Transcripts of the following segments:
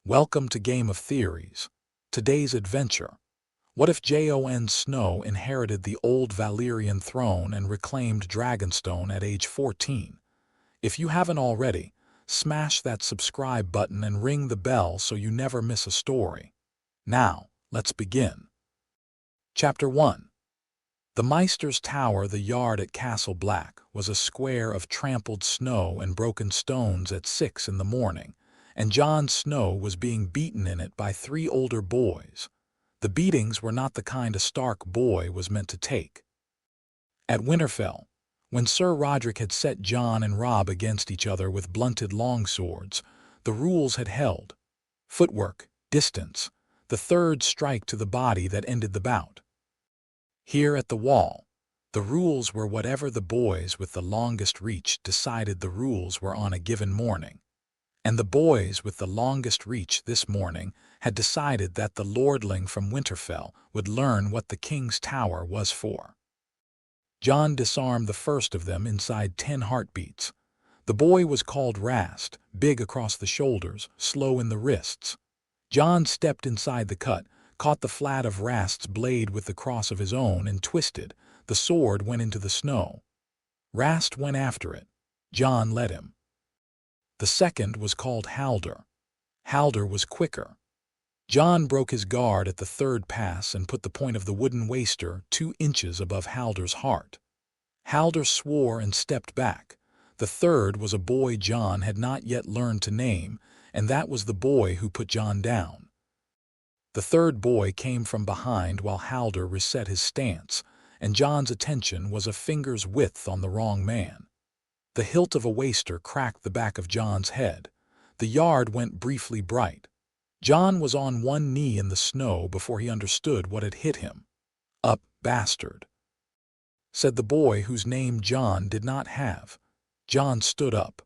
Welcome to Game of Theories. Today's adventure. What if Jon Snow inherited the old Valyrian throne and reclaimed Dragonstone at age 14? If you haven't already, smash that subscribe button and ring the bell so you never miss a story. Now, let's begin. Chapter 1. The Maester's Tower, the yard at Castle Black, was a square of trampled snow and broken stones at 6 in the morning, and Jon Snow was being beaten in it by 3 older boys. The beatings were not the kind a Stark boy was meant to take. At Winterfell, when Sir Roderick had set Jon and Robb against each other with blunted longswords, the rules had held. Footwork, distance, the third strike to the body that ended the bout. Here at the Wall, the rules were whatever the boys with the longest reach decided the rules were on a given morning. And the boys with the longest reach this morning had decided that the lordling from Winterfell would learn what the king's tower was for. Jon disarmed the first of them inside 10 heartbeats. The boy was called Rast, big across the shoulders, slow in the wrists. Jon stepped inside the cut, caught the flat of Rast's blade with the cross of his own and twisted. The sword went into the snow. Rast went after it. Jon led him. The second was called Halder. Halder was quicker. Jon broke his guard at the third pass and put the point of the wooden waster 2 inches above Halder's heart. Halder swore and stepped back. The third was a boy Jon had not yet learned to name, and that was the boy who put Jon down. The third boy came from behind while Halder reset his stance, and Jon's attention was a finger's width on the wrong man. The hilt of a waster cracked the back of Jon's head. The yard went briefly bright. Jon was on one knee in the snow before he understood what had hit him. "Up, bastard," said the boy whose name Jon did not have. Jon stood up.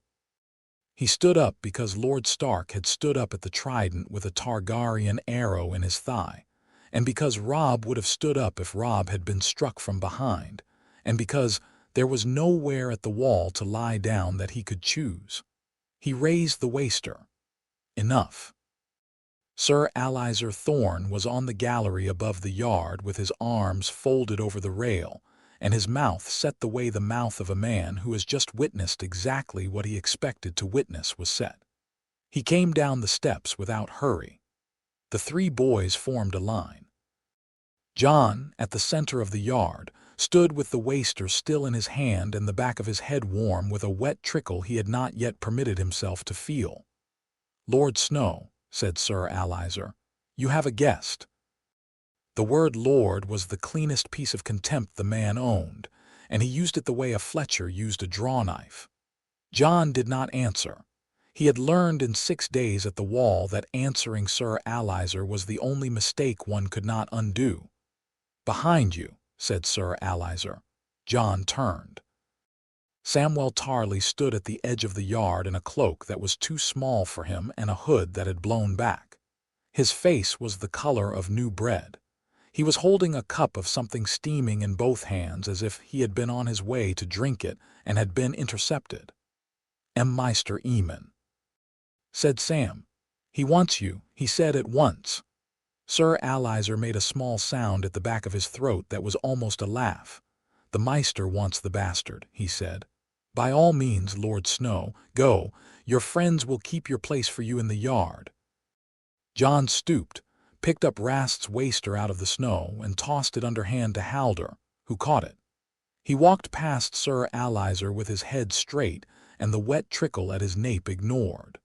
He stood up because Lord Stark had stood up at the trident with a Targaryen arrow in his thigh, and because Robb would have stood up if Robb had been struck from behind, and because there was nowhere at the Wall to lie down that he could choose. He raised the waster. Enough. Sir Alistair Thorne was on the gallery above the yard with his arms folded over the rail, and his mouth set the way the mouth of a man who has just witnessed exactly what he expected to witness was set. He came down the steps without hurry. The 3 boys formed a line. Jon, at the center of the yard, stood with the waster still in his hand and the back of his head warm with a wet trickle he had not yet permitted himself to feel. "Lord Snow," said Sir Alistair, "you have a guest." The word Lord was the cleanest piece of contempt the man owned, and he used it the way a Fletcher used a draw-knife. Jon did not answer. He had learned in 6 days at the Wall that answering Sir Alistair was the only mistake one could not undo. "Behind you," said Sir Alistair. Jon turned. Samwell Tarly stood at the edge of the yard in a cloak that was too small for him and a hood that had blown back. His face was the color of new bread. He was holding a cup of something steaming in both hands as if he had been on his way to drink it and had been intercepted. "Maester Eamon," said Sam. "He wants you," he said at once. Sir Alistair made a small sound at the back of his throat that was almost a laugh. "The Maester wants the bastard," he said. "By all means, Lord Snow, go. Your friends will keep your place for you in the yard." Jon stooped, picked up Rast's waster out of the snow, and tossed it underhand to Halder, who caught it. He walked past Sir Alistair with his head straight and the wet trickle at his nape ignored.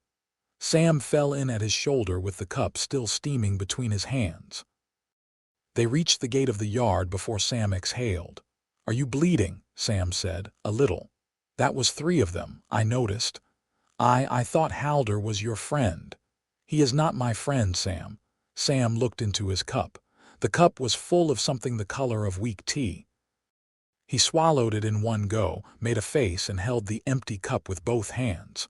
Sam fell in at his shoulder with the cup still steaming between his hands. They reached the gate of the yard before Sam exhaled. "Are you bleeding?" Sam said. "A little." "That was 3 of them, I noticed." I thought Halder was your friend." "He is not my friend, Sam." Sam looked into his cup. The cup was full of something the color of weak tea. He swallowed it in one go, made a face, and held the empty cup with both hands.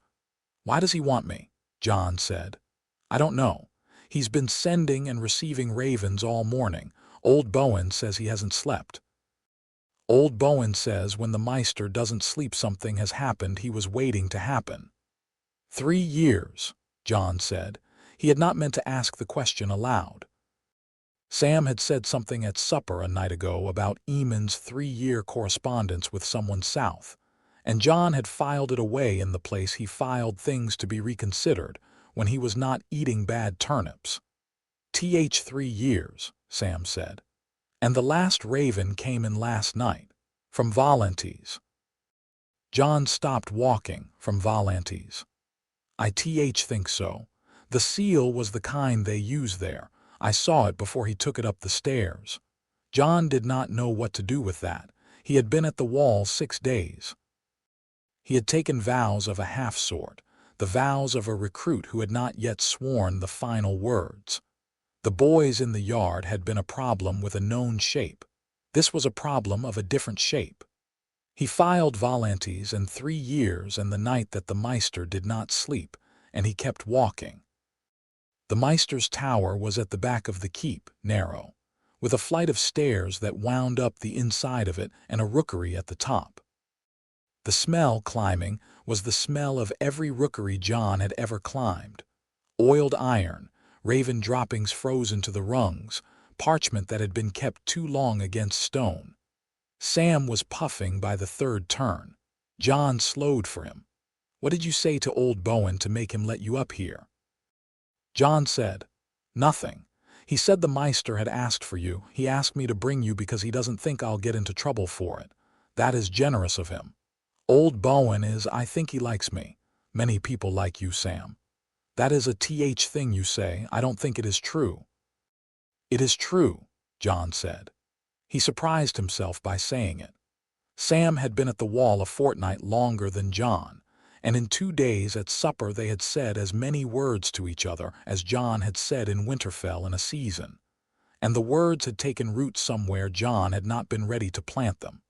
"Why does he want me?" Jon said. "I don't know. He's been sending and receiving ravens all morning. Old Bowen says he hasn't slept." "Old Bowen says when the Maester doesn't sleep something has happened he was waiting to happen." 3 years, Jon said. He had not meant to ask the question aloud. Sam had said something at supper a night ago about Eamon's 3-year correspondence with someone south, and Jon had filed it away in the place he filed things to be reconsidered when he was not eating bad turnips. "Th 3 years," Sam said. "And the last raven came in last night, from Valyrian." Jon stopped walking. "From Valyrian. I think so. The seal was the kind they use there. I saw it before he took it up the stairs." Jon did not know what to do with that. He had been at the wall 6 days. He had taken vows of a half-sort, the vows of a recruit who had not yet sworn the final words. The boys in the yard had been a problem with a known shape. This was a problem of a different shape. He filed Valyrians and 3 years and the night that the Meister did not sleep, and he kept walking. The Meister's tower was at the back of the keep, narrow, with a flight of stairs that wound up the inside of it and a rookery at the top. The smell climbing was the smell of every rookery Jon had ever climbed. Oiled iron, raven droppings frozen to the rungs, parchment that had been kept too long against stone. Sam was puffing by the 3rd turn. Jon slowed for him. "What did you say to old Bowen to make him let you up here?" Jon said, "Nothing. He said the Meister had asked for you. He asked me to bring you because he doesn't think I'll get into trouble for it. That is generous of him. Old Bowen I think he likes me. Many people like you, Sam. That is a thing you say. I don't think it is true." "It is true," Jon said. He surprised himself by saying it. Sam had been at the wall a fortnight longer than Jon, and in 2 days at supper they had said as many words to each other as Jon had said in Winterfell in a season. And the words had taken root somewhere Jon had not been ready to plant them.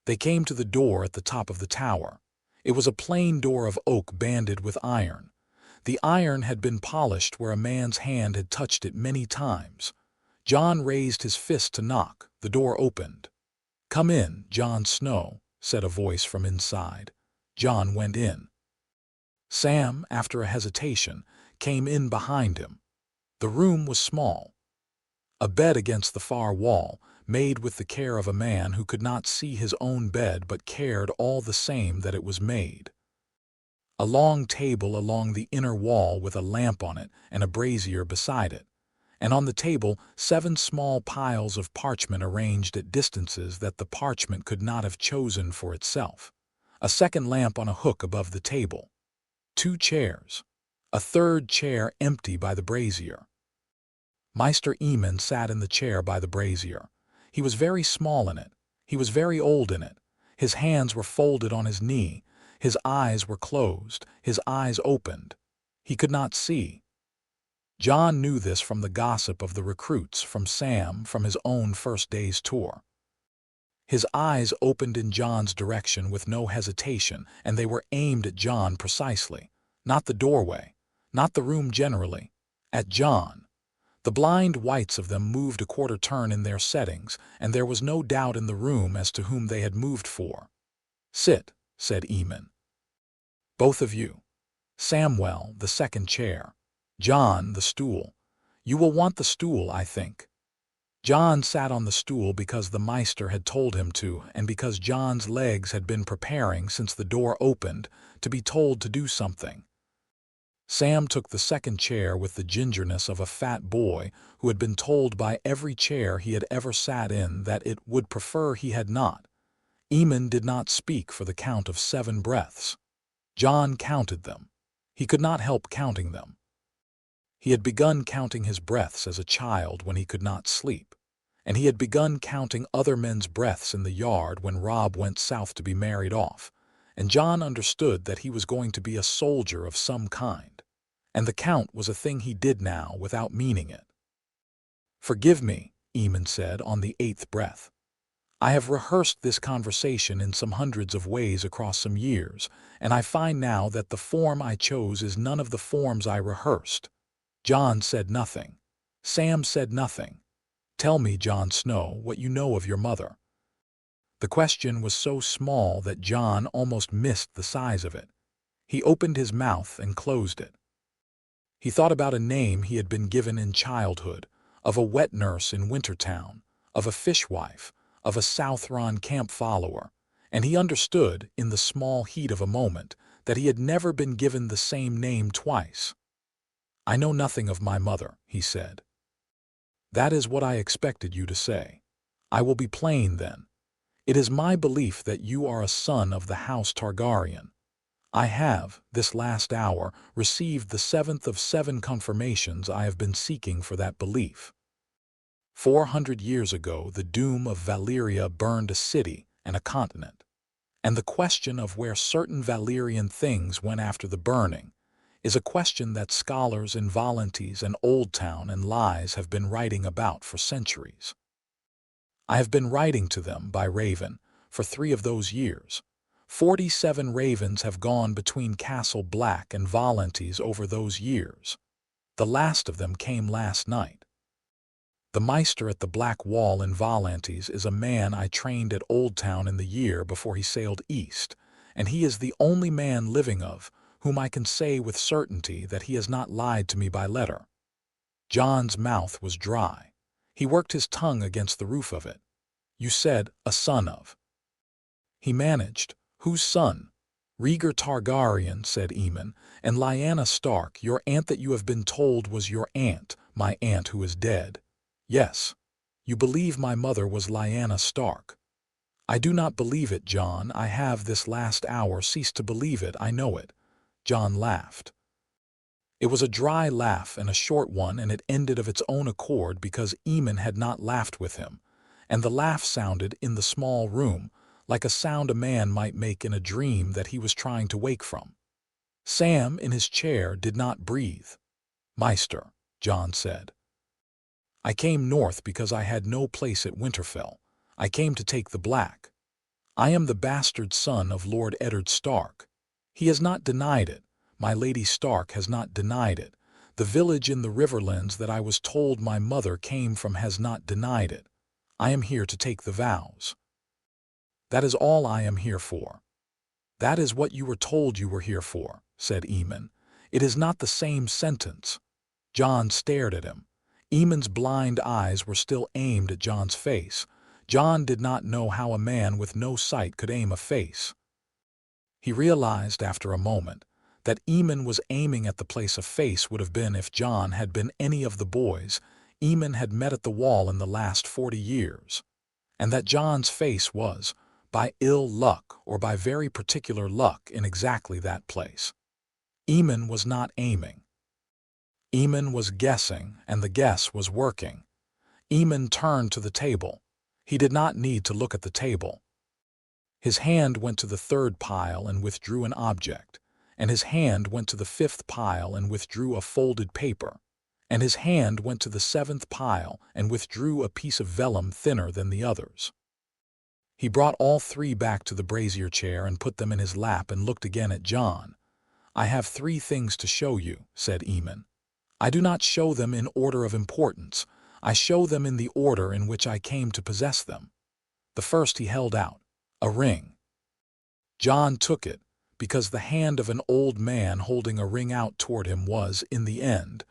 They came to the door at the top of the tower. It was a plain door of oak banded with iron. The iron had been polished where a man's hand had touched it many times. Jon raised his fist to knock. The door opened. "Come in, Jon Snow," said a voice from inside. Jon went in. Sam, after a hesitation, came in behind him. The room was small. A bed against the far wall, made with the care of a man who could not see his own bed but cared all the same that it was made. A long table along the inner wall with a lamp on it and a brazier beside it. And on the table 7 small piles of parchment arranged at distances that the parchment could not have chosen for itself. A second lamp on a hook above the table. 2 chairs. A 3rd chair empty by the brazier. Meister Eamon sat in the chair by the brazier. He was very small in it. He was very old in it. His hands were folded on his knee. His eyes were closed. His eyes opened. He could not see. Jon knew this from the gossip of the recruits, from Sam, from his own first day's tour. His eyes opened in Jon's direction with no hesitation, and they were aimed at Jon precisely. Not the doorway, not the room generally. At Jon. The blind whites of them moved a quarter turn in their settings, and there was no doubt in the room as to whom they had moved for. "Sit," said Eamon. "Both of you. Samwell, the 2nd chair. Jon, the stool. You will want the stool, I think." Jon sat on the stool because the Meister had told him to, and because Jon's legs had been preparing since the door opened to be told to do something. Sam took the 2nd chair with the gingerness of a fat boy who had been told by every chair he had ever sat in that it would prefer he had not. Eamon did not speak for the count of 7 breaths. Jon counted them. He could not help counting them. He had begun counting his breaths as a child when he could not sleep, and he had begun counting other men's breaths in the yard when Rob went south to be married off, and Jon understood that he was going to be a soldier of some kind, and the count was a thing he did now without meaning it. "Forgive me," Eamon said on the 8th breath. "I have rehearsed this conversation in some hundreds of ways across some years, and I find now that the form I chose is none of the forms I rehearsed." Jon said nothing. Sam said nothing. "Tell me, Jon Snow, what you know of your mother." The question was so small that Jon almost missed the size of it. He opened his mouth and closed it. He thought about a name he had been given in childhood, of a wet nurse in Wintertown, of a fishwife, of a Southron camp follower, and he understood, in the small heat of a moment, that he had never been given the same name twice. "I know nothing of my mother," he said. "That is what I expected you to say. I will be plain, then. It is my belief that you are a son of the House Targaryen. I have, this last hour, received the 7th of 7 confirmations I have been seeking for that belief. 400 years ago, the doom of Valyria burned a city and a continent. And the question of where certain Valyrian things went after the burning is a question that scholars in Voluntees and Old Town and Lies have been writing about for centuries. I have been writing to them by Raven for 3 of those years. 47 ravens have gone between Castle Black and Voluntees over those years. The last of them came last night. The Meister at the Black Wall in Voluntees is a man I trained at Old Town in the year before he sailed east, and he is the only man living of whom I can say with certainty that he has not lied to me by letter." Jon's mouth was dry. He worked his tongue against the roof of it. "You said, a son of." He managed. "Whose son?" "Rhaegar Targaryen," said Aemon, "and Lyanna Stark, your aunt that you have been told was your aunt, my aunt who is dead." "Yes. You believe my mother was Lyanna Stark." "I do not believe it, Jon. I have this last hour ceased to believe it, I know it." Jon laughed. It was a dry laugh and a short one, and it ended of its own accord because Aemon had not laughed with him, and the laugh sounded in the small room like a sound a man might make in a dream that he was trying to wake from. Sam, in his chair, did not breathe. "Meister," Jon said, "I came north because I had no place at Winterfell. I came to take the Black. I am the bastard son of Lord Eddard Stark. He has not denied it. My Lady Stark has not denied it. The village in the Riverlands that I was told my mother came from has not denied it. I am here to take the vows. That is all I am here for." "That is what you were told you were here for," said Aemon. "It is not the same sentence." Jon stared at him. Aemon's blind eyes were still aimed at Jon's face. Jon did not know how a man with no sight could aim a face. He realized after a moment that Aemon was aiming at the place a face would have been if Jon had been any of the boys Aemon had met at the wall in the last 40 years, and that Jon's face was, by ill luck or by very particular luck, in exactly that place. Aemon was not aiming. Aemon was guessing, and the guess was working. Aemon turned to the table. He did not need to look at the table. His hand went to the 3rd pile and withdrew an object, and his hand went to the 5th pile and withdrew a folded paper, and his hand went to the 7th pile and withdrew a piece of vellum thinner than the others. He brought all 3 back to the brazier chair and put them in his lap and looked again at Jon. "I have 3 things to show you," said Aemon. "I do not show them in order of importance. I show them in the order in which I came to possess them." The first he held out, a ring. Jon took it, because the hand of an old man holding a ring out toward him was, in the end,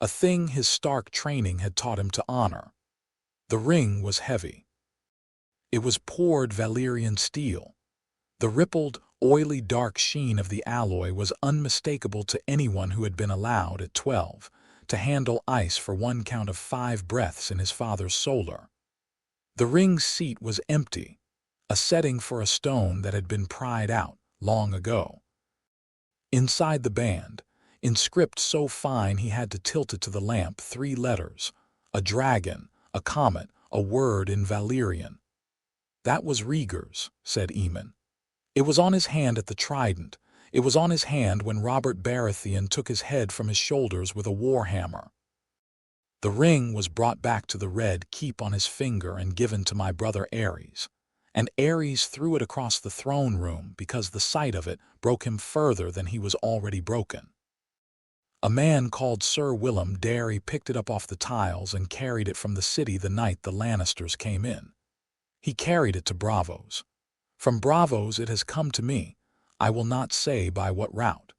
a thing his Stark training had taught him to honor. The ring was heavy. It was poured Valyrian steel. The rippled, oily dark sheen of the alloy was unmistakable to anyone who had been allowed, at 12, to handle ice for one count of 5 breaths in his father's solar. The ring's seat was empty, a setting for a stone that had been pried out long ago. Inside the band, in script so fine he had to tilt it to the lamp, 3 letters, a dragon, a comet, a word in Valyrian. "That was Rhaegar's," said Aemon. "It was on his hand at the Trident. It was on his hand when Robert Baratheon took his head from his shoulders with a warhammer. The ring was brought back to the Red Keep on his finger and given to my brother Aerys. And Aerys threw it across the throne room because the sight of it broke him further than he was already broken. A man called Sir Willem Darry picked it up off the tiles and carried it from the city the night the Lannisters came in. He carried it to Braavos. From Braavos it has come to me, I will not say by what route.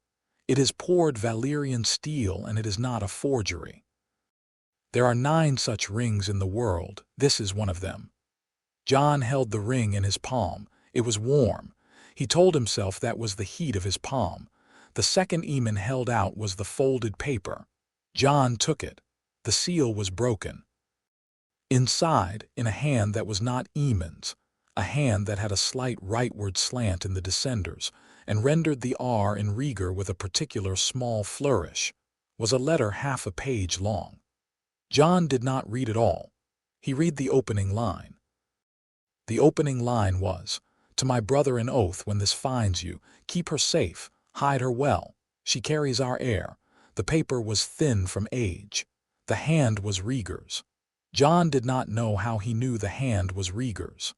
It is poured Valyrian steel, and it is not a forgery. There are 9 such rings in the world. This is one of them. Jon held the ring in his palm. It was warm. He told himself that was the heat of his palm. The second Eamon held out was the folded paper. Jon took it. The seal was broken. Inside, in a hand that was not Eamon's, a hand that had a slight rightward slant in the descenders, and rendered the R in Rieger with a particular small flourish, was a letter half a page long. Jon did not read it all. He read the opening line. The opening line was, "To my brother an oath, when this finds you, keep her safe, hide her well. She carries our heir." The paper was thin from age. The hand was Rieger's. Jon did not know how he knew the hand was Rieger's.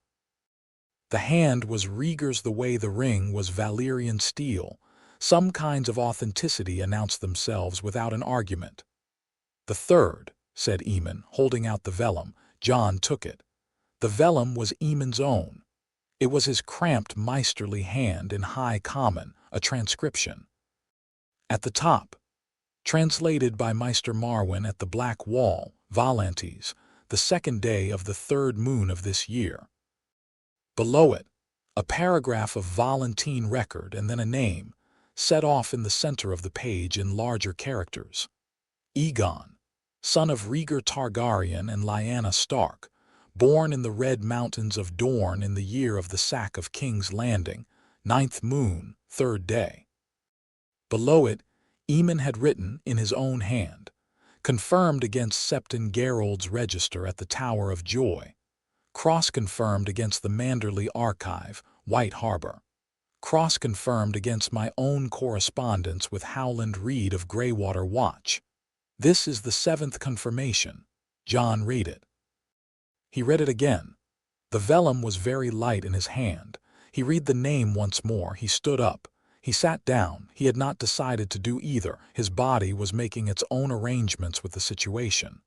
The hand was Rieger's the way the ring was Valyrian steel. Some kinds of authenticity announced themselves without an argument. "The third," said Eamon, holding out the vellum. Jon took it. The vellum was Eamon's own. It was his cramped meisterly hand in high common, a transcription. At the top, translated by Meister Marwyn at the Black Wall, Volantes, the 2nd day of the 3rd moon of this year. Below it, a paragraph of Volantine record and then a name, set off in the center of the page in larger characters. Aegon, son of Rhaegar Targaryen and Lyanna Stark, born in the Red Mountains of Dorne in the year of the sack of King's Landing, 9th moon, 3rd day. Below it, Eamon had written in his own hand, confirmed against Septon Gerald's register at the Tower of Joy, cross-confirmed against the Manderley Archive, White Harbor, cross-confirmed against my own correspondence with Howland Reed of Greywater Watch. This is the 7th confirmation. Jon read it. He read it again. The vellum was very light in his hand. He read the name once more. He stood up. He sat down. He had not decided to do either. His body was making its own arrangements with the situation.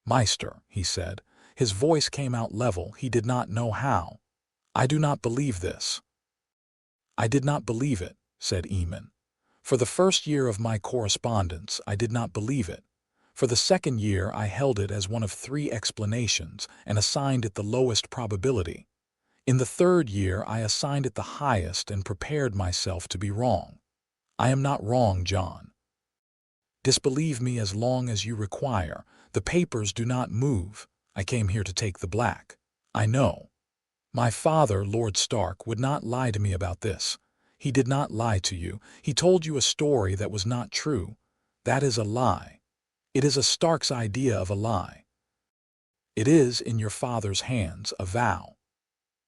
"Meister," he said. His voice came out level. He did not know how. "I do not believe this." "I did not believe it," said Eamon. "For the 1st year of my correspondence, I did not believe it. For the 2nd year, I held it as one of 3 explanations and assigned it the lowest probability. In the 3rd year, I assigned it the highest and prepared myself to be wrong. I am not wrong, Jon. Disbelieve me as long as you require. The papers do not move. I came here to take the black. I know. My father, Lord Stark, would not lie to me about this. He did not lie to you. He told you a story that was not true. That is a lie. It is a Stark's idea of a lie. It is in your father's hands, a vow."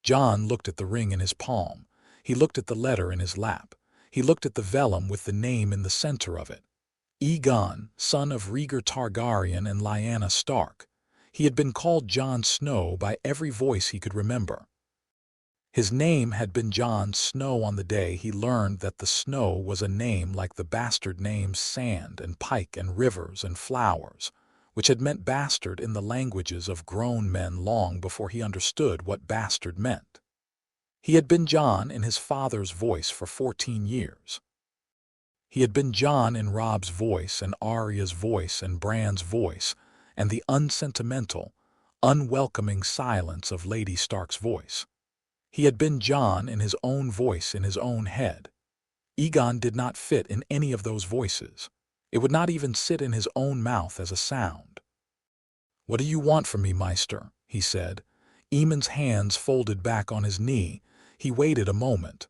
Jon looked at the ring in his palm. He looked at the letter in his lap. He looked at the vellum with the name in the center of it. Aegon, son of Rhaegar Targaryen and Lyanna Stark. He had been called Jon Snow by every voice he could remember. His name had been Jon Snow on the day he learned that the Snow was a name like the bastard names Sand and Pike and Rivers and Flowers, which had meant bastard in the languages of grown men long before he understood what bastard meant. He had been Jon in his father's voice for 14 years. He had been Jon in Robb's voice and Arya's voice and Bran's voice and the unsentimental, unwelcoming silence of Lady Stark's voice. He had been Jon in his own voice in his own head. Aegon did not fit in any of those voices. It would not even sit in his own mouth as a sound. "What do you want from me, Meister?" he said. Eamon's hands folded back on his knee. He waited a moment.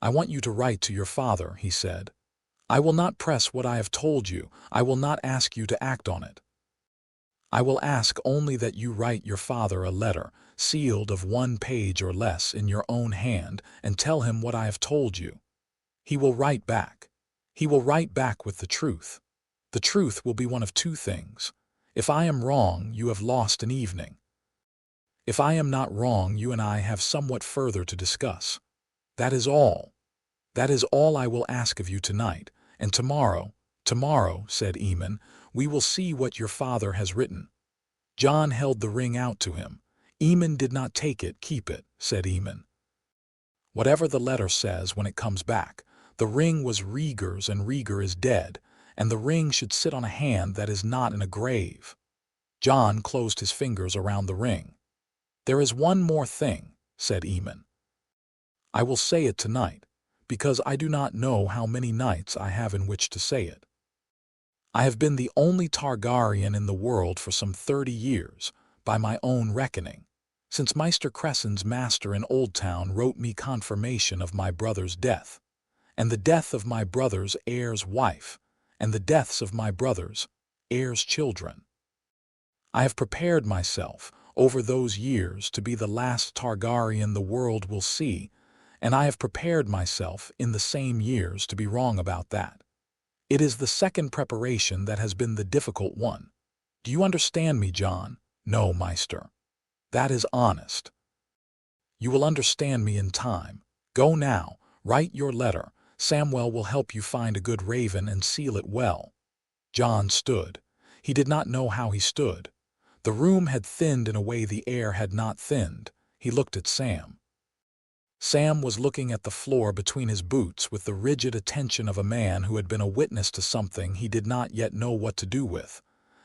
"I want you to write to your father," he said. "I will not press what I have told you. I will not ask you to act on it. I will ask only that you write your father a letter, sealed of 1 page or less in your own hand, and tell him what I have told you. He will write back. He will write back with the truth. The truth will be one of 2 things. If I am wrong, you have lost an evening. If I am not wrong, you and I have somewhat further to discuss. That is all. That is all I will ask of you tonight, and tomorrow, said Eamon, we will see what your father has written." Jon held the ring out to him. "Eamon did not take it. "Keep it," said Eamon. "Whatever the letter says when it comes back, The ring was Rhaegar's, and Rhaegar is dead, and the ring should sit on a hand that is not in a grave. Jon closed his fingers around the ring. "There is one more thing," said Aemon. "I will say it tonight, because I do not know how many nights I have in which to say it. I have been the only Targaryen in the world for some 30 years, by my own reckoning, since Maester Cressen's master in Oldtown wrote me confirmation of my brother's death, and the death of my brother's heir's wife, and the deaths of my brother's heir's children. I have prepared myself, over those years, to be the last Targaryen the world will see, and I have prepared myself in the same years to be wrong about that. It is the second preparation that has been the difficult one. Do you understand me, Jon?" "No, Maester. That is honest." "You will understand me in time. Go now, write your letter. Samwell will help you find a good raven and seal it well." Jon stood. He did not know how he stood. The room had thinned in a way the air had not thinned. He looked at Sam. Sam was looking at the floor between his boots with the rigid attention of a man who had been a witness to something he did not yet know what to do with.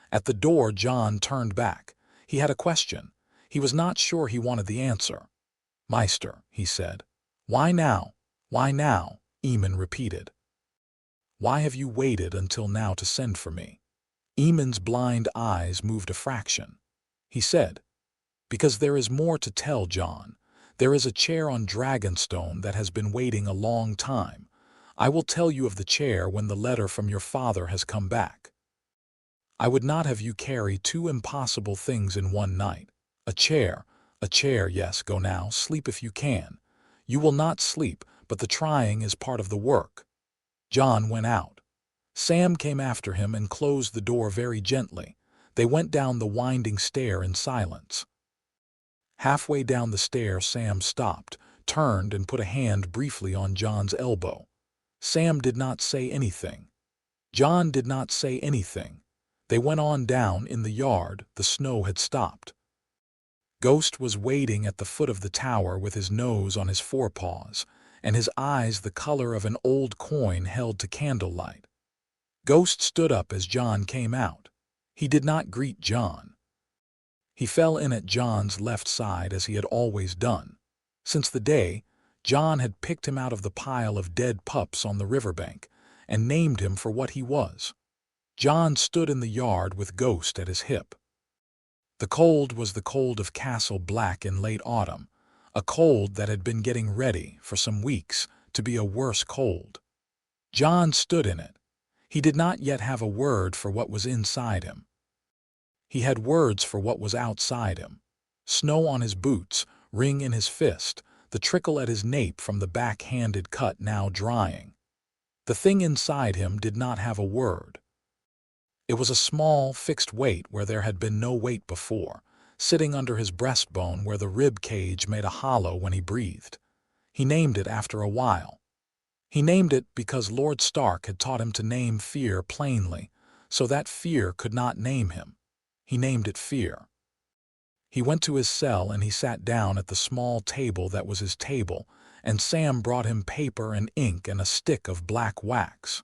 At the door, Jon turned back. He had a question. He was not sure he wanted the answer. "Maester," he said. "Why now? Why now?" Aemon repeated. "Why have you waited until now to send for me?" Aemon's blind eyes moved a fraction. He said, "Because there is more to tell, Jon. There is a chair on Dragonstone that has been waiting a long time. I will tell you of the chair when the letter from your father has come back. I would not have you carry two impossible things in one night. A chair, yes, go now, sleep if you can. You will not sleep, but the trying is part of the work." Jon went out. Sam came after him and closed the door very gently. They went down the winding stair in silence. Halfway down the stair, Sam stopped, turned, and put a hand briefly on Jon's elbow. Sam did not say anything. Jon did not say anything. They went on down in the yard. The snow had stopped. Ghost was waiting at the foot of the tower with his nose on his forepaws, and his eyes the color of an old coin held to candlelight. Ghost stood up as Jon came out. He did not greet Jon. He fell in at Jon's left side as he had always done. Since the day Jon had picked him out of the pile of dead pups on the riverbank and named him for what he was. Jon stood in the yard with Ghost at his hip. The cold was the cold of Castle Black in late autumn, a cold that had been getting ready, for some weeks, to be a worse cold. Jon stood in it. He did not yet have a word for what was inside him. He had words for what was outside him. Snow on his boots, ring in his fist, the trickle at his nape from the back-handed cut now drying. The thing inside him did not have a word. It was a small, fixed weight where there had been no weight before, sitting under his breastbone where the rib cage made a hollow when he breathed. He named it after a while. He named it because Lord Stark had taught him to name fear plainly, so that fear could not name him. He named it fear. He went to his cell and he sat down at the small table that was his table, and Sam brought him paper and ink and a stick of black wax.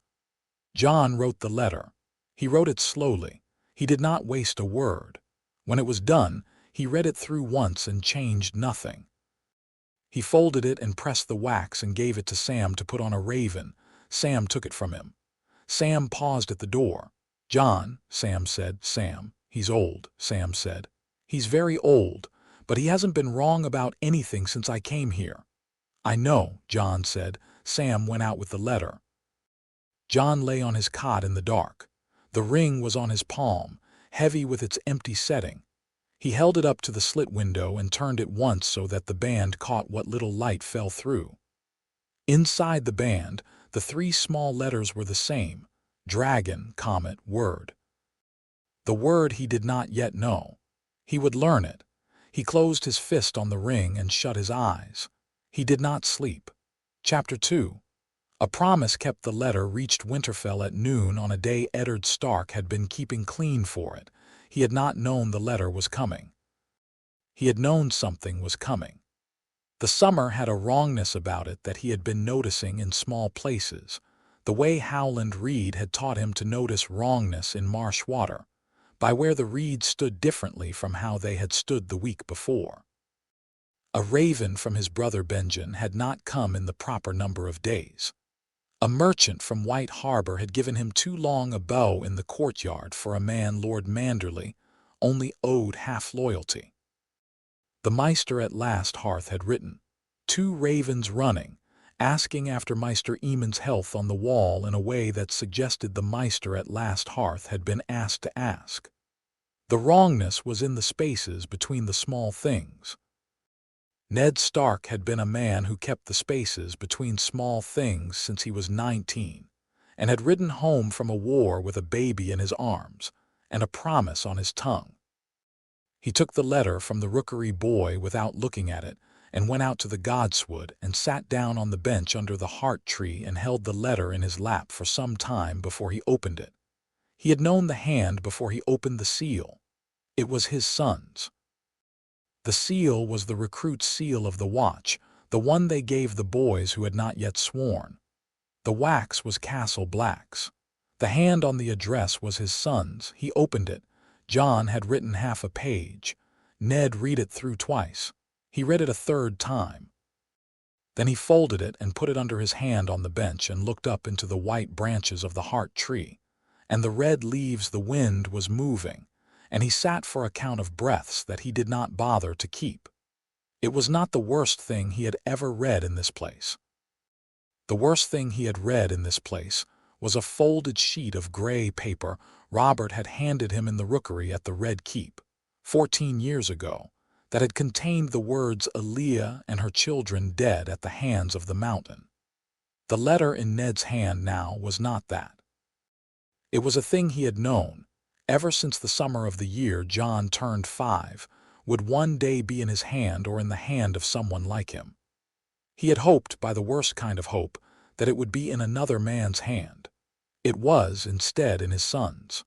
Jon wrote the letter. He wrote it slowly. He did not waste a word. When it was done, he read it through once and changed nothing. He folded it and pressed the wax and gave it to Sam to put on a raven. Sam took it from him. Sam paused at the door. "Jon," Sam said. "Sam, he's old," Sam said. "He's very old, but he hasn't been wrong about anything since I came here." "I know," Jon said. Sam went out with the letter. Jon lay on his cot in the dark. The ring was on his palm, heavy with its empty setting. He held it up to the slit window and turned it once so that the band caught what little light fell through. Inside the band, the three small letters were the same: dragon, comet, word. The word he did not yet know. He would learn it. He closed his fist on the ring and shut his eyes. He did not sleep. Chapter 2. A promise kept. The letter reached Winterfell at noon on a day Eddard Stark had been keeping clean for it. He had not known the letter was coming. He had known something was coming. The summer had a wrongness about it that he had been noticing in small places, the way Howland Reed had taught him to notice wrongness in marsh water, by where the reeds stood differently from how they had stood the week before. A raven from his brother Benjamin had not come in the proper number of days. A merchant from White Harbor had given him too long a bow in the courtyard for a man Lord Manderley only owed half loyalty. The Meister at last Hearth had written, 2 ravens running, asking after Meister Eamon's health on the wall in a way that suggested the Meister at last Hearth had been asked to ask. The wrongness was in the spaces between the small things. Ned Stark had been a man who kept the spaces between small things since he was 19, and had ridden home from a war with a baby in his arms and a promise on his tongue. He took the letter from the rookery boy without looking at it, and went out to the godswood and sat down on the bench under the heart tree and held the letter in his lap for some time before he opened it. He had known the hand before he opened the seal. It was his son's. The seal was the recruit's seal of the watch, the one they gave the boys who had not yet sworn. The wax was Castle Black's. The hand on the address was his son's. He opened it. John had written half a page. Ned read it through twice. He read it a third time. Then he folded it and put it under his hand on the bench and looked up into the white branches of the heart tree, and the red leaves the wind was moving, and he sat for a count of breaths that he did not bother to keep. It was not the worst thing he had ever read in this place. The worst thing he had read in this place was a folded sheet of gray paper Robert had handed him in the rookery at the Red Keep, 14 years ago, that had contained the words Aaliyah and her children dead at the hands of the mountain. The letter in Ned's hand now was not that. It was a thing he had known, ever since the summer of the year John turned 5, would one day be in his hand or in the hand of someone like him. He had hoped, by the worst kind of hope, that it would be in another man's hand. It was, instead, in his son's.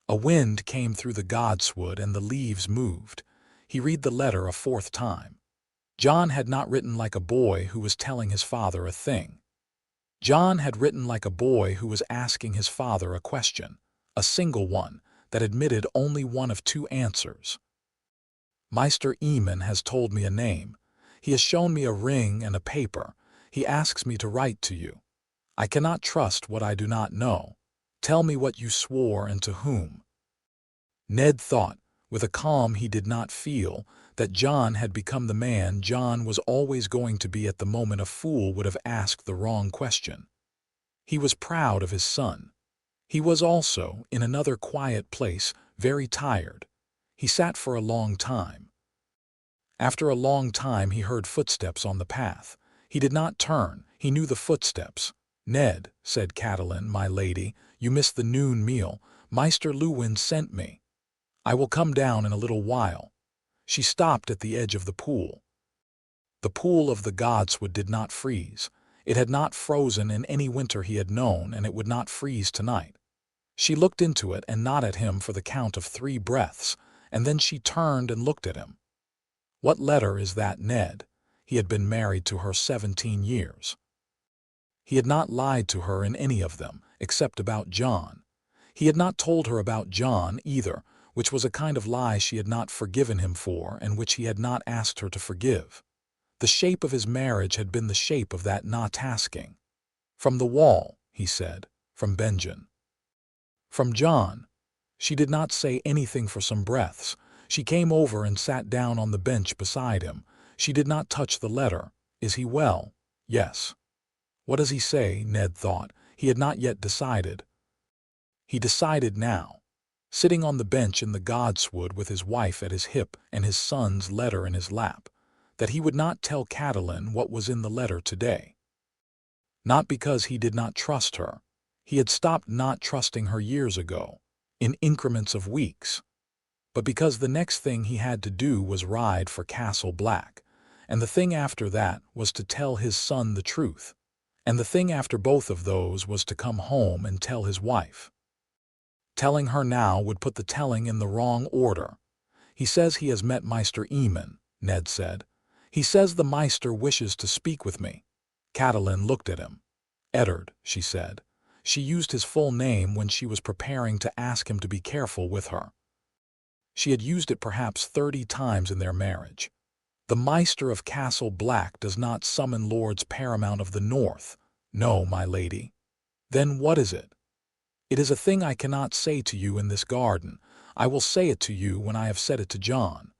A wind came through the godswood and the leaves moved. He read the letter a 4th time. John had not written like a boy who was telling his father a thing. John had written like a boy who was asking his father a question, a single one, that admitted only one of 2 answers. Meister Eamon has told me a name. He has shown me a ring and a paper. He asks me to write to you. I cannot trust what I do not know. Tell me what you swore and to whom. Ned thought, with a calm he did not feel, that John had become the man John was always going to be at the moment a fool would have asked the wrong question. He was proud of his son. He was also, in another quiet place, very tired. He sat for a long time. After a long time he heard footsteps on the path. He did not turn. He knew the footsteps. "Ned," said Catelyn, "my lady, you missed the noon meal. Meister Luwin sent me. I will come down in a little while." She stopped at the edge of the pool. The pool of the godswood did not freeze. It had not frozen in any winter he had known, and it would not freeze tonight. She looked into it and not at him for the count of 3 breaths, and then she turned and looked at him. "What letter is that, Ned?" He had been married to her 17 years. He had not lied to her in any of them, except about John. He had not told her about John either, which was a kind of lie she had not forgiven him for and which he had not asked her to forgive. The shape of his marriage had been the shape of that not asking. "From the wall," he said, "from Benjamin." "From John." She did not say anything for some breaths. She came over and sat down on the bench beside him. She did not touch the letter. "Is he well?" "Yes." "What does he say?" Ned thought. He had not yet decided. He decided now. Sitting on the bench in the godswood with his wife at his hip and his son's letter in his lap, that he would not tell Catelyn what was in the letter today. Not because he did not trust her. He had stopped not trusting her years ago, in increments of weeks. But because the next thing he had to do was ride for Castle Black, and the thing after that was to tell his son the truth, and the thing after both of those was to come home and tell his wife. Telling her now would put the telling in the wrong order. "He says he has met Meister Eamon," Ned said. He says the Meister wishes to speak with me. Catelyn looked at him. Eddard, she said. She used his full name when she was preparing to ask him to be careful with her. She had used it perhaps 30 times in their marriage. The Meister of Castle Black does not summon Lords Paramount of the North. No, my lady. Then what is it? It is a thing I cannot say to you in this garden. I will say it to you when I have said it to JON.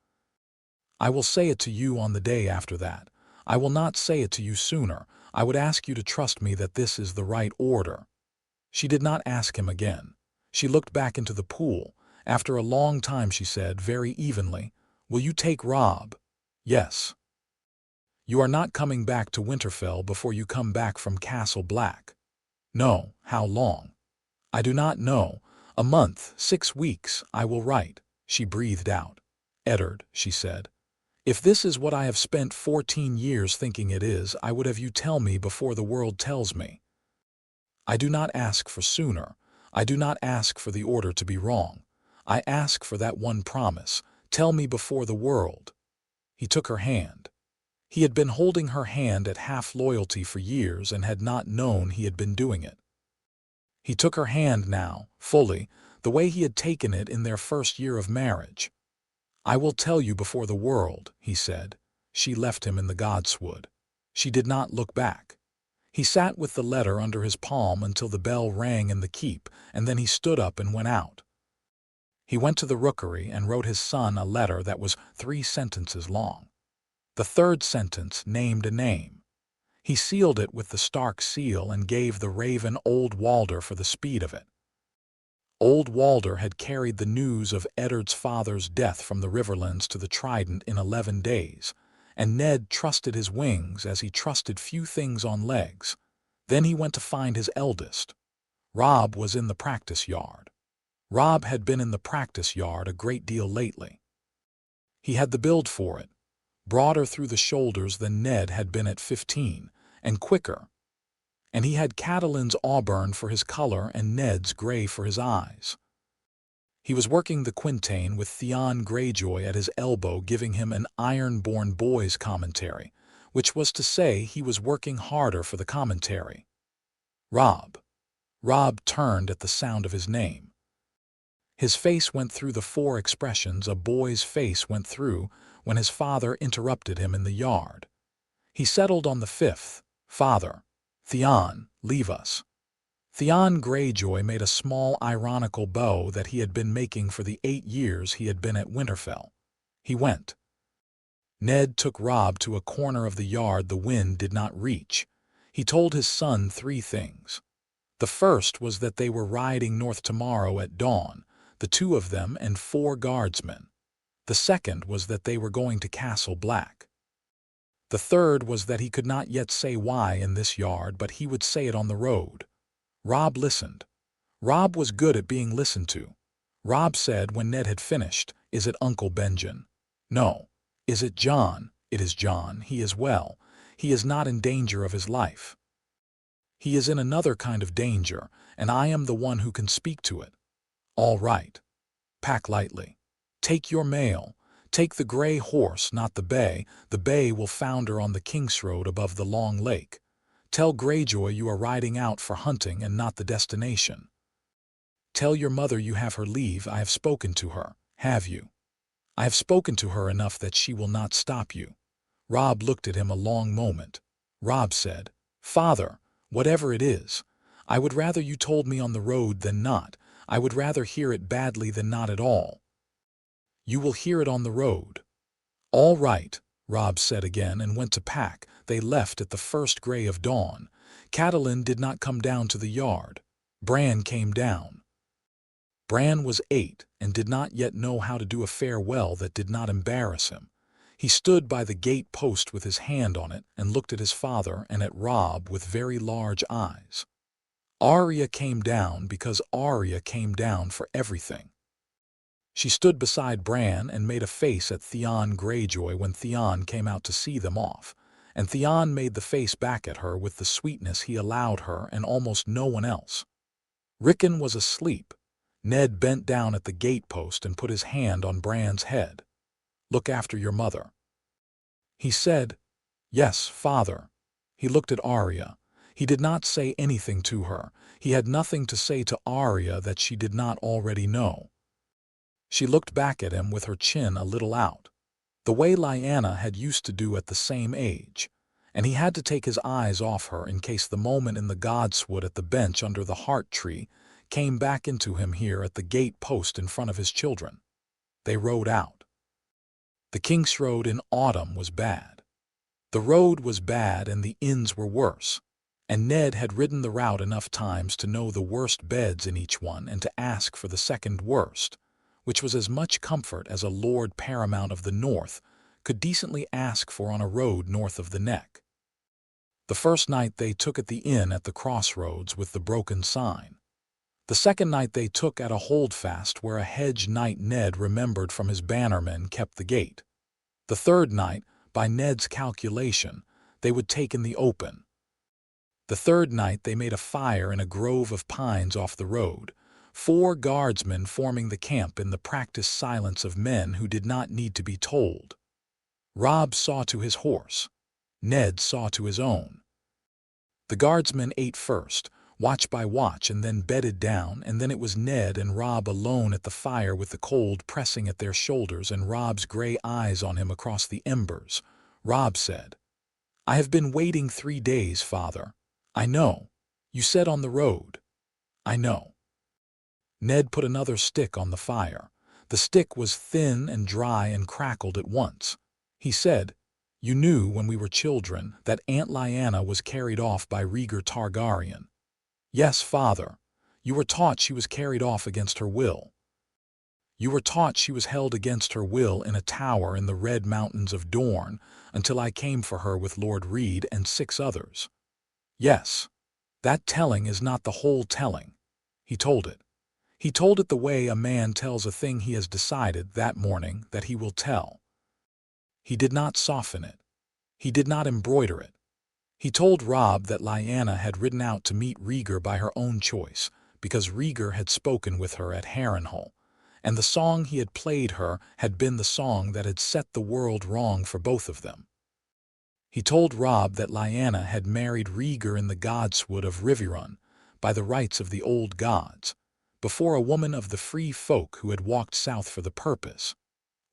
I will say it to you on the day after that. I will not say it to you sooner. I would ask you to trust me that this is the right order. She did not ask him again. She looked back into the pool. After a long time she said, very evenly, "Will you take Robb?" "Yes." "You are not coming back to Winterfell before you come back from Castle Black?" "No." "How long?" "I do not know. A month, 6 weeks, I will write." She breathed out. "Eddard," she said, "if this is what I have spent 14 years thinking it is, I would have you tell me before the world tells me. I do not ask for sooner. I do not ask for the order to be wrong. I ask for that one promise. Tell me before the world." He took her hand. He had been holding her hand at half-loyalty for years and had not known he had been doing it. He took her hand now, fully, the way he had taken it in their first year of marriage. "I will tell you before the world," he said. She left him in the godswood. She did not look back. He sat with the letter under his palm until the bell rang in the keep, and then he stood up and went out. He went to the rookery and wrote his son a letter that was 3 sentences long. The 3rd sentence named a name. He sealed it with the Stark seal and gave the raven Old Walder for the speed of it. Old Walder had carried the news of Eddard's father's death from the Riverlands to the Trident in 11 days, and Ned trusted his wings as he trusted few things on legs. Then he went to find his eldest. Robb was in the practice yard. Robb had been in the practice yard a great deal lately. He had the build for it, broader through the shoulders than Ned had been at 15, and quicker. And he had Catelyn's auburn for his color and Ned's gray for his eyes. He was working the quintain with Theon Greyjoy at his elbow giving him an iron-born boy's commentary, which was to say he was working harder for the commentary. Robb. Robb turned at the sound of his name. His face went through the 4 expressions a boy's face went through when his father interrupted him in the yard. He settled on the 5th. "Father." "Theon, leave us." Theon Greyjoy made a small ironical bow that he had been making for the 8 years he had been at Winterfell. He went. Ned took Robb to a corner of the yard the wind did not reach. He told his son 3 things. The first was that they were riding north tomorrow at dawn, the 2 of them and 4 guardsmen. The second was that they were going to Castle Black. The third was that he could not yet say why in this yard, but he would say it on the road. Robb listened. Robb was good at being listened to. Robb said when Ned had finished, "Is it Uncle Benjen?" "No." "Is it Jon?" "It is Jon. He is well. He is not in danger of his life. He is in another kind of danger, and I am the one who can speak to it." "All right. Pack lightly. Take your mail. Take the gray horse, not the bay. The bay will founder on the Kingsroad above the Long Lake. Tell Greyjoy you are riding out for hunting and not the destination. Tell your mother you have her leave. I have spoken to her." "Have you?" "I have spoken to her enough that she will not stop you." Robb looked at him a long moment. Robb said, "Father, whatever it is, I would rather you told me on the road than not. I would rather hear it badly than not at all." "You will hear it on the road." "All right," Robb said again and went to pack. They left at the first gray of dawn. Catelyn did not come down to the yard. Bran came down. Bran was 8 and did not yet know how to do a farewell that did not embarrass him. He stood by the gate post with his hand on it and looked at his father and at Robb with very large eyes. Arya came down because Arya came down for everything. She stood beside Bran and made a face at Theon Greyjoy when Theon came out to see them off, and Theon made the face back at her with the sweetness he allowed her and almost no one else. Rickon was asleep. Ned bent down at the gate post and put his hand on Bran's head. "Look after your mother." He said, "Yes, father." He looked at Arya. He did not say anything to her. He had nothing to say to Arya that she did not already know. She looked back at him with her chin a little out, the way Lyanna had used to do at the same age, and he had to take his eyes off her in case the moment in the godswood at the bench under the heart tree came back into him here at the gate post in front of his children. They rode out. The King's Road in autumn was bad. The road was bad and the inns were worse, and Ned had ridden the route enough times to know the worst beds in each one and to ask for the second worst, which was as much comfort as a Lord Paramount of the North could decently ask for on a road north of the Neck. The first night they took at the inn at the crossroads with the broken sign. The second night they took at a holdfast where a hedge knight Ned remembered from his bannermen kept the gate. The third night, by Ned's calculation, they would take in the open. The third night they made a fire in a grove of pines off the road, 4 guardsmen forming the camp in the practiced silence of men who did not need to be told. Robb saw to his horse. Ned saw to his own. The guardsmen ate first, watch by watch, and then bedded down, and then it was Ned and Robb alone at the fire with the cold pressing at their shoulders and Robb's gray eyes on him across the embers. Robb said, "I have been waiting 3 days, father." "I know. You said on the road." "I know." Ned put another stick on the fire. The stick was thin and dry and crackled at once. He said, "You knew when we were children that Aunt Lyanna was carried off by Rhaegar Targaryen." "Yes, father. You were taught she was carried off against her will. You were taught she was held against her will in a tower in the Red Mountains of Dorne until I came for her with Lord Reed and 6 others." "Yes. That telling is not the whole telling." He told it. He told it the way a man tells a thing he has decided that morning that he will tell. He did not soften it. He did not embroider it. He told Robb that Lyanna had ridden out to meet Rhaegar by her own choice, because Rhaegar had spoken with her at Harrenhal, and the song he had played her had been the song that had set the world wrong for both of them. He told Robb that Lyanna had married Rhaegar in the godswood of Riverrun, by the rights of the old gods, before a woman of the free folk who had walked south for the purpose,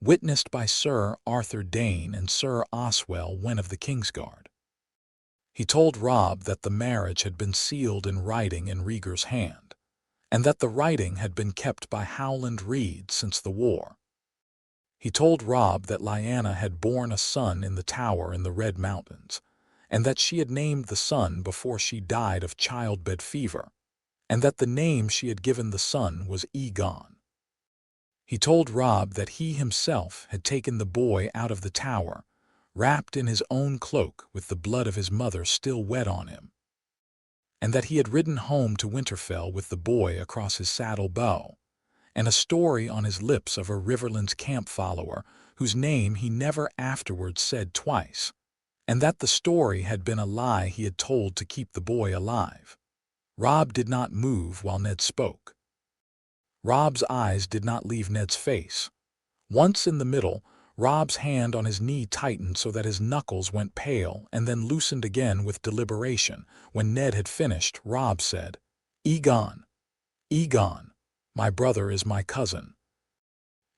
witnessed by Sir Arthur Dane and Sir Oswell Wen of the Kingsguard. He told Robb that the marriage had been sealed in writing in Rhaegar's hand, and that the writing had been kept by Howland Reed since the war. He told Robb that Lyanna had borne a son in the tower in the Red Mountains, and that she had named the son before she died of childbed fever, and that the name she had given the son was Aegon. He told Robb that he himself had taken the boy out of the tower, wrapped in his own cloak with the blood of his mother still wet on him, and that he had ridden home to Winterfell with the boy across his saddle bow, and a story on his lips of a Riverlands camp follower whose name he never afterwards said twice, and that the story had been a lie he had told to keep the boy alive. Robb did not move while Ned spoke. Robb's eyes did not leave Ned's face. Once in the middle, Robb's hand on his knee tightened so that his knuckles went pale and then loosened again with deliberation. When Ned had finished, Robb said, "Aegon, Aegon, my brother is my cousin."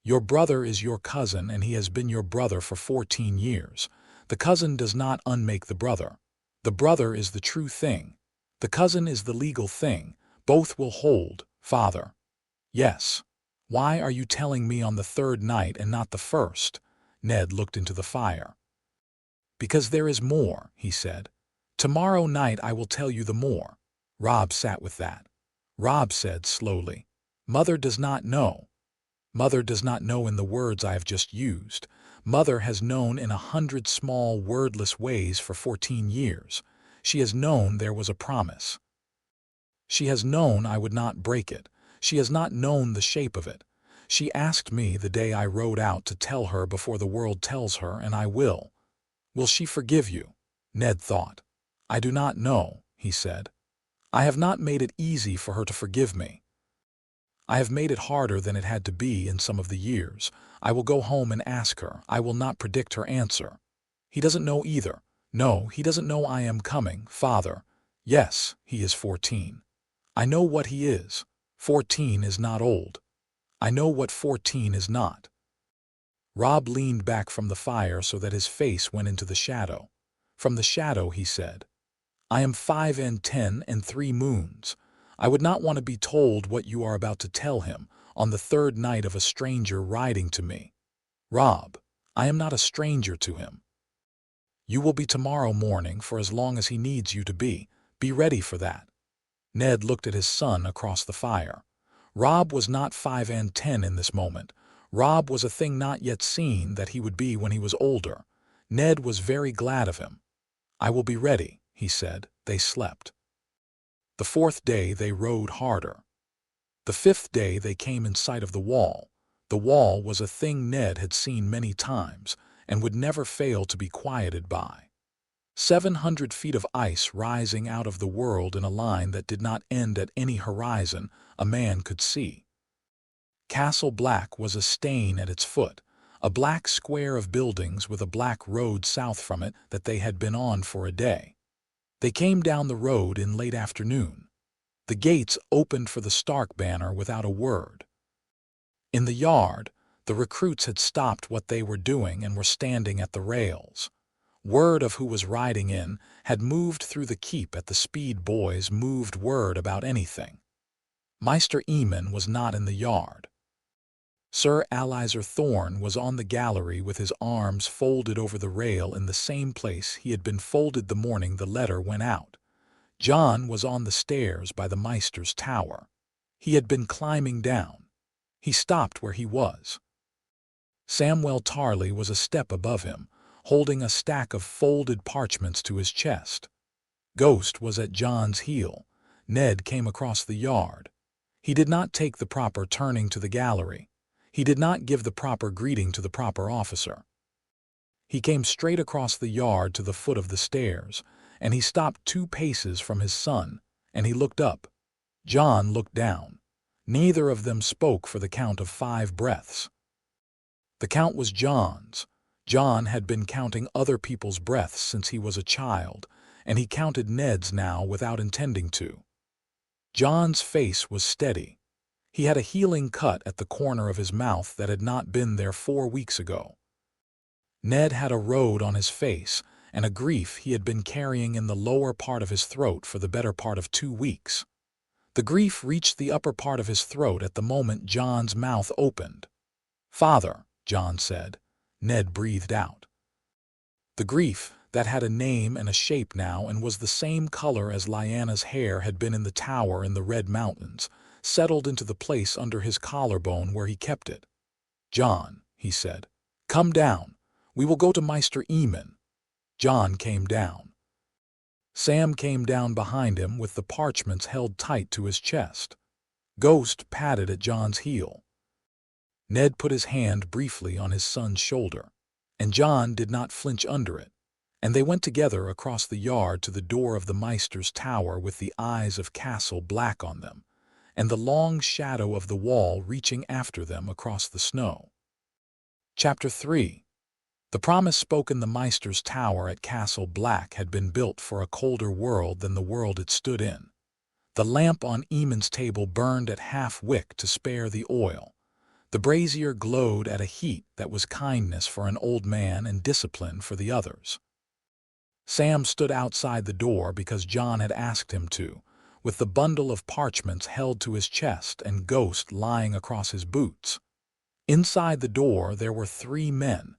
"Your brother is your cousin, and he has been your brother for 14 years. The cousin does not unmake the brother. The brother is the true thing. The cousin is the legal thing. Both will hold, father." "Yes. Why are you telling me on the 3rd night and not the 1st? Ned looked into the fire. "Because there is more," he said. "Tomorrow night I will tell you the more." Robb sat with that. Robb said slowly, "Mother does not know. Mother does not know in the words I have just used. Mother has known in 100 small wordless ways for 14 years. She has known there was a promise. She has known I would not break it. She has not known the shape of it. She asked me the day I rode out to tell her before the world tells her, and I will. Will she forgive you?" Ned thought. "I do not know," he said. "I have not made it easy for her to forgive me. I have made it harder than it had to be in some of the years. I will go home and ask her. I will not predict her answer." He doesn't know either. No, he doesn't know I am coming, father. Yes, he is 14. I know what he is. 14 is not old. I know what 14 is not. Robb leaned back from the fire so that his face went into the shadow. From the shadow, he said, I am 5 and 10 and 3 moons. I would not want to be told what you are about to tell him on the third night of a stranger riding to me. Robb, I am not a stranger to him. You will be tomorrow morning for as long as he needs you to be. Be ready for that. Ned looked at his son across the fire. Robb was not 5 and 10 in this moment. Robb was a thing not yet seen that he would be when he was older. Ned was very glad of him. I will be ready, he said. They slept. The 4th day they rode harder. The 5th day they came in sight of the wall. The wall was a thing Ned had seen many times and would never fail to be quieted by. 700 feet of ice rising out of the world in a line that did not end at any horizon a man could see. Castle Black was a stain at its foot, a black square of buildings with a black road south from it that they had been on for a day. They came down the road in late afternoon. The gates opened for the Stark banner without a word. In the yard, the recruits had stopped what they were doing and were standing at the rails. Word of who was riding in had moved through the keep at the speed boys moved word about anything. Maester Eamon was not in the yard. Sir Alizer Thorne was on the gallery with his arms folded over the rail in the same place he had been folded the morning the letter went out. JON was on the stairs by the Maester's tower. He had been climbing down. He stopped where he was. Samwell Tarly was a step above him, holding a stack of folded parchments to his chest. Ghost was at Jon's heel. Ned came across the yard. He did not take the proper turning to the gallery. He did not give the proper greeting to the proper officer. He came straight across the yard to the foot of the stairs, and he stopped 2 paces from his son, and he looked up. JON looked down. Neither of them spoke for the count of 5 breaths. The count was Jon's. JON had been counting other people's breaths since he was a child, and he counted Ned's now without intending to. JON's face was steady. He had a healing cut at the corner of his mouth that had not been there 4 weeks ago. Ned had a road on his face and a grief he had been carrying in the lower part of his throat for the better part of 2 weeks. The grief reached the upper part of his throat at the moment JON's mouth opened. "Father," JON said. Ned breathed out. The grief, that had a name and a shape now and was the same color as Lyanna's hair had been in the tower in the Red Mountains, settled into the place under his collarbone where he kept it. "JON," he said, "come down. We will go to Maester Eamon." JON came down. Sam came down behind him with the parchments held tight to his chest. Ghost patted at JON's heel. Ned put his hand briefly on his son's shoulder, and JON did not flinch under it, and they went together across the yard to the door of the Maester's tower with the eyes of Castle Black on them, and the long shadow of the wall reaching after them across the snow. Chapter 3. The promise spoken the Maester's tower at Castle Black had been built for a colder world than the world it stood in. The lamp on Eamon's table burned at half-wick to spare the oil. The brazier glowed at a heat that was kindness for an old man and discipline for the others. Sam stood outside the door because JON had asked him to, with the bundle of parchments held to his chest and Ghost lying across his boots. Inside the door there were 3 men.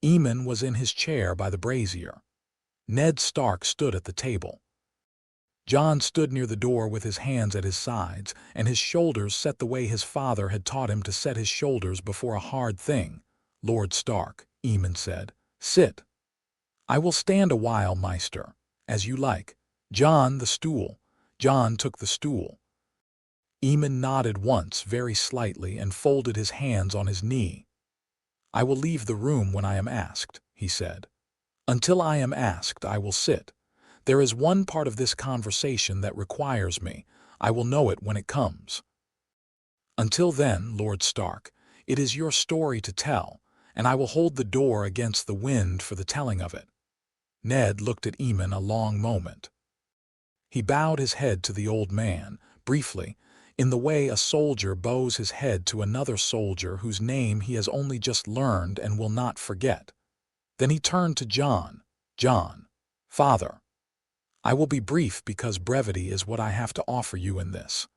Eamon was in his chair by the brazier. Ned Stark stood at the table. JON stood near the door with his hands at his sides, and his shoulders set the way his father had taught him to set his shoulders before a hard thing. "Lord Stark," Eamon said, "sit." "I will stand a while, Maester, as you like." "JON, the stool." JON took the stool. Eamon nodded once very slightly and folded his hands on his knee. "I will leave the room when I am asked," he said. "Until I am asked, I will sit. There is one part of this conversation that requires me. I will know it when it comes. Until then, Lord Stark, it is your story to tell, and I will hold the door against the wind for the telling of it." Ned looked at Eamon a long moment. He bowed his head to the old man, briefly, in the way a soldier bows his head to another soldier whose name he has only just learned and will not forget. Then he turned to Jon. "Jon, father, I will be brief because brevity is what I have to offer you in this.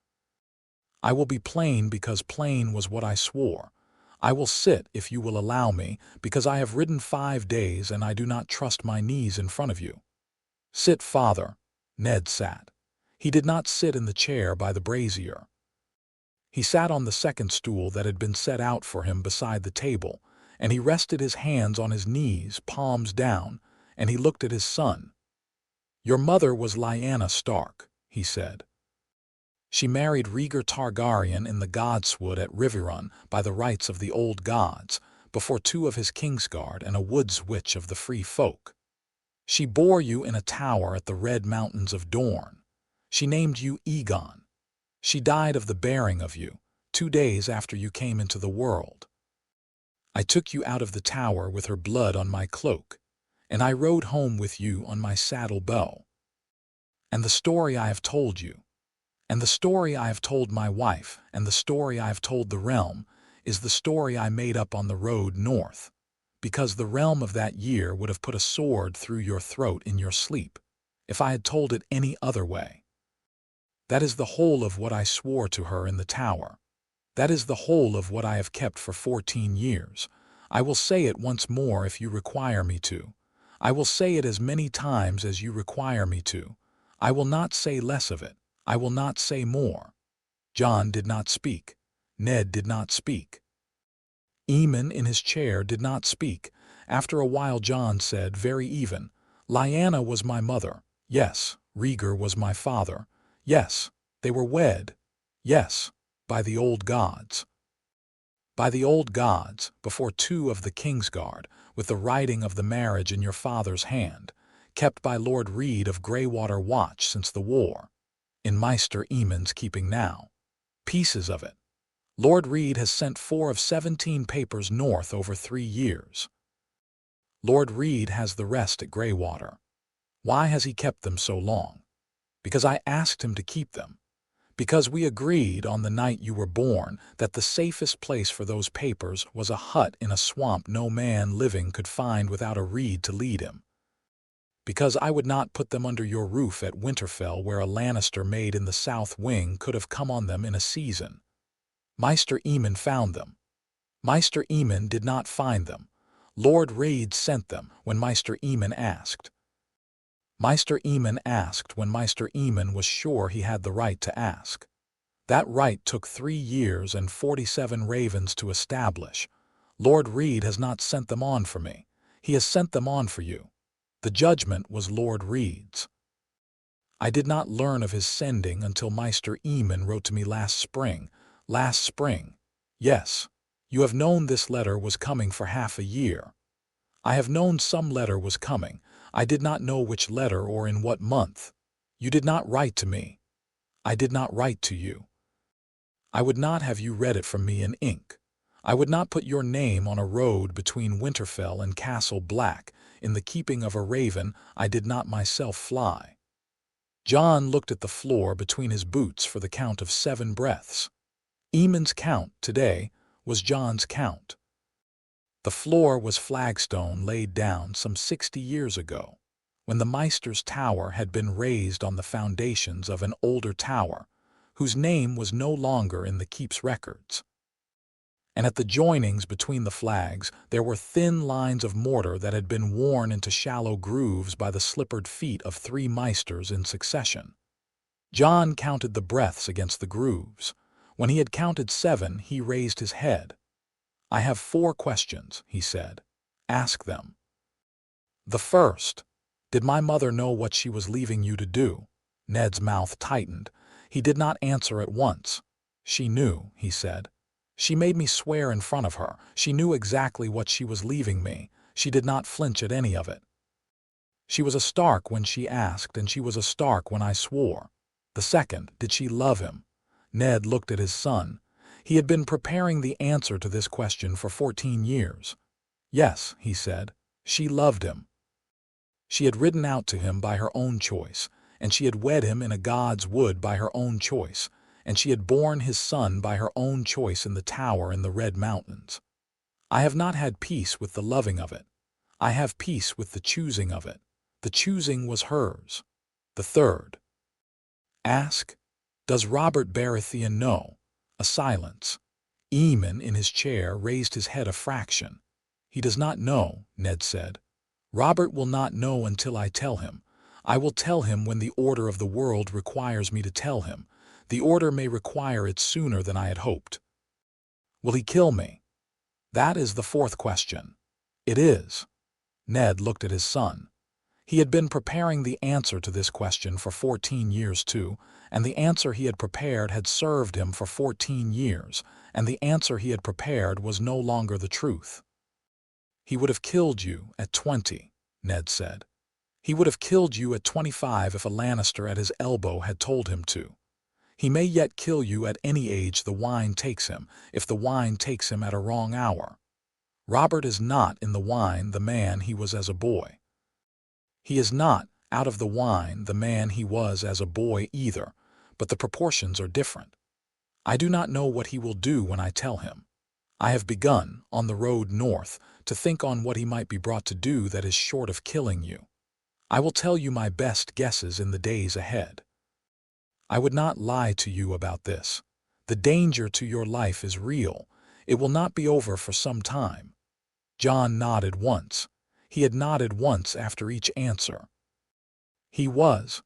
I will be plain because plain was what I swore. I will sit if you will allow me, because I have ridden 5 days and I do not trust my knees in front of you." "Sit, father." Ned sat. He did not sit in the chair by the brazier. He sat on the second stool that had been set out for him beside the table, and he rested his hands on his knees, palms down, and he looked at his son. "Your mother was Lyanna Stark," he said. "She married Rhaegar Targaryen in the Godswood at Riverrun by the rights of the old gods, before 2 of his Kingsguard and a woods witch of the free folk. She bore you in a tower at the Red Mountains of Dorne. She named you Aegon. She died of the bearing of you, 2 days after you came into the world. I took you out of the tower with her blood on my cloak, and I rode home with you on my saddle bow. And the story I have told you, and the story I have told my wife, and the story I have told the realm, is the story I made up on the road north, because the realm of that year would have put a sword through your throat in your sleep, if I had told it any other way. That is the whole of what I swore to her in the tower. That is the whole of what I have kept for 14 years. I will say it once more if you require me to. I will say it as many times as you require me to. I will not say less of it. I will not say more." Jon did not speak. Ned did not speak. Eamon in his chair did not speak. After a while Jon said, very even, "Lyanna was my mother. Yes, Rhaegar was my father. Yes, they were wed. Yes, by the old gods. By the old gods, before 2 of the Kingsguard, with the writing of the marriage in your father's hand, kept by Lord Reed of Greywater Watch since the war. In Maester Eamon's keeping now. Pieces of it. Lord Reed has sent 4 of 17 papers north over 3 years. Lord Reed has the rest at Greywater. Why has he kept them so long? Because I asked him to keep them. Because we agreed on the night you were born that the safest place for those papers was a hut in a swamp no man living could find without a Reed to lead him. Because I would not put them under your roof at Winterfell where a Lannister maid in the south wing could have come on them in a season. Maester Eamon found them. Maester Eamon did not find them. Lord Reed sent them when Maester Eamon asked. Maester Eamon asked when Maester Eamon was sure he had the right to ask. That right took 3 years and 47 ravens to establish. Lord Reed has not sent them on for me. He has sent them on for you. The judgment was Lord Reed's. I did not learn of his sending until Maester Eamon wrote to me last spring. Last spring. Yes, you have known this letter was coming for half a year. I have known some letter was coming. I did not know which letter or in what month. You did not write to me. I did not write to you. I would not have you read it from me in ink. I would not put your name on a road between Winterfell and Castle Black in the keeping of a raven I did not myself fly. Jon looked at the floor between his boots for the count of 7 breaths. Eamon's count, today, was Jon's count. The floor was flagstone laid down some 60 years ago, when the Maester's tower had been raised on the foundations of an older tower, whose name was no longer in the keep's records. And at the joinings between the flags there were thin lines of mortar that had been worn into shallow grooves by the slippered feet of 3 Maesters in succession. Jon counted the breaths against the grooves. When he had counted 7, he raised his head. "I have 4 questions," he said. "Ask them." The first, did my mother know what she was leaving you to do? Ned's mouth tightened. He did not answer at once. "She knew," he said. "She made me swear in front of her. She knew exactly what she was leaving me. She did not flinch at any of it. She was a Stark when she asked, and she was a Stark when I swore." The second, did she love him? Ned looked at his son. He had been preparing the answer to this question for 14 years. "Yes," he said, "she loved him." She had ridden out to him by her own choice, and she had wed him in a god's wood by her own choice, and she had borne his son by her own choice in the tower in the Red Mountains. I have not had peace with the loving of it. I have peace with the choosing of it. The choosing was hers. The third. Ask, does Robert Baratheon know? A silence. Eamon in his chair raised his head a fraction. He does not know, Ned said. Robert will not know until I tell him. I will tell him when the order of the world requires me to tell him. The order may require it sooner than I had hoped. Will he kill me? That is the fourth question. It is. Ned looked at his son. He had been preparing the answer to this question for 14 years too, and the answer he had prepared had served him for 14 years, and the answer he had prepared was no longer the truth. He would have killed you at 20, Ned said. He would have killed you at 25 if a Lannister at his elbow had told him to. He may yet kill you at any age the wine takes him, if the wine takes him at a wrong hour. Robert is not in the wine the man he was as a boy. He is not, out of the wine, the man he was as a boy either, but the proportions are different. I do not know what he will do when I tell him. I have begun, on the road north, to think on what he might be brought to do that is short of killing you. I will tell you my best guesses in the days ahead. I would not lie to you about this. The danger to your life is real. It will not be over for some time. Jon nodded once. He had nodded once after each answer. He was.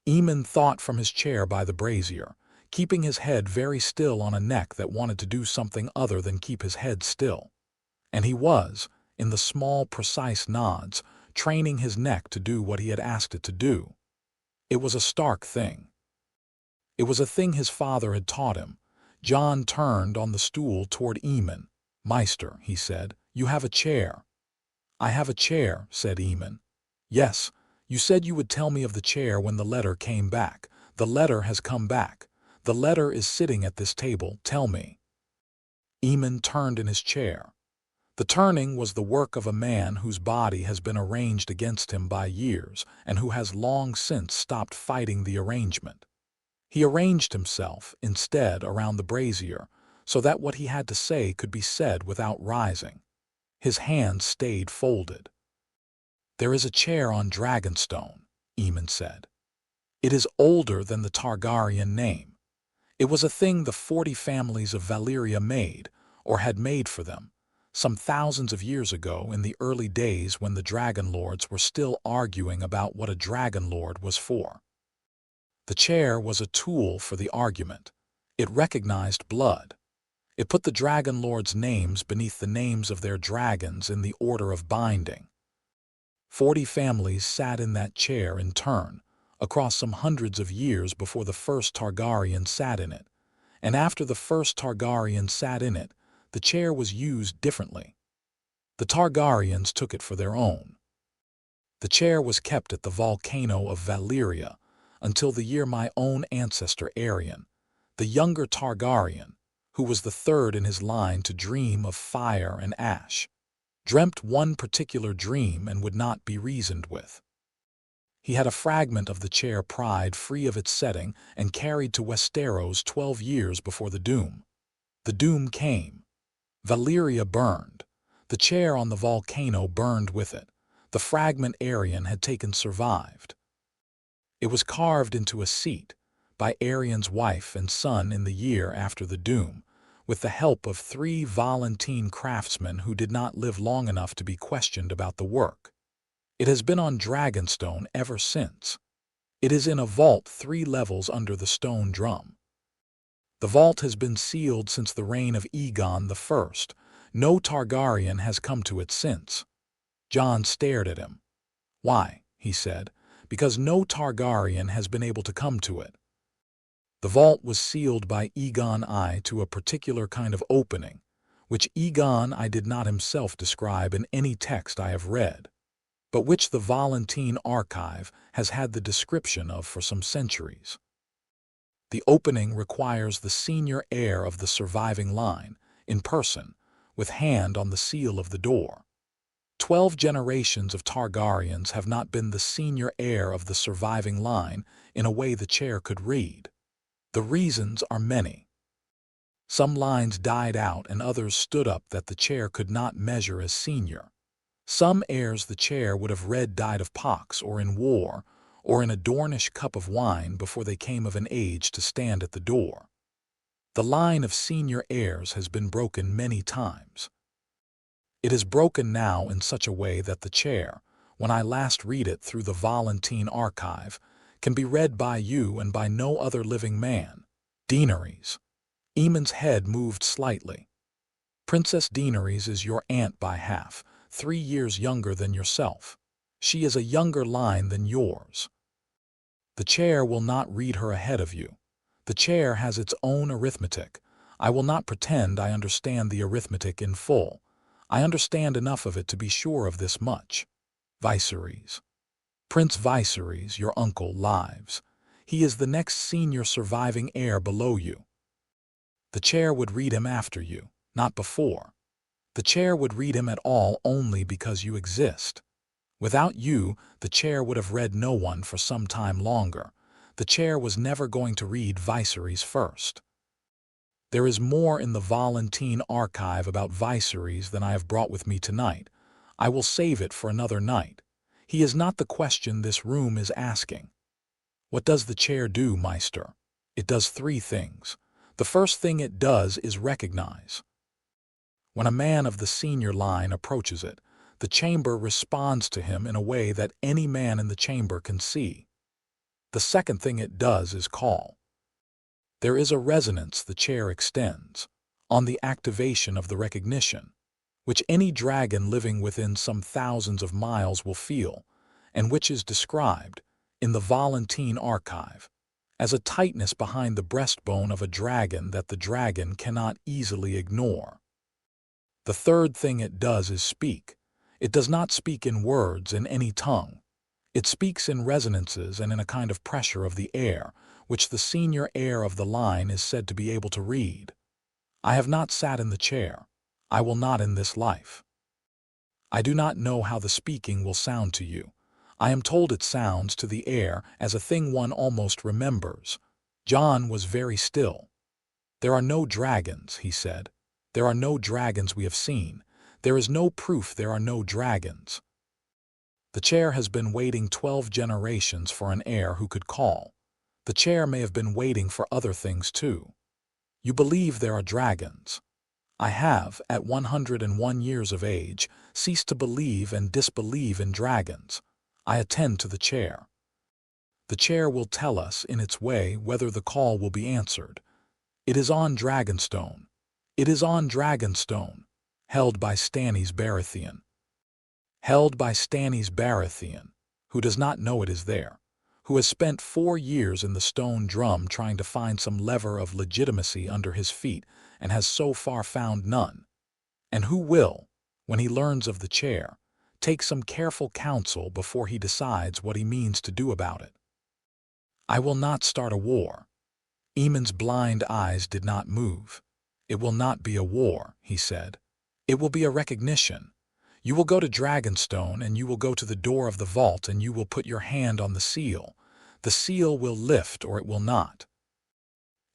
Eamon thought from his chair by the brazier, keeping his head very still on a neck that wanted to do something other than keep his head still. And he was, in the small, precise nods, training his neck to do what he had asked it to do. It was a stark thing. It was a thing his father had taught him. Jon turned on the stool toward Eamon. Maester, he said, you have a chair. I have a chair, said Eamon. Yes, you said you would tell me of the chair when the letter came back. The letter has come back. The letter is sitting at this table. Tell me. Eamon turned in his chair. The turning was the work of a man whose body has been arranged against him by years and who has long since stopped fighting the arrangement. He arranged himself, instead, around the brazier, so that what he had to say could be said without rising. His hands stayed folded. There is a chair on Dragonstone, Eamon said. It is older than the Targaryen name. It was a thing the 40 families of Valyria made, or had made for them, some thousands of years ago in the early days when the Dragon Lords were still arguing about what a Dragon Lord was for. The chair was a tool for the argument. It recognized blood. It put the Dragon Lords' names beneath the names of their dragons in the order of binding. 40 families sat in that chair in turn, across some hundreds of years before the first Targaryen sat in it, and after the first Targaryen sat in it, the chair was used differently. The Targaryens took it for their own. The chair was kept at the volcano of Valyria until the year my own ancestor Aerion, the younger Targaryen, who was the third in his line to dream of fire and ash, dreamt one particular dream and would not be reasoned with. He had a fragment of the chair pried free of its setting and carried to Westeros 12 years before the doom. The doom came. Valyria burned. The chair on the volcano burned with it. The fragment Aerion had taken survived. It was carved into a seat by Aerion's wife and son in the year after the doom, with the help of 3 Valyrian craftsmen who did not live long enough to be questioned about the work. It has been on Dragonstone ever since. It is in a vault 3 levels under the stone drum. The vault has been sealed since the reign of Aegon I. No Targaryen has come to it since. Jon stared at him. Why, he said, because no Targaryen has been able to come to it. The vault was sealed by Aegon I to a particular kind of opening, which Aegon I did not himself describe in any text I have read, but which the Valyrian archive has had the description of for some centuries. The opening requires the senior heir of the surviving line, in person, with hand on the seal of the door. 12 generations of Targaryens have not been the senior heir of the surviving line in a way the chair could read. The reasons are many. Some lines died out and others stood up that the chair could not measure as senior. Some heirs the chair would have read died of pox or in war, or in a Dornish cup of wine before they came of an age to stand at the door. The line of senior heirs has been broken many times. It is broken now in such a way that the chair, when I last read it through the Valyrian archive, can be read by you and by no other living man. Daenerys. Aemon's head moved slightly. Princess Daenerys is your aunt by half, 3 years younger than yourself. She is a younger line than yours. The chair will not read her ahead of you. The chair has its own arithmetic. I will not pretend I understand the arithmetic in full. I understand enough of it to be sure of this much. Viserys. Prince Viserys, your uncle, lives. He is the next senior surviving heir below you. The chair would read him after you, not before. The chair would read him at all only because you exist. Without you, the chair would have read no one for some time longer. The chair was never going to read Viserys first. There is more in the Valyrian archive about Viserys than I have brought with me tonight. I will save it for another night. He is not the question this room is asking. What does the chair do, Meister? It does 3 things. The first thing it does is recognize. When a man of the senior line approaches it, the chamber responds to him in a way that any man in the chamber can see. The second thing it does is call. There is a resonance the chair extends, on the activation of the recognition, which any dragon living within some thousands of miles will feel, and which is described, in the Valyrian archive, as a tightness behind the breastbone of a dragon that the dragon cannot easily ignore. The third thing it does is speak. It does not speak in words in any tongue. It speaks in resonances and in a kind of pressure of the air, which the senior heir of the line is said to be able to read. I have not sat in the chair. I will not in this life. I do not know how the speaking will sound to you. I am told it sounds to the air as a thing one almost remembers. JON was very still. There are no dragons, he said. There are no dragons we have seen. There is no proof there are no dragons. The chair has been waiting 12 generations for an heir who could call. The chair may have been waiting for other things too. You believe there are dragons. I have, at 101 years of age, ceased to believe and disbelieve in dragons. I attend to the chair. The chair will tell us, in its way, whether the call will be answered. It is on Dragonstone. It is on Dragonstone, held by Stannis Baratheon. Held by Stannis Baratheon, who does not know it is there, who has spent 4 years in the stone drum trying to find some lever of legitimacy under his feet and has so far found none, and who will, when he learns of the chair, take some careful counsel before he decides what he means to do about it. I will not start a war. Aemon's blind eyes did not move. It will not be a war, he said. It will be a recognition. You will go to Dragonstone and you will go to the door of the vault and you will put your hand on the seal. The seal will lift or it will not.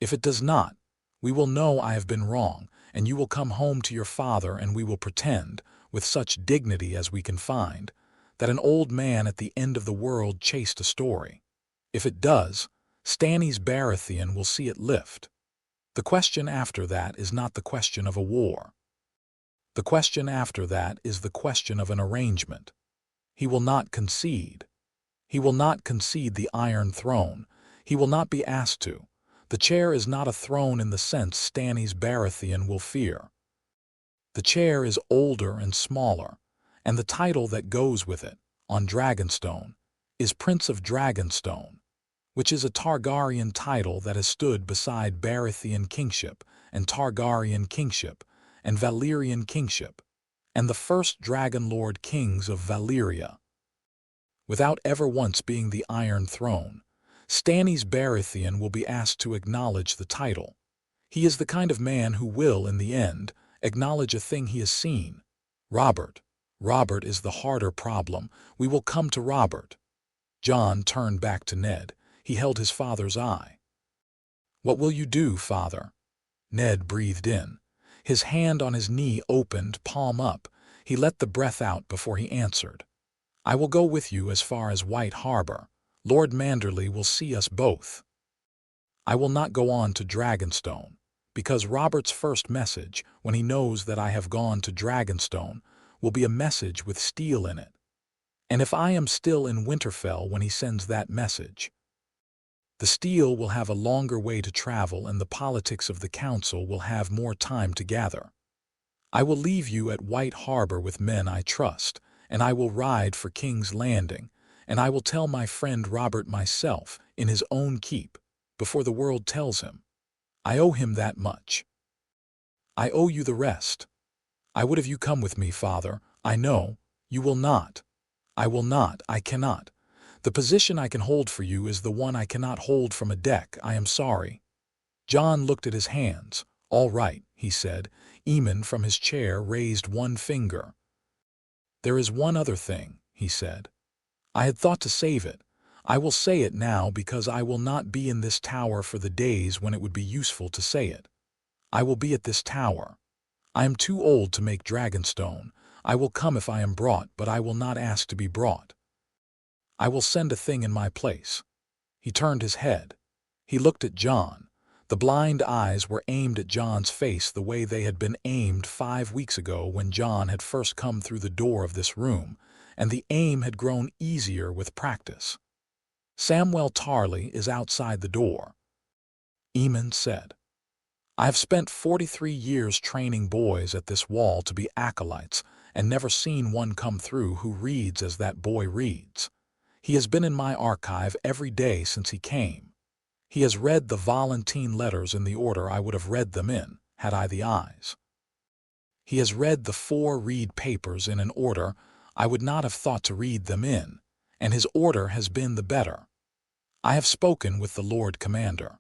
If it does not, we will know I have been wrong, and you will come home to your father and we will pretend, with such dignity as we can find, that an old man at the end of the world chased a story. If it does, Stannis Baratheon will see it lift. The question after that is not the question of a war. The question after that is the question of an arrangement. He will not concede. He will not concede the Iron Throne. He will not be asked to. The chair is not a throne in the sense Stannis Baratheon will fear. The chair is older and smaller, and the title that goes with it, on Dragonstone, is Prince of Dragonstone, which is a Targaryen title that has stood beside Baratheon kingship and Targaryen kingship and Valyrian kingship, and the first Dragon Lord kings of Valyria. Without ever once being the Iron Throne, Stannis Baratheon will be asked to acknowledge the title. He is the kind of man who will, in the end, acknowledge a thing he has seen. Robert, Robert is the harder problem. We will come to Robert. Jon turned back to Ned. He held his father's eye. What will you do, father? Ned breathed in. His hand on his knee opened, palm up. He let the breath out before he answered. I will go with you as far as White Harbor. Lord Manderley will see us both. I will not go on to Dragonstone, because Robert's first message, when he knows that I have gone to Dragonstone, will be a message with steel in it. And if I am still in Winterfell when he sends that message, the steel will have a longer way to travel and the politics of the council will have more time to gather. I will leave you at White Harbor with men I trust, and I will ride for King's Landing, and I will tell my friend Robert myself, in his own keep, before the world tells him. I owe him that much. I owe you the rest. I would have you come with me, father. I know. You will not. I will not. I cannot. The position I can hold for you is the one I cannot hold from a deck. I am sorry. Jon looked at his hands. All right, he said. Aemon from his chair raised one finger. There is one other thing, he said. I had thought to save it. I will say it now because I will not be in this tower for the days when it would be useful to say it. I will be at this tower. I am too old to make Dragonstone. I will come if I am brought, but I will not ask to be brought. I will send a thing in my place. He turned his head. He looked at Jon. The blind eyes were aimed at Jon's face the way they had been aimed 5 weeks ago when Jon had first come through the door of this room, and the aim had grown easier with practice. Samwell Tarly is outside the door. Aemon said. I have spent 43 years training boys at this wall to be acolytes, and never seen one come through who reads as that boy reads. He has been in my archive every day since he came. He has read the Valyrian letters in the order I would have read them in, had I the eyes. He has read the 4 Reed papers in an order I would not have thought to read them in, and his order has been the better. I have spoken with the Lord Commander.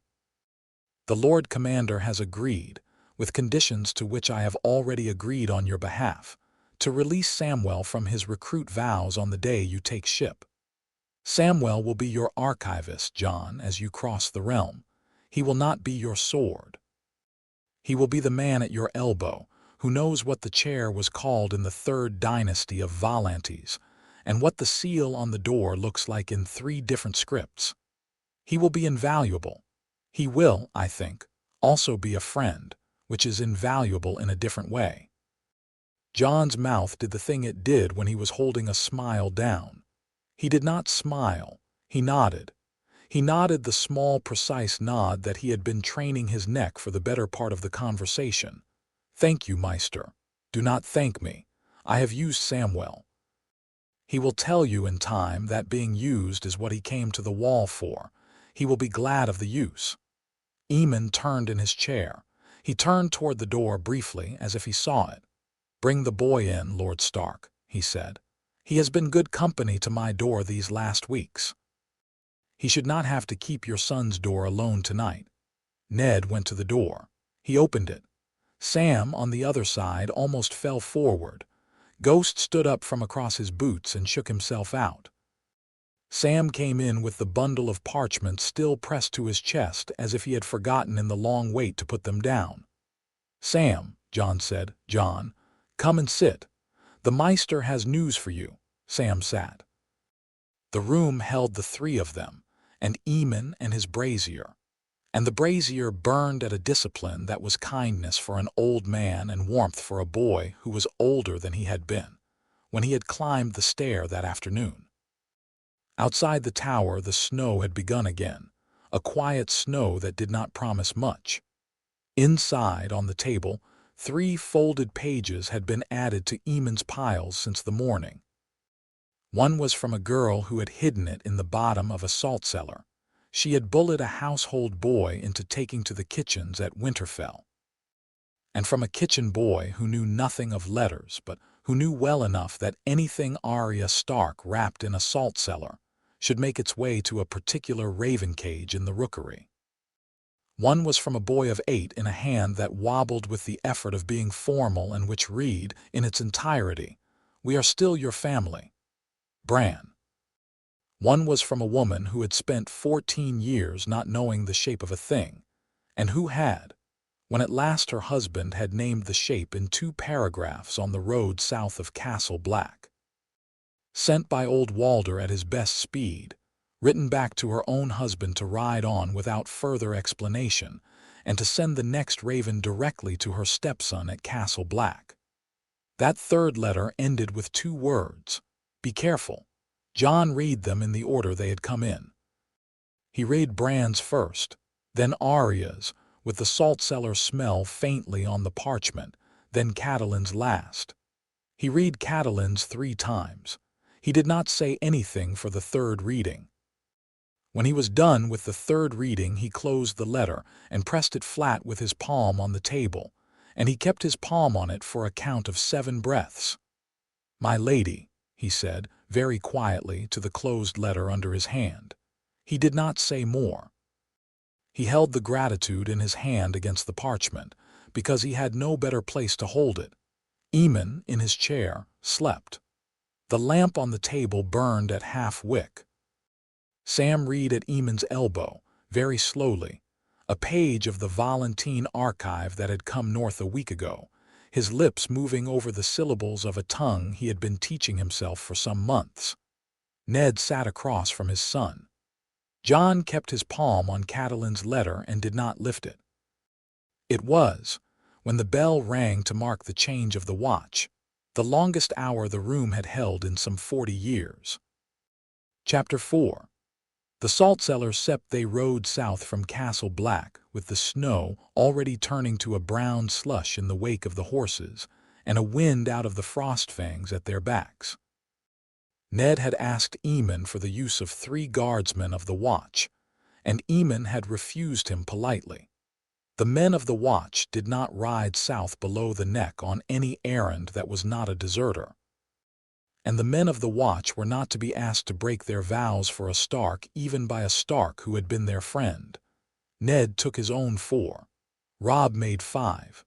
The Lord Commander has agreed, with conditions to which I have already agreed on your behalf, to release Samwell from his recruit vows on the day you take ship. Samwell will be your archivist, Jon, as you cross the realm. He will not be your sword. He will be the man at your elbow, who knows what the chair was called in the 3rd dynasty of Volantes, and what the seal on the door looks like in 3 different scripts. He will be invaluable. He will, I think, also be a friend, which is invaluable in a different way. Jon's mouth did the thing it did when he was holding a smile down. He did not smile. He nodded. He nodded the small, precise nod that he had been training his neck for the better part of the conversation. Thank you, Meister. Do not thank me. I have used Samwell. He will tell you in time that being used is what he came to the wall for. He will be glad of the use. Aemon turned in his chair. He turned toward the door briefly, as if he saw it. Bring the boy in, Lord Stark, he said. He has been good company to my door these last weeks. He should not have to keep your son's door alone tonight. Ned went to the door. He opened it. Sam, on the other side, almost fell forward. Ghost stood up from across his boots and shook himself out. Sam came in with the bundle of parchments still pressed to his chest as if he had forgotten in the long wait to put them down. Sam, Jon said. Jon, come and sit. The Meister has news for you. Sam sat. The room held the 3 of them, and Aemon and his brazier. And the brazier burned at a discipline that was kindness for an old man and warmth for a boy who was older than he had been, when he had climbed the stair that afternoon. Outside the tower the snow had begun again, a quiet snow that did not promise much. Inside, on the table, 3 folded pages had been added to Aemon's piles since the morning. One was from a girl who had hidden it in the bottom of a salt cellar. She had bullied a household boy into taking to the kitchens at Winterfell. And from a kitchen boy who knew nothing of letters, but who knew well enough that anything Arya Stark wrapped in a salt cellar should make its way to a particular raven cage in the rookery. One was from a boy of 8 in a hand that wobbled with the effort of being formal and which read, in its entirety, We are still your family. Bran. One was from a woman who had spent 14 years not knowing the shape of a thing, and who had, when at last her husband had named the shape in 2 paragraphs on the road south of Castle Black. Sent by old Walder at his best speed, written back to her own husband to ride on without further explanation, and to send the next raven directly to her stepson at Castle Black. That third letter ended with 2 words, "Be careful." Jon read them in the order they had come in. He read Bran's first, then Arya's, with the salt cellar smell faintly on the parchment, then Catelyn's last. He read Catelyn's 3 times. He did not say anything for the third reading. When he was done with the third reading, he closed the letter and pressed it flat with his palm on the table, and he kept his palm on it for a count of 7 breaths. "My lady," he said, very quietly, to the closed letter under his hand. He did not say more. He held the gratitude in his hand against the parchment, because he had no better place to hold it. Aemon, in his chair, slept. The lamp on the table burned at half-wick. Sam read at Aemon's elbow, very slowly, a page of the Valyrian archive that had come north a week ago, his lips moving over the syllables of a tongue he had been teaching himself for some months. Ned sat across from his son. Jon kept his palm on Catelyn's letter and did not lift it. It was, when the bell rang to mark the change of the watch, the longest hour the room had held in some 40 years. Chapter 4. The salt cellar sept they rode south from Castle Black, with the snow already turning to a brown slush in the wake of the horses, and a wind out of the frostfangs at their backs. Ned had asked Aemon for the use of 3 guardsmen of the watch, and Aemon had refused him politely. The men of the watch did not ride south below the neck on any errand that was not a deserter. And the men of the watch were not to be asked to break their vows for a Stark, even by a Stark who had been their friend. Ned took his own 4. Robb made 5.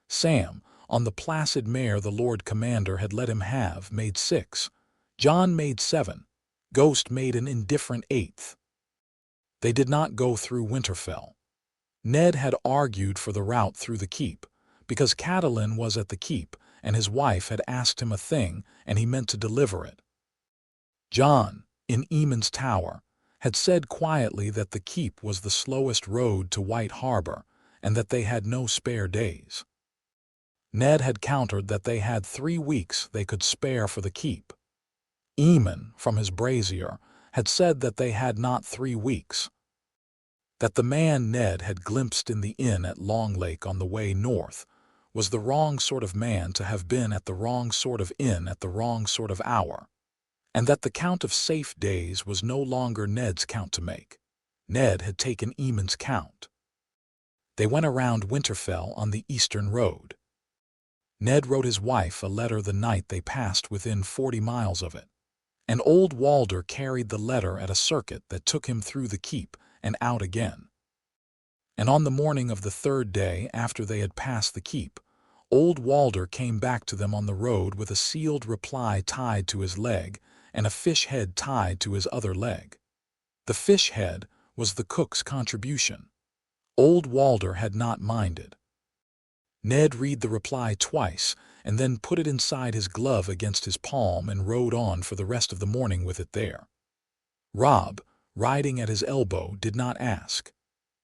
Sam, on the placid mare the Lord Commander had let him have, made 6. Jon made 7. Ghost made an indifferent 8th. They did not go through Winterfell. Ned had argued for the route through the keep, because Catelyn was at the keep, and his wife had asked him a thing, and he meant to deliver it. Jon, in Aemon's tower, had said quietly that the keep was the slowest road to White Harbor, and that they had no spare days. Ned had countered that they had 3 weeks they could spare for the keep. Aemon, from his brazier, had said that they had not 3 weeks. That the man Ned had glimpsed in the inn at Long Lake on the way north was the wrong sort of man to have been at the wrong sort of inn at the wrong sort of hour, and that the count of safe days was no longer Ned's count to make. Ned had taken Aemon's count. They went around Winterfell on the eastern road. Ned wrote his wife a letter the night they passed within 40 miles of it, and old Walder carried the letter at a circuit that took him through the keep and out again. And on the morning of the 3rd day after they had passed the keep, old Walder came back to them on the road with a sealed reply tied to his leg and a fish head tied to his other leg. The fish head was the cook's contribution. Old Walder had not minded. Ned read the reply twice and then put it inside his glove against his palm and rode on for the rest of the morning with it there. Robb, riding at his elbow, did not ask.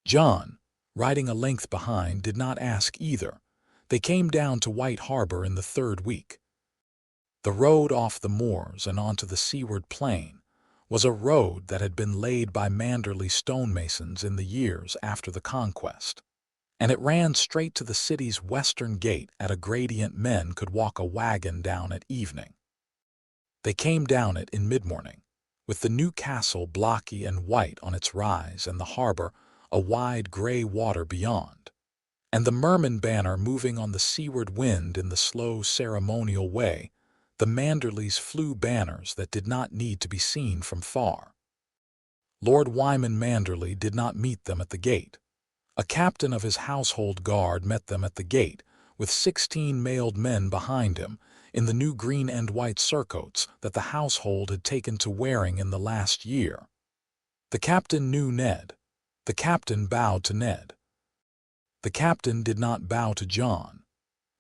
Jon, riding a length behind, did not ask either. They came down to White Harbor in the 3rd week. The road off the moors and onto the seaward plain was a road that had been laid by Manderley stonemasons in the years after the conquest, and it ran straight to the city's western gate at a gradient men could walk a wagon down at evening. They came down it in mid-morning, with the new castle blocky and white on its rise and the harbor a wide gray water beyond, and the Merman banner moving on the seaward wind in the slow ceremonial way the Manderleys flew banners that did not need to be seen from far. Lord Wyman Manderley did not meet them at the gate. A captain of his household guard met them at the gate, with 16 mailed men behind him, in the new green and white surcoats that the household had taken to wearing in the last year. The captain knew Ned. The captain bowed to Ned. The captain did not bow to Jon.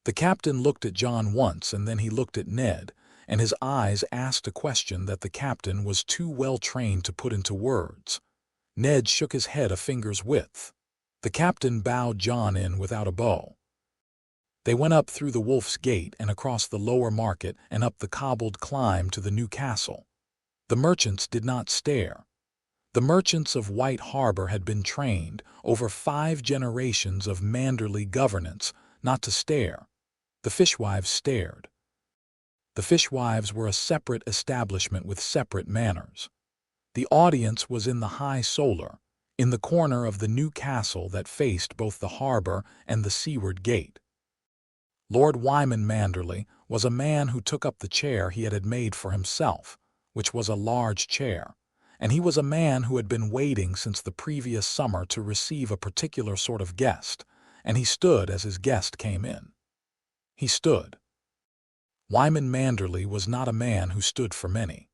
The captain looked at Jon once and then he looked at Ned, and his eyes asked a question that the captain was too well trained to put into words. Ned shook his head a finger's width. The captain bowed Jon in without a bow. They went up through the Wolf's Gate and across the lower market and up the cobbled climb to the new castle. The merchants did not stare. The merchants of White Harbor had been trained over 5 generations of manderly governance not to stare. The fishwives stared. The fishwives were a separate establishment with separate manners. The audience was in the high solar, in the corner of the new castle that faced both the harbor and the seaward gate. Lord Wyman Manderly was a man who took up the chair he had made for himself, which was a large chair, and he was a man who had been waiting since the previous summer to receive a particular sort of guest, and he stood as his guest came in. He stood. Wyman Manderly was not a man who stood for many.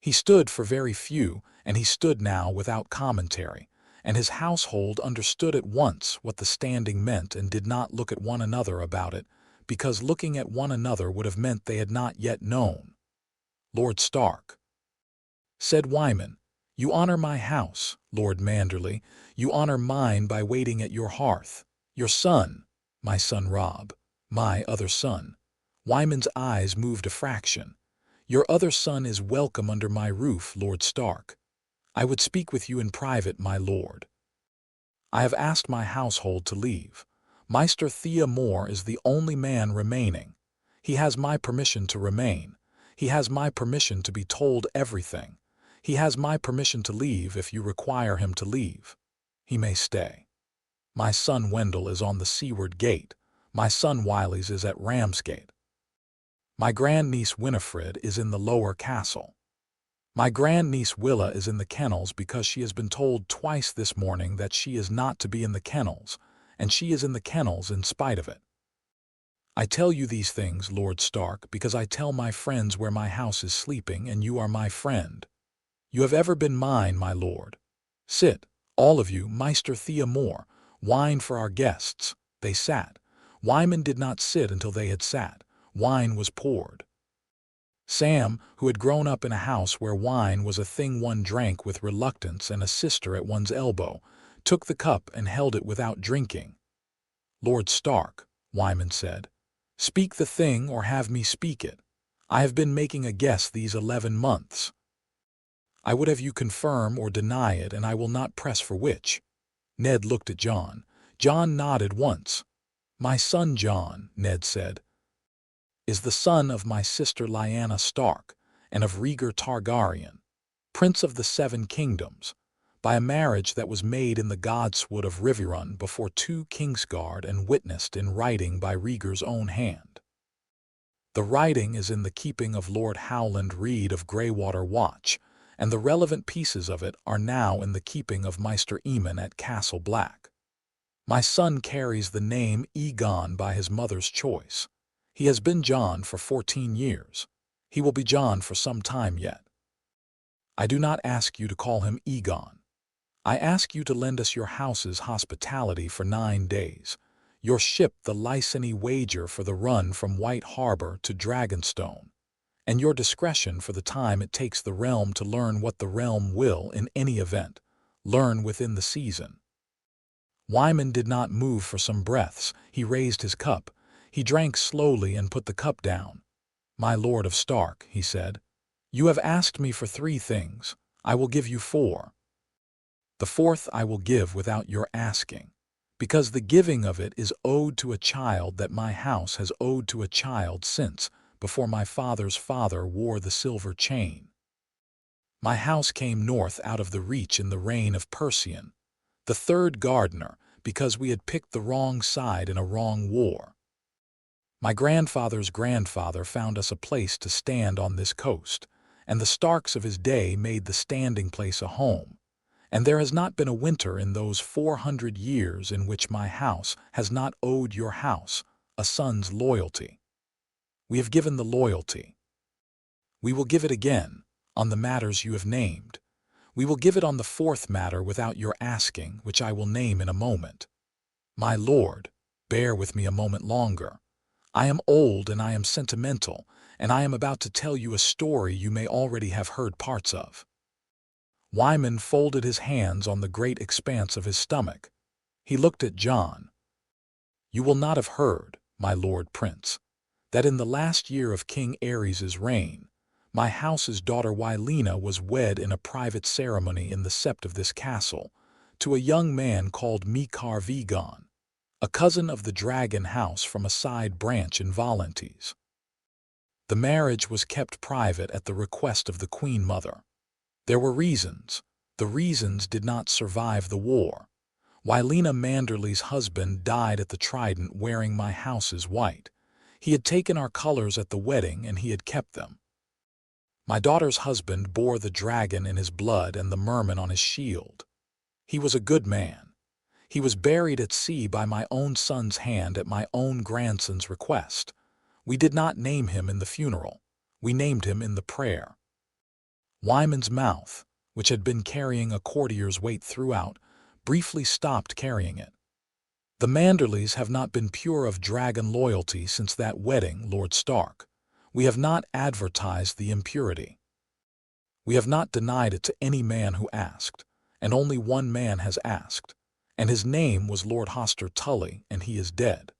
He stood for very few, and he stood now without commentary, and his household understood at once what the standing meant and did not look at one another about it, because looking at one another would have meant they had not yet known. "Lord Stark," said Wyman, "you honor my house, Lord Manderly. You honor mine by waiting at your hearth. Your son, my son Rob, my other son." Wyman's eyes moved a fraction. "Your other son is welcome under my roof, Lord Stark. I would speak with you in private, my lord. I have asked my household to leave. Meister Thea Moore is the only man remaining. He has my permission to remain. He has my permission to be told everything. He has my permission to leave if you require him to leave. He may stay. My son Wendell is on the seaward gate. My son Wiley's is at Ramsgate. My grandniece Winifred is in the lower castle. My grandniece Willa is in the kennels because she has been told twice this morning that she is not to be in the kennels, and she is in the kennels in spite of it. I tell you these things, Lord Stark, because I tell my friends where my house is sleeping, and you are my friend. You have ever been mine, my lord. Sit, all of you, Meister Thea Moore. Wine for our guests." They sat. Wyman did not sit until they had sat. Wine was poured. Sam, who had grown up in a house where wine was a thing one drank with reluctance and a sister at one's elbow, took the cup and held it without drinking. "Lord Stark," Wyman said, "speak the thing or have me speak it. I have been making a guess these 11 months. I would have you confirm or deny it, and I will not press for which." Ned looked at Jon. Jon nodded once. "My son Jon," Ned said, "is the son of my sister Lyanna Stark and of Rhaegar Targaryen, Prince of the 7 Kingdoms, by a marriage that was made in the godswood of Riverrun before 2 Kingsguard and witnessed in writing by Rhaegar's own hand. The writing is in the keeping of Lord Howland Reed of Greywater Watch, and the relevant pieces of it are now in the keeping of Meister Eamon at Castle Black. My son carries the name Aegon by his mother's choice. He has been Jon for 14 years. He will be Jon for some time yet. I do not ask you to call him Aegon. I ask you to lend us your house's hospitality for 9 days, your ship the Lysany Wager for the run from White Harbor to Dragonstone, and your discretion for the time it takes the realm to learn what the realm will, in any event, learn within the season." Wyman did not move for some breaths. He raised his cup. He drank slowly and put the cup down. "My Lord of Stark," he said, "you have asked me for 3 things. I will give you 4. The 4th I will give without your asking, because the giving of it is owed to a child that my house has owed to a child since, before my father's father wore the silver chain. My house came north out of the Reach in the reign of Persean, the 3rd gardener, because we had picked the wrong side in a wrong war. My grandfather's grandfather found us a place to stand on this coast, and the Starks of his day made the standing place a home, and there has not been a winter in those 400 years in which my house has not owed your house a son's loyalty. We have given the loyalty. We will give it again, on the matters you have named. We will give it on the fourth matter without your asking, which I will name in a moment. My lord, bear with me a moment longer. I am old and I am sentimental, and I am about to tell you a story you may already have heard parts of. Wyman folded his hands on the great expanse of his stomach. He looked at John. You will not have heard, my lord prince, that in the last year of King Ares's reign, my house's daughter Wylena was wed in a private ceremony in the sept of this castle, to a young man called Mikar Vigon, a cousin of the dragon house from a side branch in Valyrian. The marriage was kept private at the request of the queen mother. There were reasons. The reasons did not survive the war. Wylena Manderly's husband died at the Trident wearing my house's white. He had taken our colors at the wedding and he had kept them. My daughter's husband bore the dragon in his blood and the merman on his shield. He was a good man. He was buried at sea by my own son's hand at my own grandson's request. We did not name him in the funeral. We named him in the prayer. Wyman's mouth, which had been carrying a courtier's weight throughout, briefly stopped carrying it. The Manderlys have not been pure of dragon loyalty since that wedding, Lord Stark. We have not advertised the impurity. We have not denied it to any man who asked, and only one man has asked, and his name was Lord Hoster Tully, and he is dead.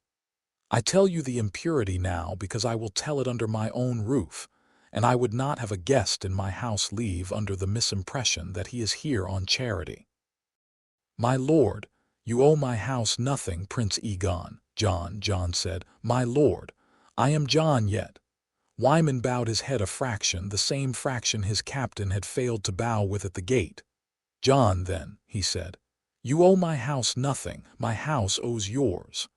I tell you the impurity now because I will tell it under my own roof, and I would not have a guest in my house leave under the misimpression that he is here on charity. My lord, you owe my house nothing, Prince Egon. John said. My lord, I am John yet. Wyman bowed his head a fraction, the same fraction his captain had failed to bow with at the gate. John, then, he said, you owe my house nothing, my house owes yours.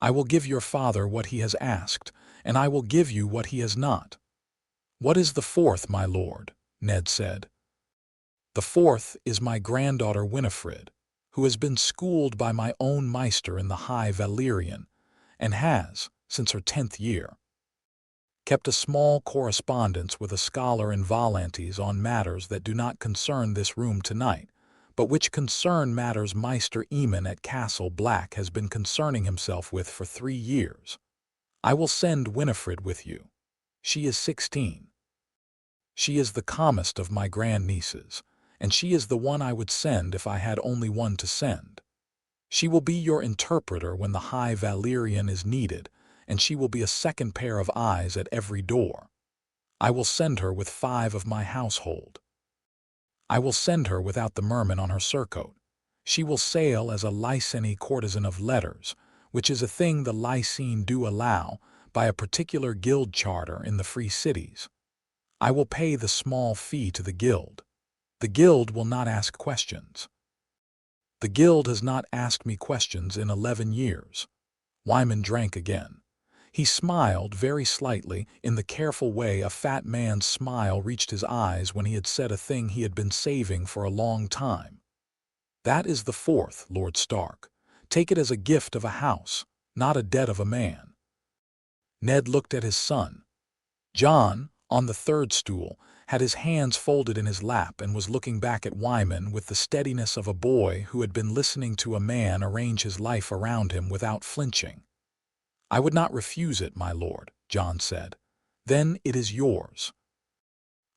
I will give your father what he has asked, and I will give you what he has not. What is the fourth, my lord? Ned said. The fourth is my granddaughter Winifred, who has been schooled by my own Meister in the High Valyrian, and has, since her 10th year, kept a small correspondence with a scholar in Valyrian on matters that do not concern this room tonight, but which concern matters Meister Eamon at Castle Black has been concerning himself with for 3 years. I will send Winifred with you. She is 16. She is the calmest of my grandnieces, and she is the one I would send if I had only one to send. She will be your interpreter when the High Valyrian is needed, and she will be a second pair of eyes at every door. I will send her with 5 of my household. I will send her without the merman on her surcoat. She will sail as a Lyseni courtesan of letters, which is a thing the Lysene do allow by a particular guild charter in the free cities. I will pay the small fee to the guild. The guild will not ask questions. The guild has not asked me questions in 11 years. Wyman drank again. He smiled very slightly in the careful way a fat man's smile reached his eyes when he had said a thing he had been saving for a long time. That is the fourth, Lord Stark. Take it as a gift of a house, not a debt of a man. Ned looked at his son. John, on the third stool, had his hands folded in his lap and was looking back at Wyman with the steadiness of a boy who had been listening to a man arrange his life around him without flinching. I would not refuse it, my lord, John said. Then it is yours.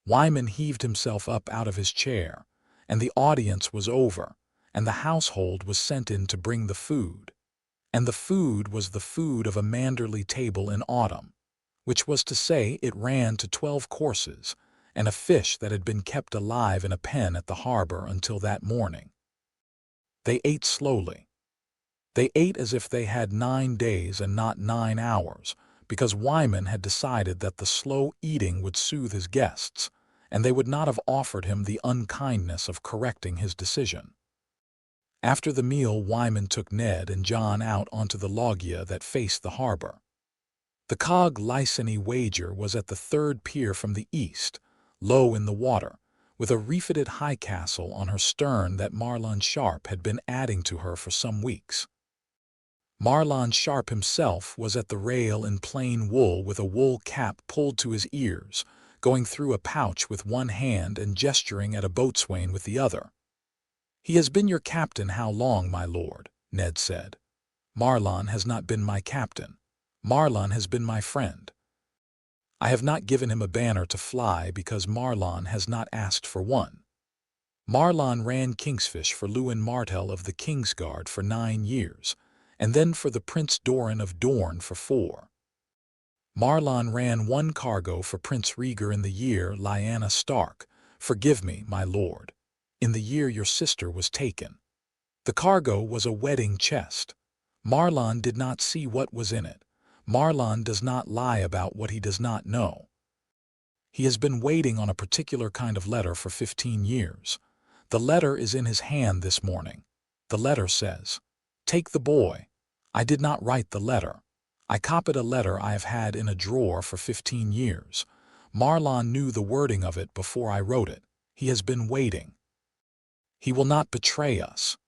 Wyman heaved himself up out of his chair, and the audience was over, and the household was sent in to bring the food. And the food was the food of a Manderly table in autumn, which was to say it ran to 12 courses, and a fish that had been kept alive in a pen at the harbor until that morning. They ate slowly. They ate as if they had 9 days and not 9 hours, because Wyman had decided that the slow eating would soothe his guests, and they would not have offered him the unkindness of correcting his decision. After the meal, Wyman took Ned and John out onto the loggia that faced the harbor. The cog Lyseni Wager was at the 3rd pier from the east, low in the water, with a refitted high castle on her stern that Marlon Sharp had been adding to her for some weeks. Marlon Sharp himself was at the rail in plain wool with a wool cap pulled to his ears, going through a pouch with one hand and gesturing at a boatswain with the other. "He has been your captain how long, my lord?" Ned said. "Marlon has not been my captain. Marlon has been my friend. I have not given him a banner to fly because Marlon has not asked for one. Marlon ran Kingsfish for Lewin Martell of the Kingsguard for 9 years, and then for the Prince Doran of Dorne for 4. Marlon ran one cargo for Prince Rhaegar in the year Lyanna Stark, forgive me, my lord, in the year your sister was taken. The cargo was a wedding chest. Marlon did not see what was in it. Marlon does not lie about what he does not know. He has been waiting on a particular kind of letter for 15 years. The letter is in his hand this morning. The letter says, 'Take the boy.' I did not write the letter. I copied a letter I have had in a drawer for 15 years. Marlon knew the wording of it before I wrote it. He has been waiting. He will not betray us.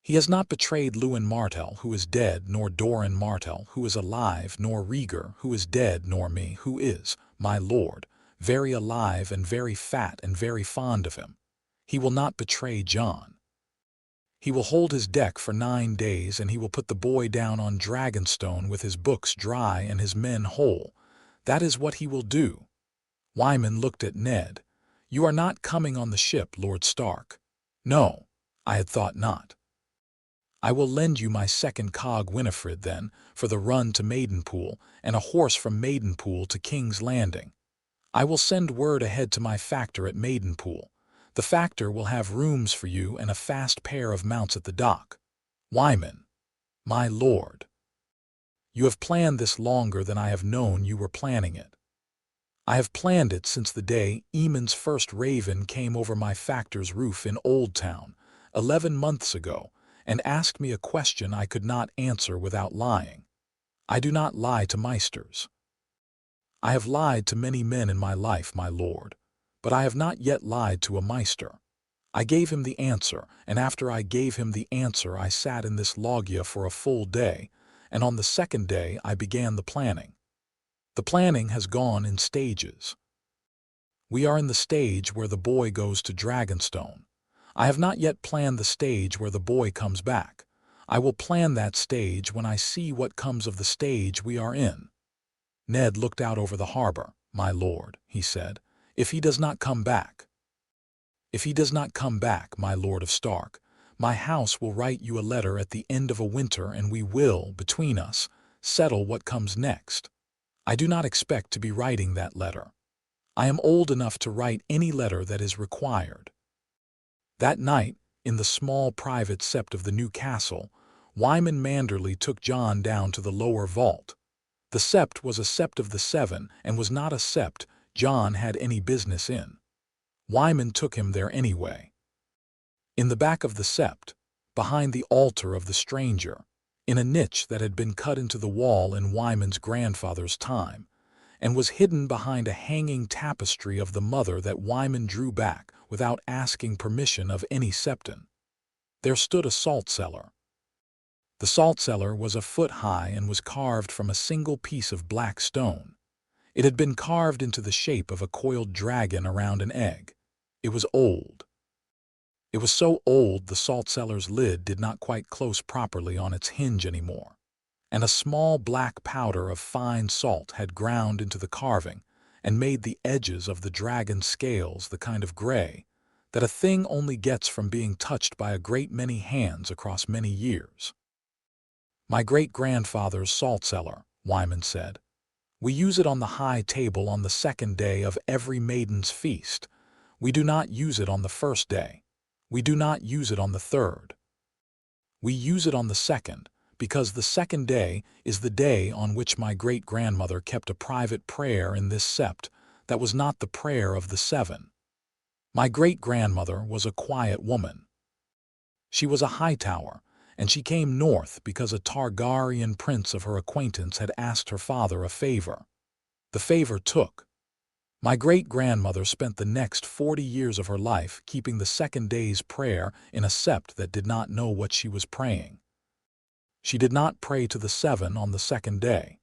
He has not betrayed Lewin Martell, who is dead, nor Doran Martell, who is alive, nor Rhaegar, who is dead, nor me, who is, my lord, very alive and very fat and very fond of him. He will not betray JON. He will hold his deck for 9 days, and he will put the boy down on Dragonstone with his books dry and his men whole. That is what he will do." Wyman looked at Ned. "You are not coming on the ship, Lord Stark." "No, I had thought not." "I will lend you my second cog Winifred, then, for the run to Maidenpool, and a horse from Maidenpool to King's Landing. I will send word ahead to my factor at Maidenpool. The factor will have rooms for you and a fast pair of mounts at the dock." "Wyman, my lord, you have planned this longer than I have known you were planning it." "I have planned it since the day Eamon's first raven came over my factor's roof in Old Town, 11 months ago, and asked me a question I could not answer without lying. I do not lie to meisters. I have lied to many men in my life, my lord, but I have not yet lied to a meister. I gave him the answer, and after I gave him the answer I sat in this loggia for a full day, and on the second day I began the planning. The planning has gone in stages. We are in the stage where the boy goes to Dragonstone. I have not yet planned the stage where the boy comes back. I will plan that stage when I see what comes of the stage we are in." Ned looked out over the harbor. "My lord," he said, "if he does not come back." "If he does not come back, my lord of Stark, my house will write you a letter at the end of a winter, and we will, between us, settle what comes next. I do not expect to be writing that letter. I am old enough to write any letter that is required." That night, in the small private sept of the new castle, Wyman Manderley took John down to the lower vault. The sept was a sept of the 7, and was not a sept John had any business in. Wyman took him there anyway. In the back of the sept, behind the altar of the stranger, in a niche that had been cut into the wall in Wyman's grandfather's time, and was hidden behind a hanging tapestry of the mother that Wyman drew back without asking permission of any septon, there stood a salt cellar. The salt cellar was a foot high and was carved from a single piece of black stone. It had been carved into the shape of a coiled dragon around an egg. It was old. It was so old the salt cellar's lid did not quite close properly on its hinge anymore, and a small black powder of fine salt had ground into the carving and made the edges of the dragon's scales the kind of gray that a thing only gets from being touched by a great many hands across many years. "My great-grandfather's salt cellar," Wyman said. "We use it on the high table on the second day of every maiden's feast. We do not use it on the first day. We do not use it on the third. We use it on the second, because the second day is the day on which my great-grandmother kept a private prayer in this sept that was not the prayer of the 7. My great-grandmother was a quiet woman. She was a Hightower, and she came north because a Targaryen prince of her acquaintance had asked her father a favor. The favor took. My great-grandmother spent the next 40 years of her life keeping the second day's prayer in a sept that did not know what she was praying. She did not pray to the seven on the second day.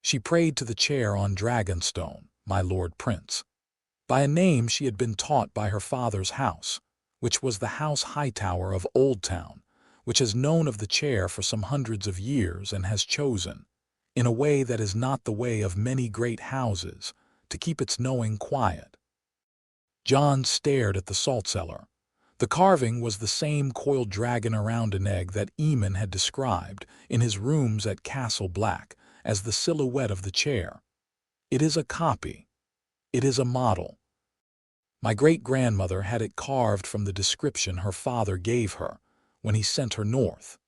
She prayed to the chair on Dragonstone, my lord prince. By a name she had been taught by her father's house, which was the House Hightower of Old Town, which has known of the chair for some hundreds of years and has chosen, in a way that is not the way of many great houses, to keep its knowing quiet. John stared at the saltcellar. The carving was the same coiled dragon around an egg that Eamon had described in his rooms at Castle Black as the silhouette of the chair. It is a copy. It is a model. My great-grandmother had it carved from the description her father gave her when he sent her north.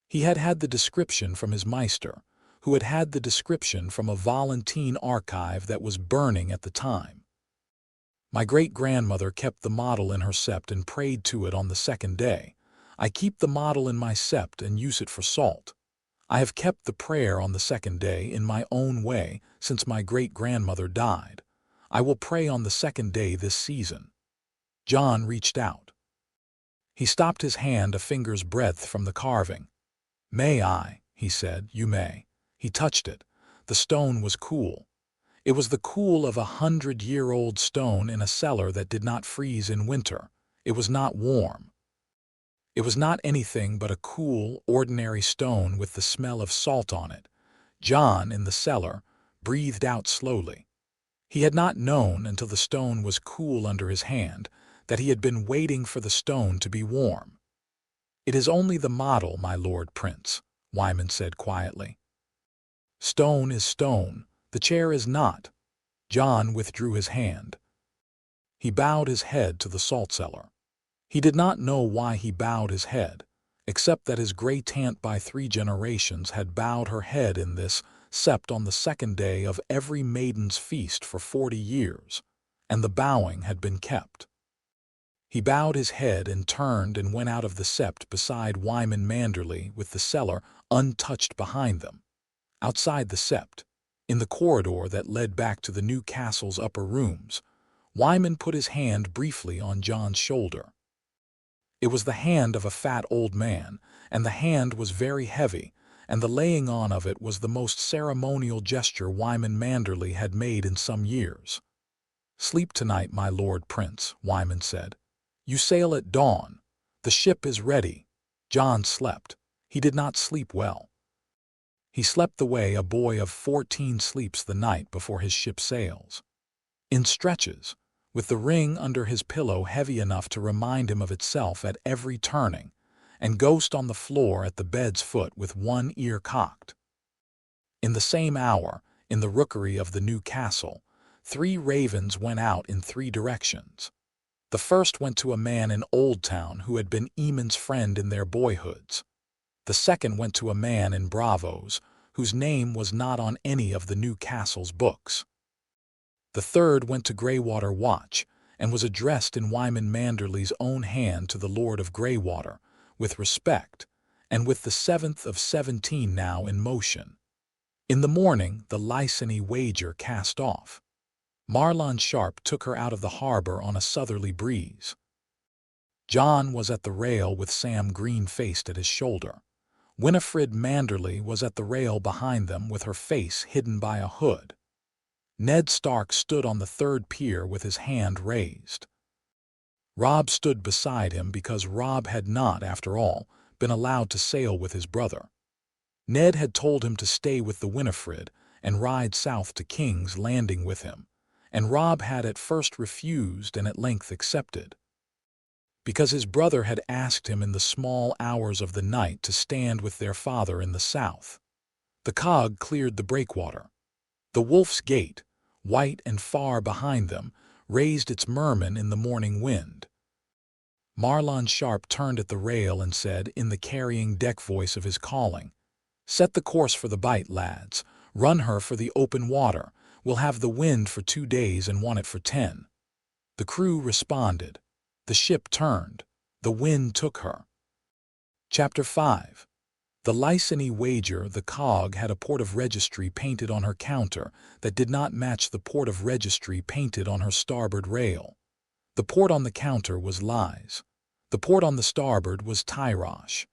He had had the description from his Meister, who had had the description from a Valentine archive that was burning at the time. My great-grandmother kept the model in her sept and prayed to it on the second day. I keep the model in my sept and use it for salt. I have kept the prayer on the second day in my own way since my great-grandmother died. I will pray on the second day this season. John reached out. He stopped his hand a finger's breadth from the carving. "May I?" he said. "You may." He touched it. The stone was cool. It was the cool of 100-year-old stone in a cellar that did not freeze in winter. It was not warm. It was not anything but a cool, ordinary stone with the smell of salt on it. John, in the cellar, breathed out slowly. He had not known until the stone was cool under his hand that he had been waiting for the stone to be warm. "It is only the model, my lord prince," Wyman said quietly. "Stone is stone. The chair is not." John withdrew his hand. He bowed his head to the saltcellar. He did not know why he bowed his head, except that his great-aunt by 3 generations had bowed her head in this sept on the second day of every maiden's feast for 40 years, and the bowing had been kept. He bowed his head and turned and went out of the sept beside Wyman Manderley with the cellar untouched behind them. Outside the sept, in the corridor that led back to the new castle's upper rooms, Wyman put his hand briefly on John's shoulder. It was the hand of a fat old man, and the hand was very heavy, and the laying on of it was the most ceremonial gesture Wyman Manderley had made in some years. "Sleep tonight, my lord prince," Wyman said. "You sail at dawn. The ship is ready." John slept. He did not sleep well. He slept the way a boy of 14 sleeps the night before his ship sails. In stretches, with the ring under his pillow heavy enough to remind him of itself at every turning, and Ghost on the floor at the bed's foot with one ear cocked. In the same hour, in the rookery of the new castle, 3 ravens went out in 3 directions. The first went to a man in Old Town who had been Eamon's friend in their boyhoods. The second went to a man in Bravos, whose name was not on any of the new castle's books. The third went to Greywater Watch, and was addressed in Wyman Manderley's own hand to the Lord of Greywater, with respect, and with the 7th of 17 now in motion. In the morning the Lysany wager cast off. Marlon Sharp took her out of the harbor on a southerly breeze. John was at the rail with Sam green-faced at his shoulder. Winifred Manderley was at the rail behind them with her face hidden by a hood. Ned Stark stood on the 3rd pier with his hand raised. Rob stood beside him because Rob had not, after all, been allowed to sail with his brother. Ned had told him to stay with the Winifred and ride south to King's Landing with him, and Rob had at first refused and at length accepted, because his brother had asked him in the small hours of the night to stand with their father in the south. The cog cleared the breakwater. The Wolf's Gate, white and far behind them, raised its merman in the morning wind. Marlon Sharp turned at the rail and said, in the carrying deck voice of his calling, "Set the course for the Bight, lads. Run her for the open water. We'll have the wind for 2 days and want it for 10. The crew responded. The ship turned. The wind took her. Chapter 5. The Lysany wager. The cog had a port of registry painted on her counter that did not match the port of registry painted on her starboard rail. The port on the counter was Lys. The port on the starboard was Tyrosh.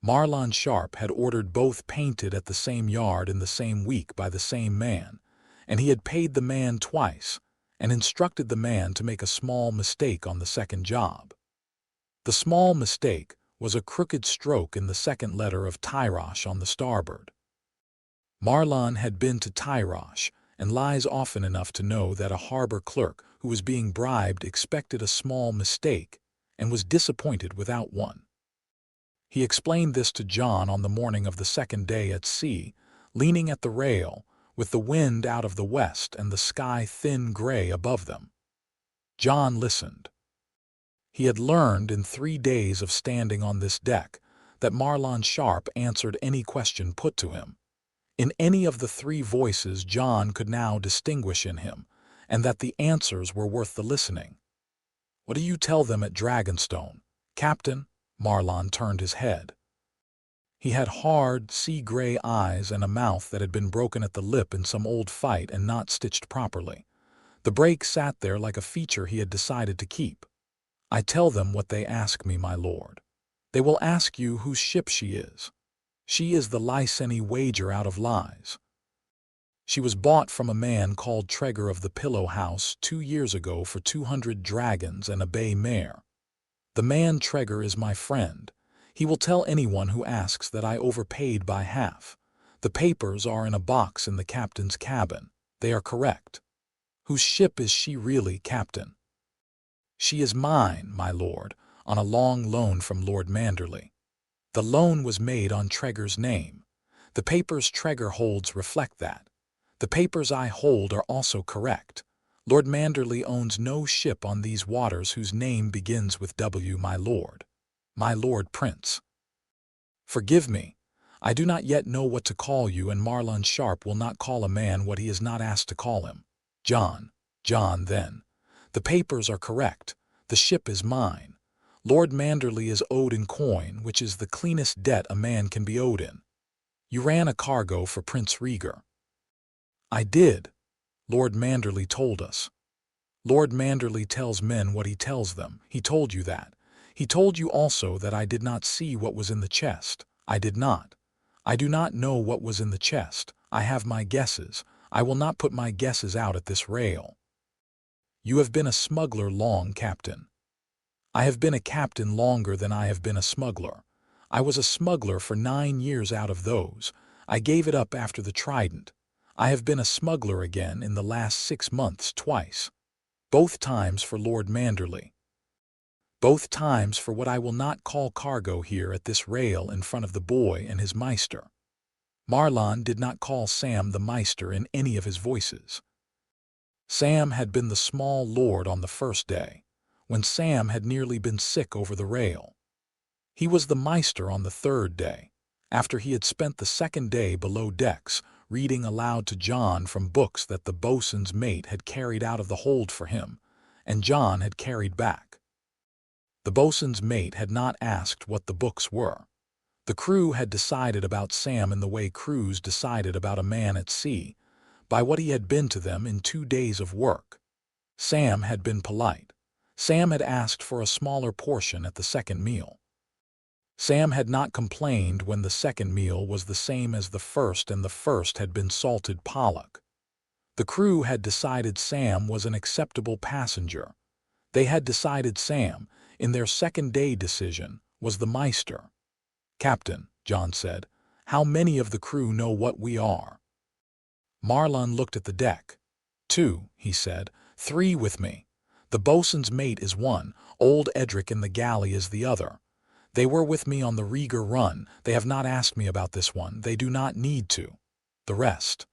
Marlon Sharp had ordered both painted at the same yard in the same week by the same man, and he had paid the man twice and instructed the man to make a small mistake on the second job. The small mistake was a crooked stroke in the second letter of Tyrosh on the starboard. Marlon had been to Tyrosh and lies often enough to know that a harbor clerk who was being bribed expected a small mistake and was disappointed without one. He explained this to JON on the morning of the second day at sea, leaning at the rail, with the wind out of the west and the sky thin gray above them. JON listened. He had learned in 3 days of standing on this deck that Marlon Sharp answered any question put to him, in any of the 3 voices JON could now distinguish in him, and that the answers were worth the listening. "What do you tell them at Dragonstone, Captain?" Marlon turned his head. He had hard, sea-gray eyes and a mouth that had been broken at the lip in some old fight and not stitched properly. The break sat there like a feature he had decided to keep. "I tell them what they ask me, my lord. They will ask you whose ship she is. She is the Lyseni Wager out of Lies. She was bought from a man called Treger of the Pillow House 2 years ago for 200 dragons and a bay mare. The man Treger is my friend. He will tell anyone who asks that I overpaid by half. The papers are in a box in the captain's cabin. They are correct. Whose ship is she really, Captain?" "She is mine, my lord, on a long loan from Lord Manderley. The loan was made on Treger's name. The papers Treger holds reflect that. The papers I hold are also correct. Lord Manderley owns no ship on these waters whose name begins with W, my lord. My lord Prince. Forgive me. I do not yet know what to call you, and Marlon Sharp will not call a man what he is not asked to call him. John. John, then. The papers are correct. The ship is mine. Lord Manderley is owed in coin, which is the cleanest debt a man can be owed in. You ran a cargo for Prince Rieger." "I did. Lord Manderley told us." "Lord Manderley tells men what he tells them. He told you that. He told you also that I did not see what was in the chest. I did not. I do not know what was in the chest. I have my guesses. I will not put my guesses out at this rail." "You have been a smuggler long, Captain." "I have been a captain longer than I have been a smuggler. I was a smuggler for 9 years out of those. I gave it up after the Trident. I have been a smuggler again in the last 6 months twice. Both times for Lord Manderley. Both times for what I will not call cargo here at this rail in front of the boy and his meister." Marlon did not call Sam the meister in any of his voices. Sam had been the small lord on the first day, when Sam had nearly been sick over the rail. He was the meister on the third day, after he had spent the second day below decks, reading aloud to JON from books that the boatswain's mate had carried out of the hold for him, and JON had carried back. The boatswain's mate had not asked what the books were. The crew had decided about Sam in the way crews decided about a man at sea, by what he had been to them in 2 days of work. Sam had been polite. Sam had asked for a smaller portion at the second meal. Sam had not complained when the second meal was the same as the first and the first had been salted pollock. The crew had decided Sam was an acceptable passenger. They had decided Sam, in their second-day decision, was the meister. "Captain," JON said, "how many of the crew know what we are?" Marlon looked at the deck. "2, he said. 3 with me. The boatswain's mate is one, old Edric in the galley is the other. They were with me on the Rieger run. They have not asked me about this one. They do not need to. The rest.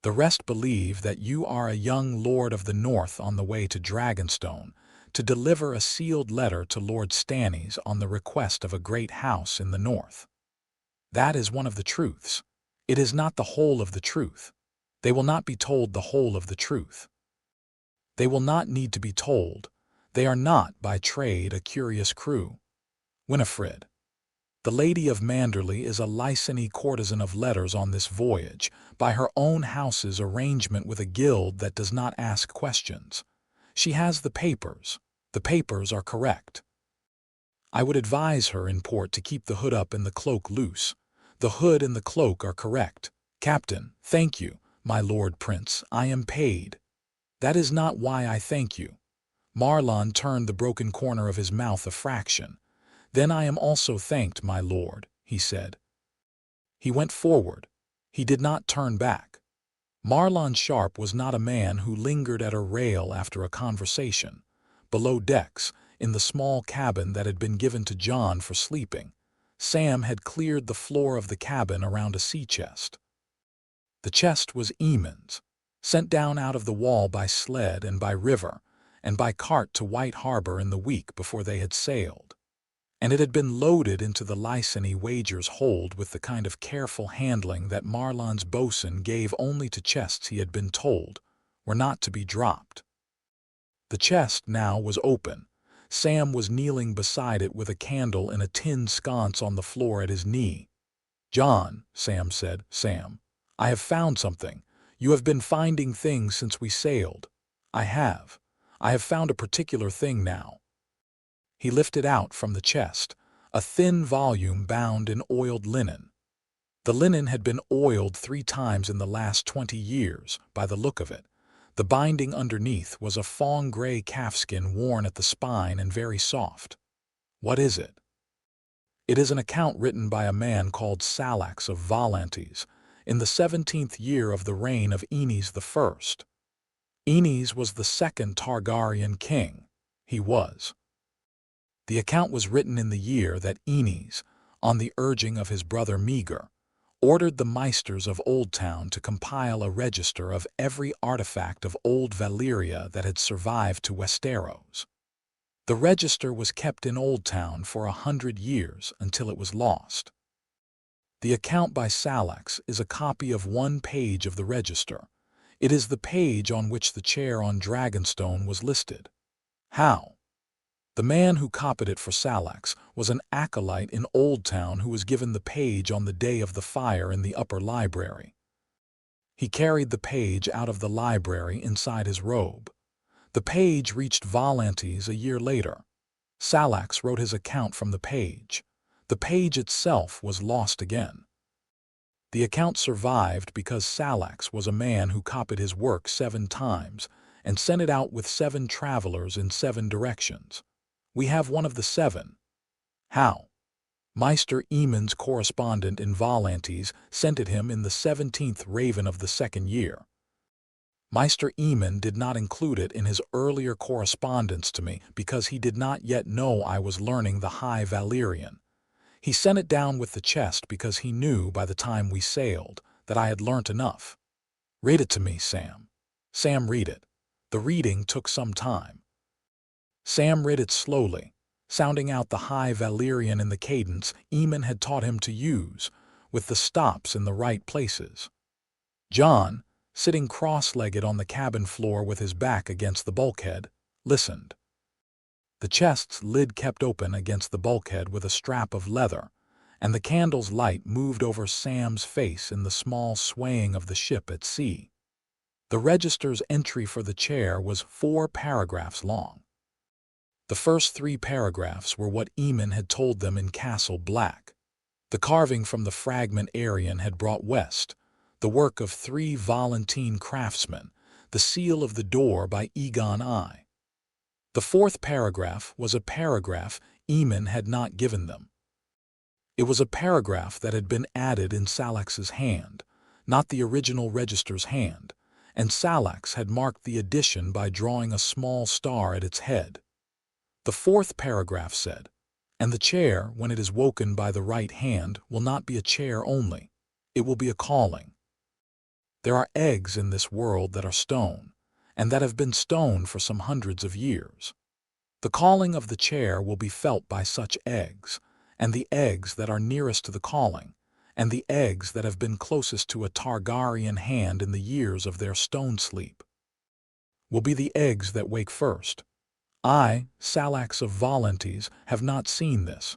The rest believe that you are a young lord of the north on the way to Dragonstone to deliver a sealed letter to Lord Stannis on the request of a great house in the north. That is one of the truths. It is not the whole of the truth. They will not be told the whole of the truth. They will not need to be told. They are not, by trade, a curious crew. Winifred. The Lady of Manderley is a Lyseni courtesan of letters on this voyage, by her own house's arrangement with a guild that does not ask questions. She has the papers. The papers are correct. I would advise her in port to keep the hood up and the cloak loose. The hood and the cloak are correct. Captain, thank you, my Lord Prince, I am paid. That is not why I thank you. Marlon turned the broken corner of his mouth a fraction. Then I am also thanked, my lord, he said. He went forward. He did not turn back. Marlon Sharp was not a man who lingered at a rail after a conversation. Below decks, in the small cabin that had been given to John for sleeping, Sam had cleared the floor of the cabin around a sea chest. The chest was Eamon's, sent down out of the wall by sled and by river, and by cart to White Harbor in the week before they had sailed. And it had been loaded into the Lysany Wager's hold with the kind of careful handling that Marlon's boatswain gave only to chests he had been told were not to be dropped. The chest now was open. Sam was kneeling beside it with a candle in a tin sconce on the floor at his knee. "John," Sam said, "Sam, I have found something. You have been finding things since we sailed." I have found a particular thing now." He lifted out from the chest a thin volume bound in oiled linen. The linen had been oiled 3 times in the last 20 years, by the look of it. The binding underneath was a fawn-gray calfskin worn at the spine and very soft. What is it? It is an account written by a man called Salax of Volantes, in the 17th year of the reign of Enes I. Enes was the second Targaryen king. He was. The account was written in the year that Enes, on the urging of his brother Meager, ordered the Meisters of Oldtown to compile a register of every artifact of old Valyria that had survived to Westeros. The register was kept in Oldtown for 100 years until it was lost. The account by Salax is a copy of 1 page of the register. It is the page on which the chair on Dragonstone was listed. How? The man who copied it for Salax was an acolyte in Oldtown who was given the page on the day of the fire in the upper library. He carried the page out of the library inside his robe. The page reached Volantes a year later. Salax wrote his account from the page. The page itself was lost again. The account survived because Salax was a man who copied his work 7 times and sent it out with 7 travelers in 7 directions. We have one of the 7. How? Meister Eamon's correspondent in Volantes sent it him in the 17th raven of the 2nd year. Meister Eamon did not include it in his earlier correspondence to me because he did not yet know I was learning the High Valyrian. He sent it down with the chest because he knew by the time we sailed that I had learnt enough. "Read it to me, Sam." Sam read it. The reading took some time. Sam read it slowly, sounding out the High Valyrian in the cadence Eamon had taught him to use, with the stops in the right places. John, sitting cross-legged on the cabin floor with his back against the bulkhead, listened. The chest's lid kept open against the bulkhead with a strap of leather, and the candle's light moved over Sam's face in the small swaying of the ship at sea. The register's entry for the chair was 4 paragraphs long. The first 3 paragraphs were what Eamon had told them in Castle Black. The carving from the fragment Arian had brought west, the work of 3 Volantene craftsmen, the seal of the door by Egon I. The 4th paragraph was a paragraph Eamon had not given them. It was a paragraph that had been added in Salax's hand, not the original register's hand, and Salax had marked the addition by drawing a small star at its head. The 4th paragraph said, "And the chair, when it is woken by the right hand, will not be a chair only. It will be a calling. There are eggs in this world that are stone, and that have been stone for some hundreds of years. The calling of the chair will be felt by such eggs, and the eggs that are nearest to the calling, and the eggs that have been closest to a Targaryen hand in the years of their stone sleep, will be the eggs that wake first. I, Salax of Volantes, have not seen this.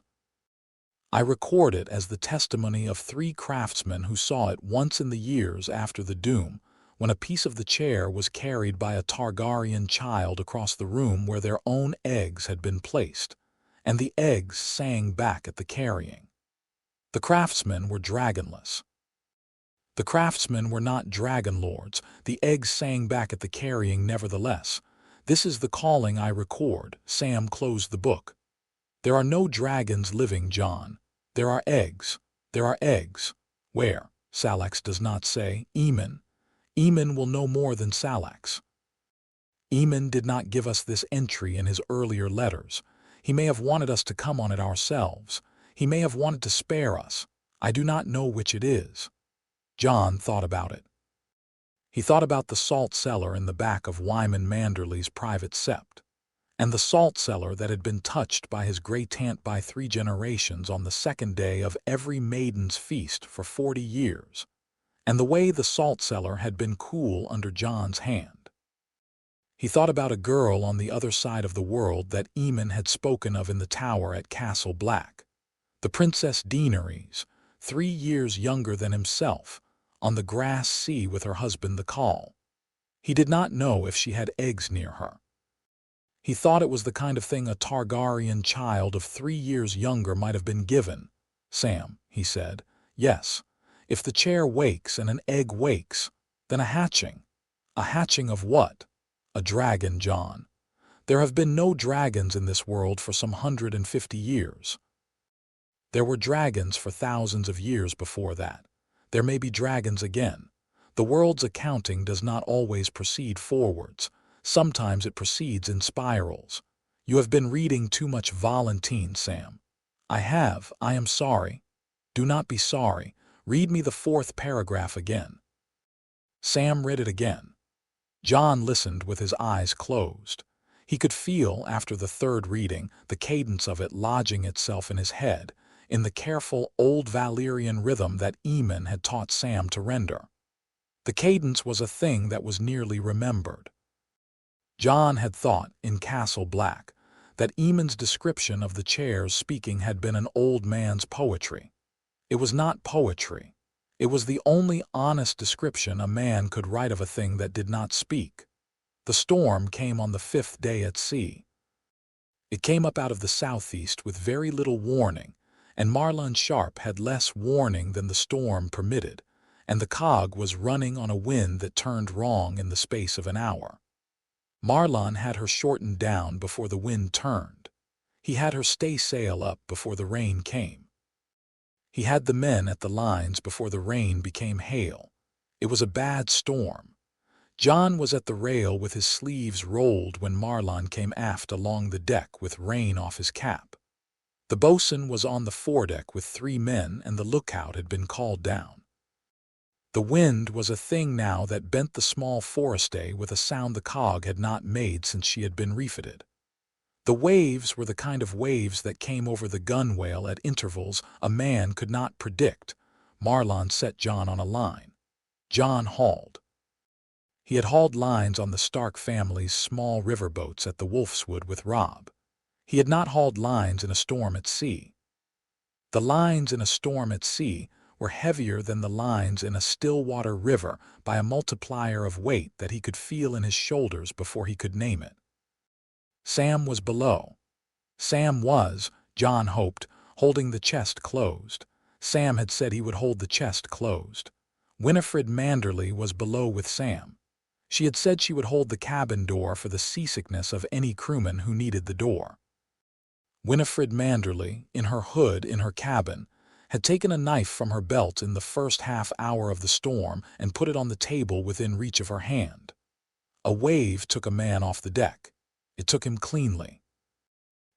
I record it as the testimony of 3 craftsmen who saw it once in the years after the doom, when a piece of the chair was carried by a Targaryen child across the room where their own eggs had been placed, and the eggs sang back at the carrying. The craftsmen were dragonless. The craftsmen were not dragon lords. The eggs sang back at the carrying nevertheless. This is the calling I record. Sam closed the book. There are no dragons living, Jon. There are eggs. There are eggs. Where? Salax does not say. Eamon. Eamon will know more than Salax. Eamon did not give us this entry in his earlier letters. He may have wanted us to come on it ourselves. He may have wanted to spare us. I do not know which it is. Jon thought about it. He thought about the salt cellar in the back of Wyman Manderley's private sept, and the salt cellar that had been touched by his great-aunt by 3 generations on the second day of every maiden's feast for 40 years, and the way the salt cellar had been cool under Jon's hand. He thought about a girl on the other side of the world that Eamon had spoken of in the tower at Castle Black, the Princess Daenerys, 3 years younger than himself, on the grass sea with her husband the Khal. He did not know if she had eggs near her. He thought it was the kind of thing a Targaryen child of 3 years younger might have been given. Sam, he said, yes, if the chair wakes and an egg wakes, then a hatching. A hatching of what? A dragon, Jon. There have been no dragons in this world for some 150 years. There were dragons for thousands of years before that. There may be dragons again. The world's accounting does not always proceed forwards. Sometimes it proceeds in spirals. You have been reading too much Valentine, Sam. I have. I am sorry. Do not be sorry. Read me the 4th paragraph again. Sam read it again. Jon listened with his eyes closed. He could feel, after the 3rd reading, the cadence of it lodging itself in his head, in the careful old Valyrian rhythm that Eamon had taught Sam to render. The cadence was a thing that was nearly remembered. Jon had thought, in Castle Black, that Eamon's description of the chairs speaking had been an old man's poetry. It was not poetry. It was the only honest description a man could write of a thing that did not speak. The storm came on the 5th day at sea. It came up out of the southeast with very little warning, and Marlon Sharp had less warning than the storm permitted, and the cog was running on a wind that turned wrong in the space of an hour. Marlon had her shortened down before the wind turned. He had her staysail up before the rain came. He had the men at the lines before the rain became hail. It was a bad storm. Jon was at the rail with his sleeves rolled when Marlon came aft along the deck with rain off his cap. The boatswain was on the foredeck with 3 men, and the lookout had been called down. The wind was a thing now that bent the small forestay with a sound the cog had not made since she had been refitted. The waves were the kind of waves that came over the gunwale at intervals a man could not predict. Marlon set Jon on a line. Jon hauled. He had hauled lines on the Stark family's small riverboats at the Wolfswood with Robb. He had not hauled lines in a storm at sea. The lines in a storm at sea were heavier than the lines in a still-water river by a multiplier of weight that he could feel in his shoulders before he could name it. Sam was below. Sam was, Jon hoped, holding the chest closed. Sam had said he would hold the chest closed. Winifred Manderley was below with Sam. She had said she would hold the cabin door for the seasickness of any crewman who needed the door. Winifred Manderley, in her hood in her cabin, had taken a knife from her belt in the first half-hour of the storm and put it on the table within reach of her hand. A wave took a man off the deck. It took him cleanly.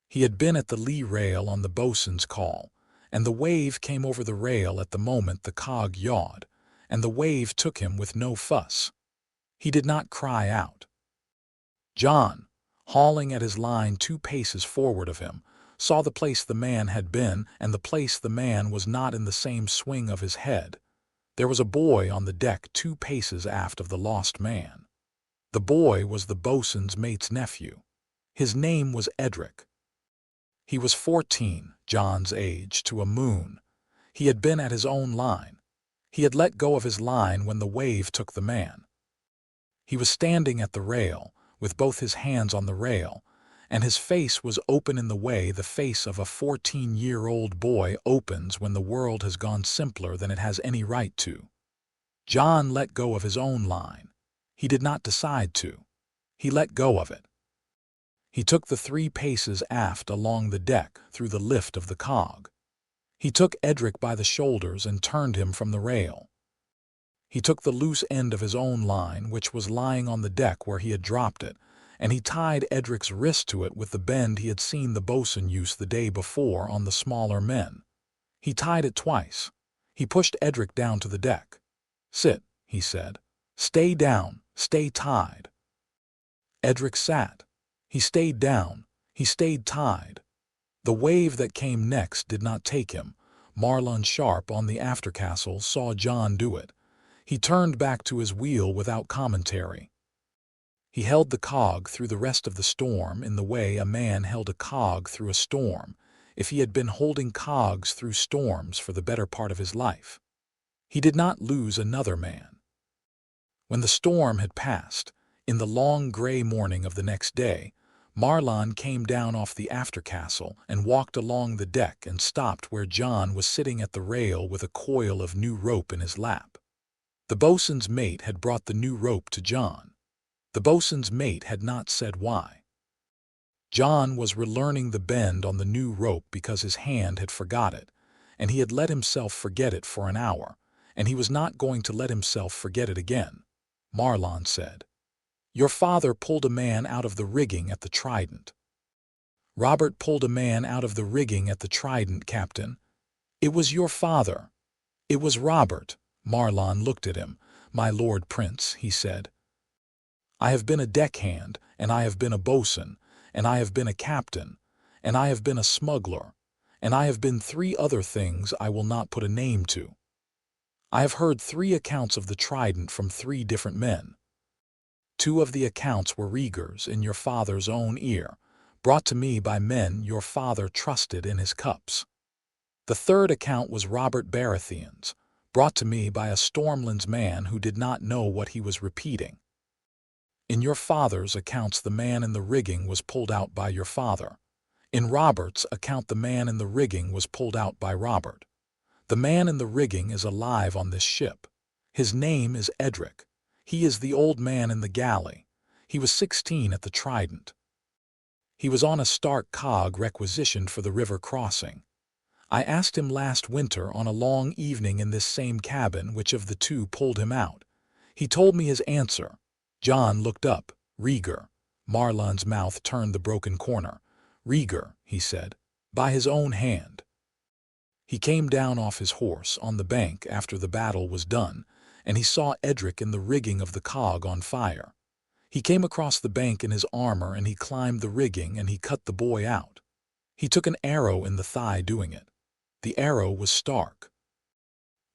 He had been at the lee rail on the boatswain's call, and the wave came over the rail at the moment the cog yawed, and the wave took him with no fuss. He did not cry out. Jon, hauling at his line 2 paces forward of him, saw the place the man had been and the place the man was not in the same swing of his head. There was a boy on the deck 2 paces aft of the lost man. The boy was the boatswain's mate's nephew. His name was Edric. He was 14, Jon's age, to a moon. He had been at his own line. He had let go of his line when the wave took the man. He was standing at the rail, with both his hands on the rail, and his face was open in the way the face of a 14-year-old boy opens when the world has gone simpler than it has any right to. Jon let go of his own line. He did not decide to. He let go of it. He took the 3 paces aft along the deck through the lift of the cog. He took Edric by the shoulders and turned him from the rail. He took the loose end of his own line, which was lying on the deck where he had dropped it, and he tied Edric's wrist to it with the bend he had seen the boatswain use the day before on the smaller men. He tied it twice. He pushed Edric down to the deck. "Sit," he said. "Stay down, stay tied." Edric sat. He stayed down. He stayed tied. The wave that came next did not take him. Marlon Sharp on the aftercastle saw Jon do it. He turned back to his wheel without commentary. He held the cog through the rest of the storm in the way a man held a cog through a storm, if he had been holding cogs through storms for the better part of his life. He did not lose another man. When the storm had passed, in the long gray morning of the next day, Marlon came down off the aftercastle and walked along the deck and stopped where Jon was sitting at the rail with a coil of new rope in his lap. The boatswain's mate had brought the new rope to Jon. The boatswain's mate had not said why. Jon was relearning the bend on the new rope because his hand had forgot it, and he had let himself forget it for an hour, and he was not going to let himself forget it again. Marlon said, "Your father pulled a man out of the rigging at the Trident." "Robert pulled a man out of the rigging at the Trident, Captain." "It was your father." "It was Robert." Marlon looked at him. "My Lord Prince," he said, "I have been a deckhand, and I have been a boatswain, and I have been a captain, and I have been a smuggler, and I have been 3 other things I will not put a name to. I have heard 3 accounts of the Trident from 3 different men. 2 of the accounts were Rhaegar's in your father's own ear, brought to me by men your father trusted in his cups. The 3rd account was Robert Baratheon's, brought to me by a Stormlands man who did not know what he was repeating. In your father's accounts the man in the rigging was pulled out by your father. In Robert's account the man in the rigging was pulled out by Robert. The man in the rigging is alive on this ship. His name is Edric. He is the old man in the galley. He was 16 at the Trident. He was on a Stark cog requisitioned for the river crossing. I asked him last winter on a long evening in this same cabin which of the 2 pulled him out. He told me his answer." Jon looked up. "Rhaegar." Marlon's mouth turned the broken corner. "Rhaegar," he said, "by his own hand." He came down off his horse on the bank after the battle was done, and he saw Edric in the rigging of the cog on fire. He came across the bank in his armor and he climbed the rigging and he cut the boy out. He took an arrow in the thigh doing it. The arrow was Stark.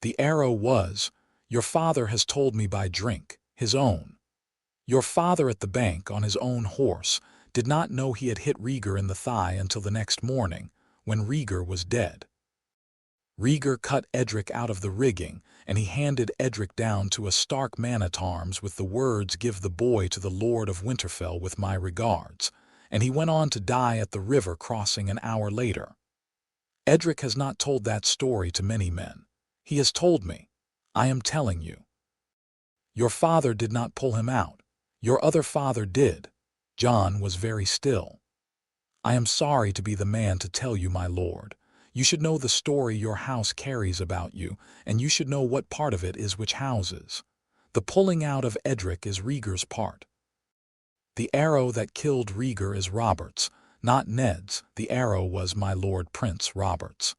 The arrow was, "Your father has told me by drink, his own." Your father at the bank on his own horse did not know he had hit Rhaegar in the thigh until the next morning, when Rhaegar was dead. Rhaegar cut Edric out of the rigging, and he handed Edric down to a Stark man-at-arms with the words, "Give the boy to the Lord of Winterfell with my regards," and he went on to die at the river crossing an hour later. Edric has not told that story to many men. He has told me. I am telling you. Your father did not pull him out. Your other father did. Jon was very still. "I am sorry to be the man to tell you, my lord. You should know the story your house carries about you, and you should know what part of it is which house's. The pulling out of Edric is Rhaegar's part. The arrow that killed Rhaegar is Robert's, not Ned's. The arrow was my Lord Prince Robert's.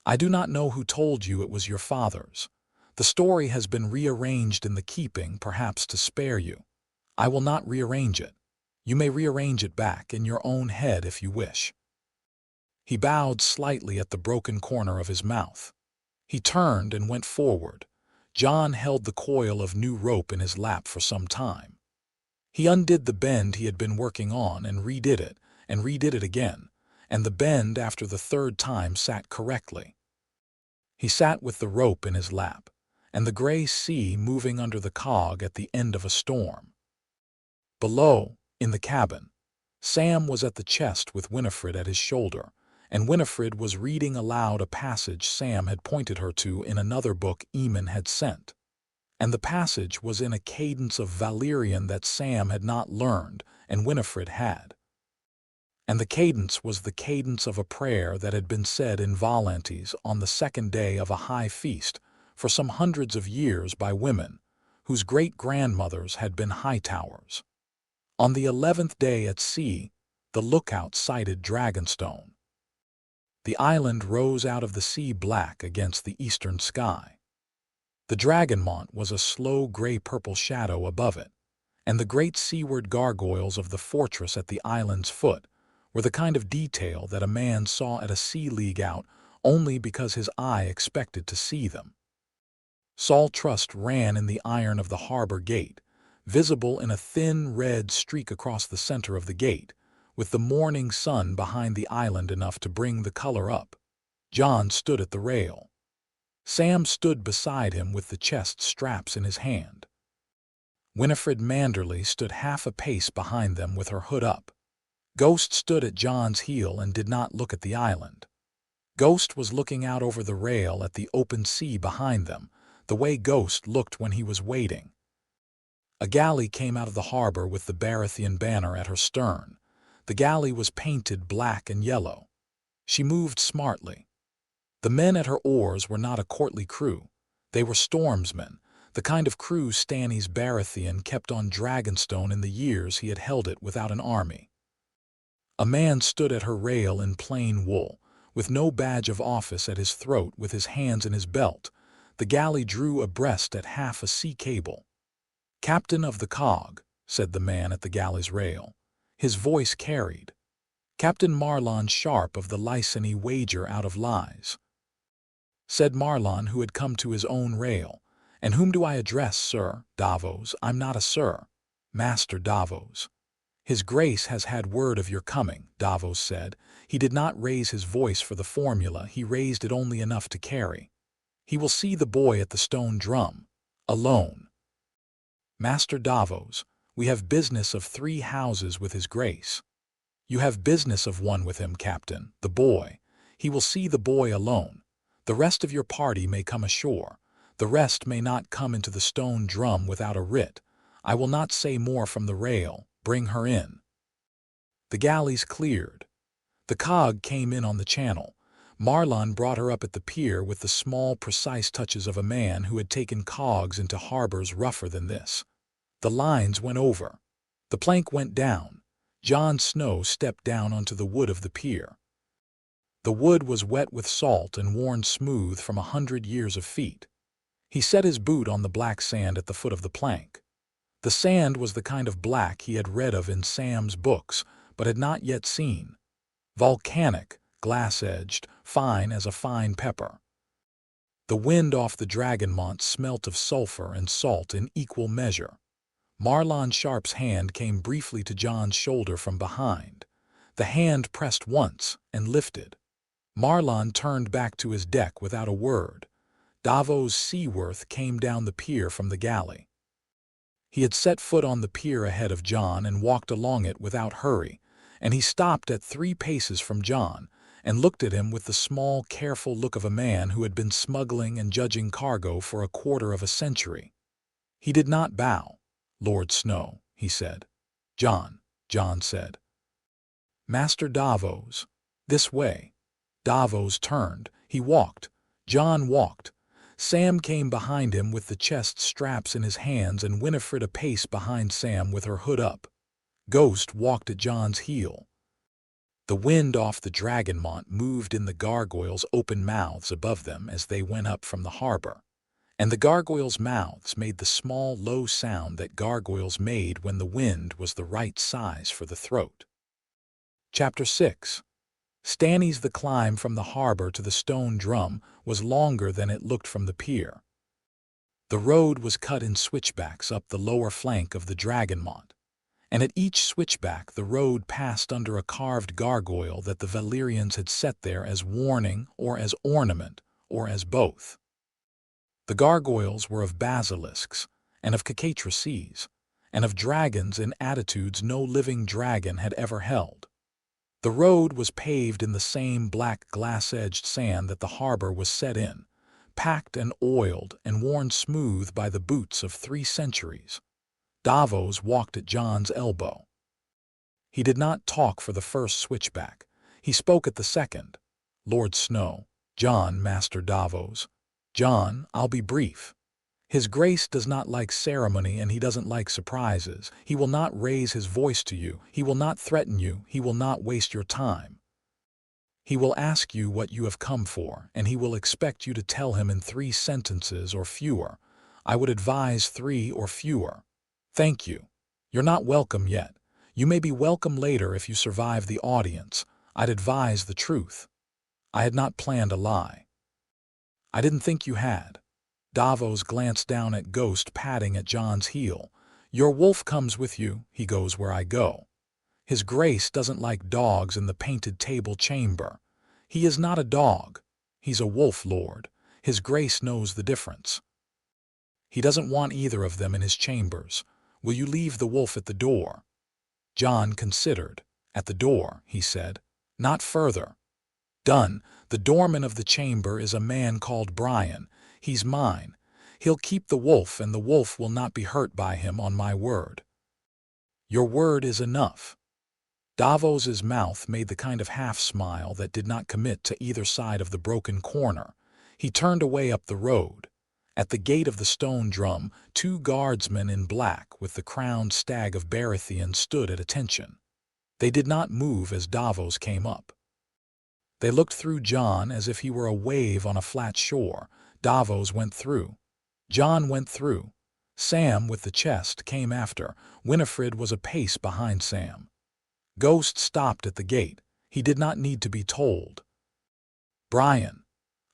I do not know who told you it was your father's. The story has been rearranged in the keeping, perhaps to spare you. I will not rearrange it. You may rearrange it back in your own head if you wish." He bowed slightly at the broken corner of his mouth. He turned and went forward. Jon held the coil of new rope in his lap for some time. He undid the bend he had been working on and redid it again, and the bend after the 3rd time sat correctly. He sat with the rope in his lap, and the gray sea moving under the cog at the end of a storm. Below, in the cabin, Sam was at the chest with Winifred at his shoulder, and Winifred was reading aloud a passage Sam had pointed her to in another book Eamon had sent. And the passage was in a cadence of Valyrian that Sam had not learned, and Winifred had. And the cadence was the cadence of a prayer that had been said in Volantes on the second day of a high feast for some hundreds of years by women, whose great-grandmothers had been Hightowers. On the 11th day at sea, the lookout sighted Dragonstone. The island rose out of the sea black against the eastern sky. The Dragonmont was a slow gray-purple shadow above it, and the great seaward gargoyles of the fortress at the island's foot were the kind of detail that a man saw at a sea league out only because his eye expected to see them. Saul Trust ran in the iron of the harbor gate, visible in a thin red streak across the center of the gate, with the morning sun behind the island enough to bring the color up. JON stood at the rail. Sam stood beside him with the chest straps in his hand. Winifred Manderley stood half a pace behind them with her hood up. Ghost stood at JON's heel and did not look at the island. Ghost was looking out over the rail at the open sea behind them, the way Ghost looked when he was waiting. A galley came out of the harbor with the Baratheon banner at her stern. The galley was painted black and yellow. She moved smartly. The men at her oars were not a courtly crew. They were stormsmen, the kind of crew Stannis Baratheon kept on Dragonstone in the years he had held it without an army. A man stood at her rail in plain wool, with no badge of office at his throat, with his hands in his belt. The galley drew abreast at half a sea cable. "Captain of the cog," said the man at the galley's rail. His voice carried. "Captain Marlon Sharp of the Lysany Wager out of Lies," said Marlon, who had come to his own rail. "And whom do I address, sir?" "Davos." "I'm not a sir." "Master Davos." "His Grace has had word of your coming," Davos said. He did not raise his voice for the formula, he raised it only enough to carry. "He will see the boy at the stone drum. Alone." "Master Davos, we have business of 3 houses with his Grace." "You have business of one with him, Captain, the boy. He will see the boy alone. The rest of your party may come ashore. The rest may not come into the stone drum without a writ. I will not say more from the rail. Bring her in." The galleys cleared. The cog came in on the channel. Marlon brought her up at the pier with the small, precise touches of a man who had taken cogs into harbors rougher than this. The lines went over. The plank went down. Jon Snow stepped down onto the wood of the pier. The wood was wet with salt and worn smooth from 100 years of feet. He set his boot on the black sand at the foot of the plank. The sand was the kind of black he had read of in Sam's books, but had not yet seen. Volcanic, glass-edged, fine as a fine pepper. The wind off the Dragonmont smelt of sulfur and salt in equal measure. Marlon Sharp's hand came briefly to Jon's shoulder from behind. The hand pressed once and lifted. Marlon turned back to his deck without a word. Davos Seaworth came down the pier from the galley. He had set foot on the pier ahead of Jon and walked along it without hurry, and he stopped at 3 paces from Jon and looked at him with the small, careful look of a man who had been smuggling and judging cargo for a quarter of a century. He did not bow. "Lord Snow," he said. "Jon," Jon said. "Master Davos, this way." Davos turned. He walked. Jon walked. Sam came behind him with the chest straps in his hands and Winifred a pace behind Sam with her hood up. Ghost walked at Jon's heel. The wind off the Dragonmont moved in the gargoyles' open mouths above them as they went up from the harbor, and the gargoyles' mouths made the small, low sound that gargoyles made when the wind was the right size for the throat. Chapter 6. Stannis. The climb from the harbor to the stone drum was longer than it looked from the pier. The road was cut in switchbacks up the lower flank of the Dragonmont, and at each switchback the road passed under a carved gargoyle that the Valyrians had set there as warning or as ornament or as both. The gargoyles were of basilisks and of cockatrices, and of dragons in attitudes no living dragon had ever held. The road was paved in the same black glass-edged sand that the harbor was set in, packed and oiled and worn smooth by the boots of 3 centuries. Davos walked at Jon's elbow. He did not talk for the first switchback. He spoke at the second. "Lord Snow." "Jon, Master Davos." "Jon, I'll be brief. His Grace does not like ceremony and he doesn't like surprises. He will not raise his voice to you. He will not threaten you. He will not waste your time. He will ask you what you have come for, and he will expect you to tell him in 3 sentences or fewer. I would advise 3 or fewer. Thank you. You're not welcome yet. You may be welcome later if you survive the audience. I'd advise the truth." I had not planned a lie. "I didn't think you had." Davos glanced down at Ghost padding at Jon's heel. "Your wolf comes with you. He goes where I go. His Grace doesn't like dogs in the painted table chamber. He is not a dog. He's a wolf, Lord. His Grace knows the difference. He doesn't want either of them in his chambers. Will you leave the wolf at the door?" Jon considered. "At the door," he said. "Not further." "Done. The doorman of the chamber is a man called Brian. He's mine. He'll keep the wolf, and the wolf will not be hurt by him, on my word." "Your word is enough." Davos's mouth made the kind of half-smile that did not commit to either side of the broken corner. He turned away up the road. At the gate of the stone drum, 2 guardsmen in black with the crowned stag of Baratheon stood at attention. They did not move as Davos came up. They looked through Jon as if he were a wave on a flat shore. Davos went through. Jon went through. Sam, with the chest, came after. Winifred was a pace behind Sam. Ghost stopped at the gate. He did not need to be told. Brian,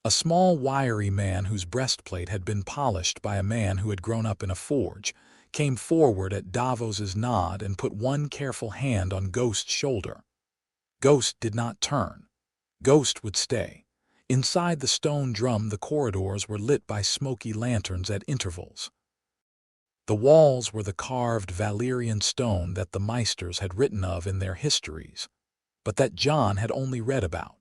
a small, wiry man whose breastplate had been polished by a man who had grown up in a forge, came forward at Davos's nod and put one careful hand on Ghost's shoulder. Ghost did not turn. Ghost would stay. Inside the stone drum, the corridors were lit by smoky lanterns at intervals. The walls were the carved Valyrian stone that the Meisters had written of in their histories, but that Jon had only read about.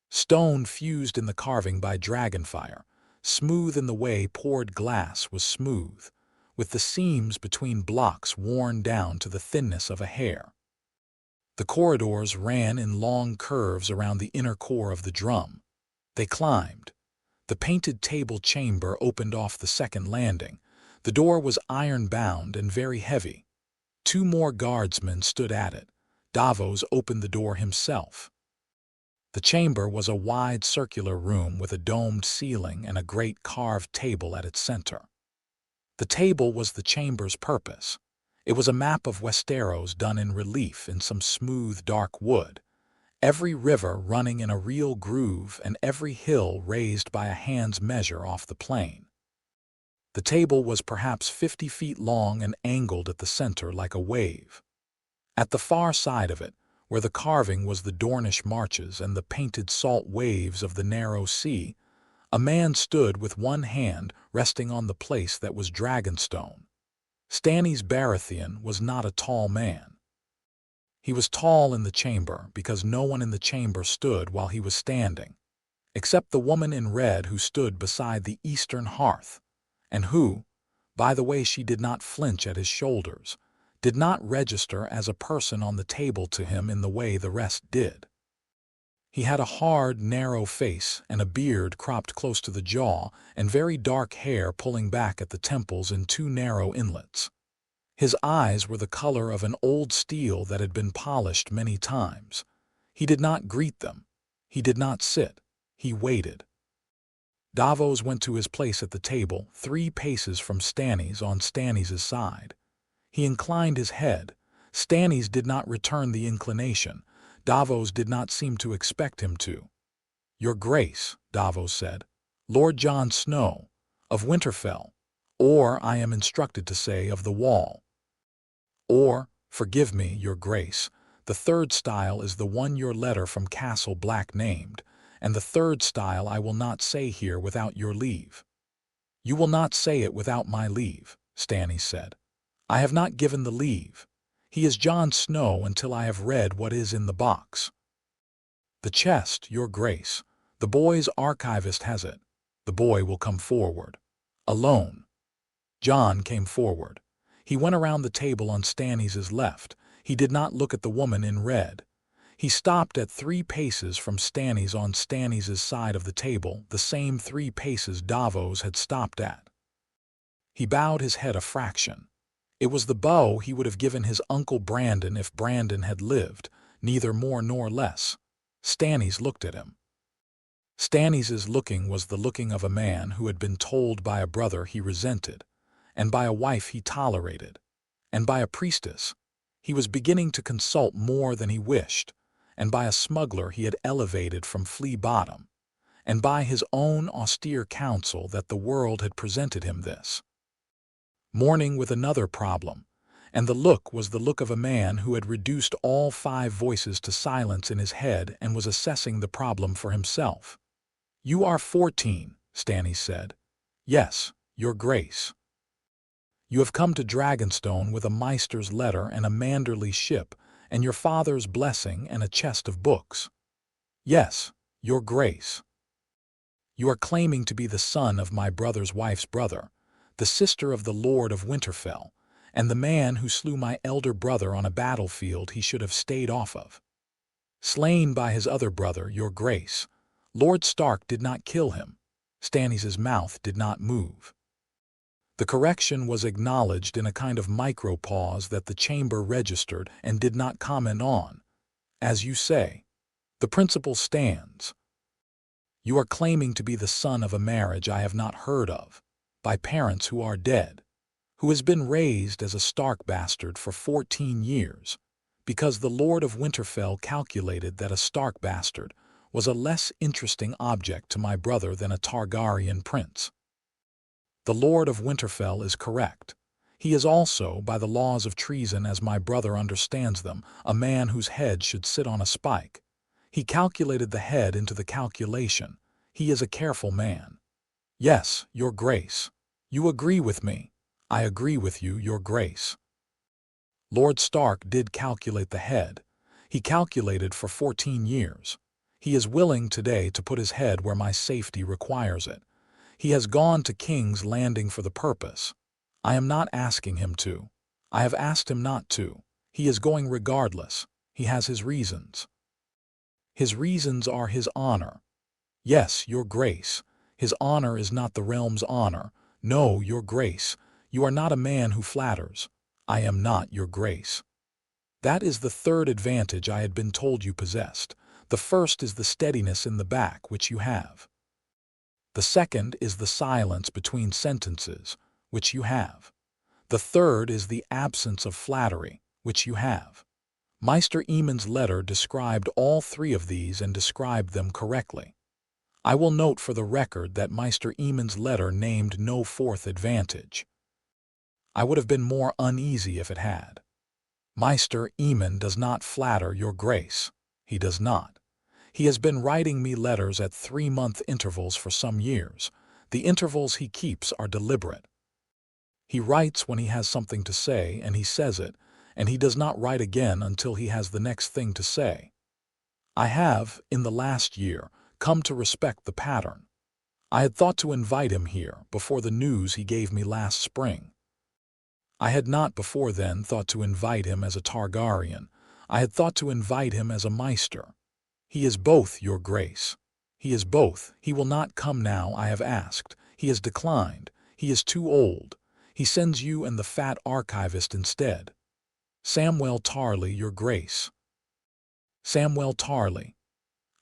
Stone fused in the carving by dragonfire, smooth in the way poured glass was smooth, with the seams between blocks worn down to the thinness of a hair. The corridors ran in long curves around the inner core of the drum. They climbed. The painted table chamber opened off the second landing. The door was iron-bound and very heavy. 2 more guardsmen stood at it. Davos opened the door himself. The chamber was a wide circular room with a domed ceiling and a great carved table at its center. The table was the chamber's purpose. It was a map of Westeros done in relief in some smooth, dark wood, every river running in a real groove and every hill raised by a hand's measure off the plain. The table was perhaps 50 feet long and angled at the center like a wave. At the far side of it, where the carving was the Dornish marches and the painted salt waves of the narrow sea, a man stood with one hand resting on the place that was Dragonstone. Stannis Baratheon was not a tall man. He was tall in the chamber because no one in the chamber stood while he was standing, except the woman in red who stood beside the eastern hearth, and who, by the way she did not flinch at his shoulders, did not register as a person on the table to him in the way the rest did. He had a hard, narrow face and a beard cropped close to the jaw and very dark hair pulling back at the temples in 2 narrow inlets. His eyes were the color of an old steel that had been polished many times. He did not greet them. He did not sit. He waited. Davos went to his place at the table, 3 paces from Stannis on Stannis' side. He inclined his head. Stannis did not return the inclination. Davos did not seem to expect him to. "Your Grace," Davos said, "Lord Jon Snow, of Winterfell, or, I am instructed to say, of the Wall. Or, forgive me, Your Grace, the 3rd style is the one your letter from Castle Black named, and the 3rd style I will not say here without your leave." "You will not say it without my leave," Stannis said. I have not given the leave. He is Jon Snow until I have read what is in the box. The chest, your grace. The boy's archivist has it. The boy will come forward. Alone. Jon came forward. He went around the table on Stannis' left. He did not look at the woman in red. He stopped at 3 paces from Stannis on Stannis' side of the table, the same 3 paces Davos had stopped at. He bowed his head a fraction. It was the bow he would have given his uncle Brandon if Brandon had lived, neither more nor less. Stannis looked at him. Stannis' looking was the looking of a man who had been told by a brother he resented, and by a wife he tolerated, and by a priestess he was beginning to consult more than he wished, and by a smuggler he had elevated from flea bottom, and by his own austere counsel that the world had presented him this morning with another problem, and the look was the look of a man who had reduced all 5 voices to silence in his head and was assessing the problem for himself. "You are 14, Stannis said. "Yes, your grace." "You have come to Dragonstone with a maester's letter and a manderly ship, and your father's blessing and a chest of books." "Yes, your grace." "You are claiming to be the son of my brother's wife's brother, the sister of the Lord of Winterfell, and the man who slew my elder brother on a battlefield he should have stayed off of. Slain by his other brother, your grace. Lord Stark did not kill him." Stannis' mouth did not move. The correction was acknowledged in a kind of micro-pause that the chamber registered and did not comment on. "As you say. The principle stands. You are claiming to be the son of a marriage I have not heard of, by parents who are dead, who has been raised as a Stark bastard for 14 years, because the Lord of Winterfell calculated that a Stark bastard was a less interesting object to my brother than a Targaryen prince. The Lord of Winterfell is correct. He is also, by the laws of treason as my brother understands them, a man whose head should sit on a spike. He calculated the head into the calculation. He is a careful man." "Yes, your grace. You agree with me." "I agree with you, your grace." Lord Stark did calculate the head. He calculated for 14 years. He is willing today to put his head where my safety requires it. He has gone to King's Landing for the purpose. I am not asking him to. I have asked him not to. He is going regardless. He has his reasons. His reasons are his honor. Yes, your grace. His honor is not the realm's honor. No, your grace. You are not a man who flatters. I am not, your grace. That is the third advantage I had been told you possessed. The first is the steadiness in the back, which you have. The second is the silence between sentences, which you have. The third is the absence of flattery, which you have. Maester Aemon's letter described all 3 of these and described them correctly. I will note for the record that Maester Aemon's letter named no 4th advantage. I would have been more uneasy if it had. Maester Aemon does not flatter your grace. He does not. He has been writing me letters at 3-month intervals for some years. The intervals he keeps are deliberate. He writes when he has something to say, and he says it, and he does not write again until he has the next thing to say. I have, in the last year, come to respect the pattern. I had thought to invite him here before the news he gave me last spring. I had not before then thought to invite him as a Targaryen. I had thought to invite him as a Maester. He is both, your grace. He is both. He will not come now, I have asked. He has declined. He is too old. He sends you and the fat archivist instead. Samwell Tarly, your grace. Samwell Tarly.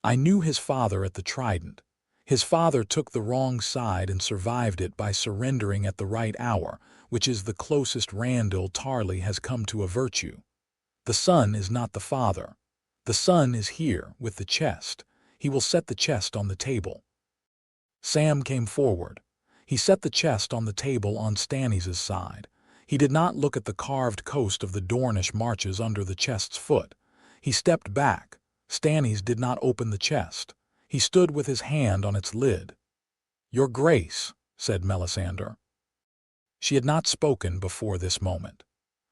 I knew his father at the Trident. His father took the wrong side and survived it by surrendering at the right hour, which is the closest Randyll Tarly has come to a virtue. The son is not the father. The son is here, with the chest. He will set the chest on the table. Sam came forward. He set the chest on the table on Stannis' side. He did not look at the carved coast of the Dornish marches under the chest's foot. He stepped back. Stannis did not open the chest. He stood with his hand on its lid. "Your grace," said Melisandre. She had not spoken before this moment.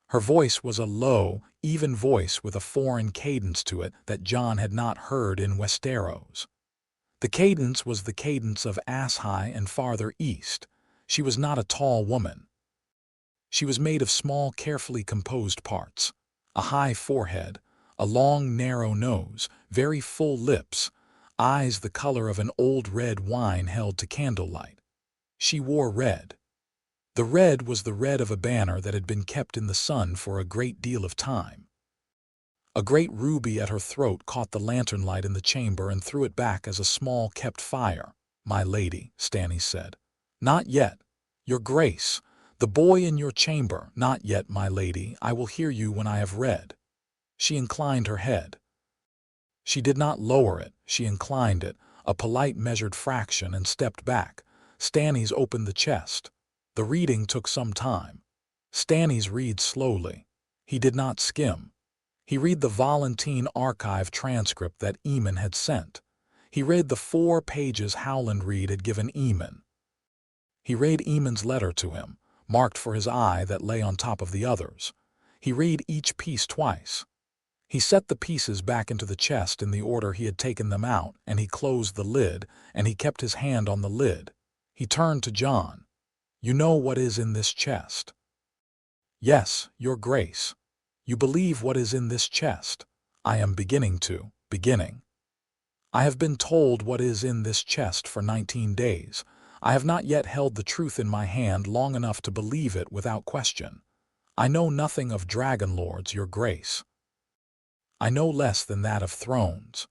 Her voice was a low, even voice with a foreign cadence to it that Jon had not heard in Westeros. The cadence was the cadence of Asshai and farther east. She was not a tall woman. She was made of small, carefully composed parts. A high forehead, a long, narrow nose, very full lips, eyes the color of an old red wine held to candlelight. She wore red. The red was the red of a banner that had been kept in the sun for a great deal of time. A great ruby at her throat caught the lantern light in the chamber and threw it back as a small kept fire. "My lady," Stannis said. "Not yet, your grace. The boy in your chamber." "Not yet, my lady. I will hear you when I have read." She inclined her head. She did not lower it, she inclined it, a polite measured fraction, and stepped back. Stannis opened the chest. The reading took some time. Stannis read slowly. He did not skim. He read the Valyrian archive transcript that Aemon had sent. He read the 4 pages Howland Reed had given Aemon. He read Aemon's letter to him, marked for his eye, that lay on top of the others. He read each piece twice. He set the pieces back into the chest in the order he had taken them out, and he closed the lid, and he kept his hand on the lid. He turned to Jon. "You know what is in this chest?" "Yes, your grace." "You believe what is in this chest?" "I am beginning to. I have been told what is in this chest for 19 days. I have not yet held the truth in my hand long enough to believe it without question. I know nothing of dragon lords, your grace. I know less than that of thrones.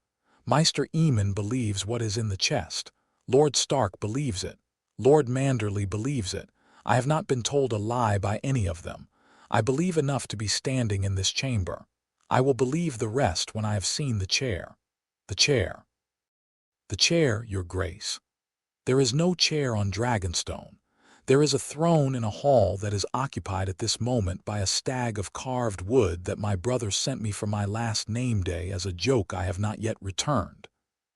Maester Aemon believes what is in the chest. Lord Stark believes it. Lord Manderley believes it. I have not been told a lie by any of them. I believe enough to be standing in this chamber. I will believe the rest when I have seen the chair." "The chair." "The chair, your grace. There is no chair on Dragonstone. There is a throne in a hall that is occupied at this moment by a stag of carved wood that my brother sent me for my last name day as a joke I have not yet returned.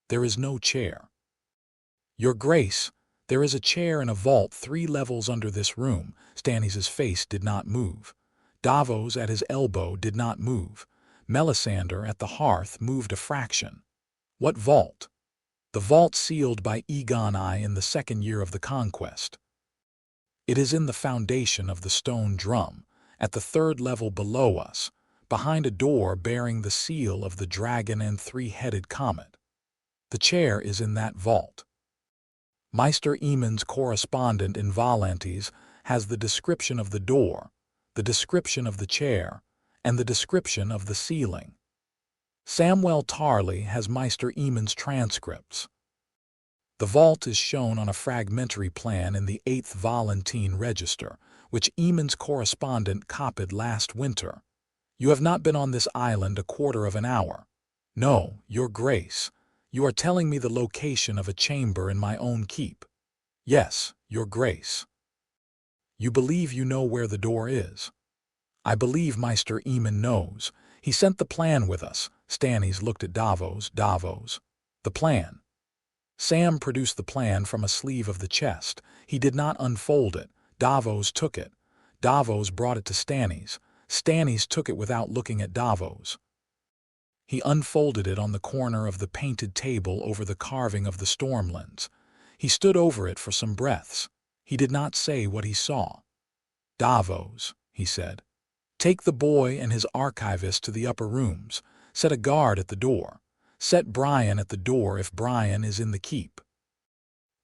There is no chair." "Your grace, there is a chair in a vault 3 levels under this room." Stannis' face did not move. Davos at his elbow did not move. Melisandre at the hearth moved a fraction. "What vault?" "The vault sealed by Aegon I in the 2nd year of the conquest. It is in the foundation of the stone drum, at the 3rd level below us, behind a door bearing the seal of the dragon and 3-headed comet. The chair is in that vault. Maester Aemon's correspondent in Volantes has the description of the door, the description of the chair, and the description of the ceiling. Samwell Tarly has Maester Aemon's transcripts. The vault is shown on a fragmentary plan in the 8th Valyrian register, which Aemon's correspondent copied last winter. You have not been on this island a quarter of an hour. No, your grace. You are telling me the location of a chamber in my own keep. Yes, your grace. You believe you know where the door is. I believe Maester Aemon knows. He sent the plan with us." Stannis looked at Davos. "Davos. The plan." Sam produced the plan from a sleeve of the chest. He did not unfold it. Davos took it. Davos brought it to Stannis. Stannis took it without looking at Davos. He unfolded it on the corner of the painted table over the carving of the Stormlands. He stood over it for some breaths. He did not say what he saw. "Davos," he said, "take the boy and his archivist to the upper rooms. Set a guard at the door. Set Brian at the door if Brian is in the keep.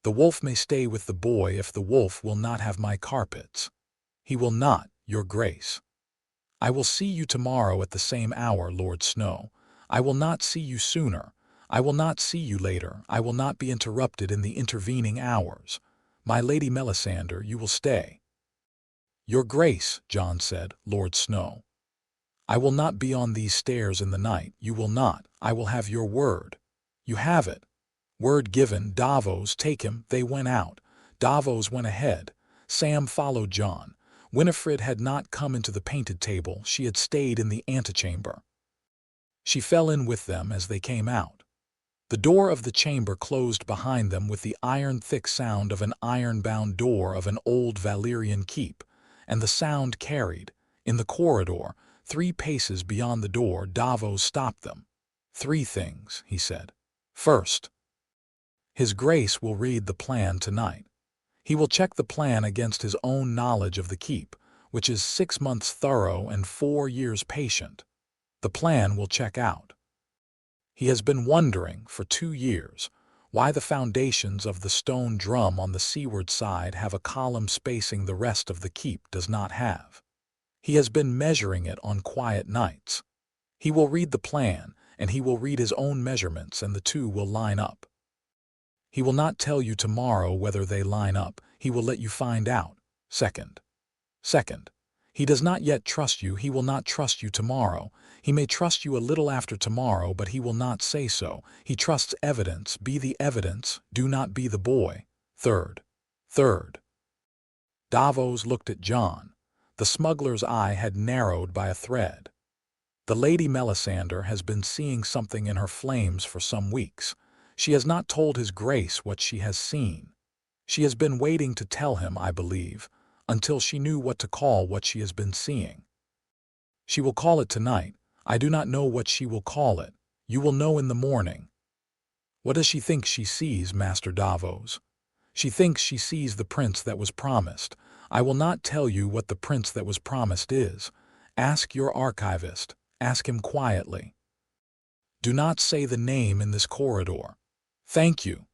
The wolf may stay with the boy if the wolf will not have my carpets. He will not, your grace. I will see you tomorrow at the same hour, Lord Snow. I will not see you sooner. I will not see you later. I will not be interrupted in the intervening hours. My Lady Melisandre, you will stay." "Your grace," Jon said, "Lord Snow. I will not be on these stairs in the night. You will not. I will have your word." "You have it." "Word given. Davos, take him." They went out. Davos went ahead. Sam followed Jon. Winifred had not come into the painted table. She had stayed in the antechamber. She fell in with them as they came out. The door of the chamber closed behind them with the iron-thick sound of an iron-bound door of an old Valyrian keep, and the sound carried, In the corridor, 3 paces beyond the door, Davos stopped them. 3 things, he said. First, His Grace will read the plan tonight. He will check the plan against his own knowledge of the keep, which is 6 months thorough and 4 years patient. The plan will check out. He has been wondering for 2 years why the foundations of the stone drum on the seaward side have a column spacing the rest of the keep does not have. He has been measuring it on quiet nights. He will read the plan, and he will read his own measurements, and the 2 will line up. He will not tell you tomorrow whether they line up. He will let you find out. Second, he does not yet trust you. He will not trust you tomorrow. He may trust you a little after tomorrow, but he will not say so. He trusts evidence. Be the evidence. Do not be the boy. Third. Davos looked at JON. The smuggler's eye had narrowed by a thread. The Lady Melisandre has been seeing something in her flames for some weeks. She has not told His Grace what she has seen. She has been waiting to tell him, I believe, until she knew what to call what she has been seeing. She will call it tonight. I do not know what she will call it. You will know in the morning. What does she think she sees, Master Davos? She thinks she sees the prince that was promised. I will not tell you what the prince that was promised is. Ask your archivist. Ask him quietly. Do not say the name in this corridor. Thank you.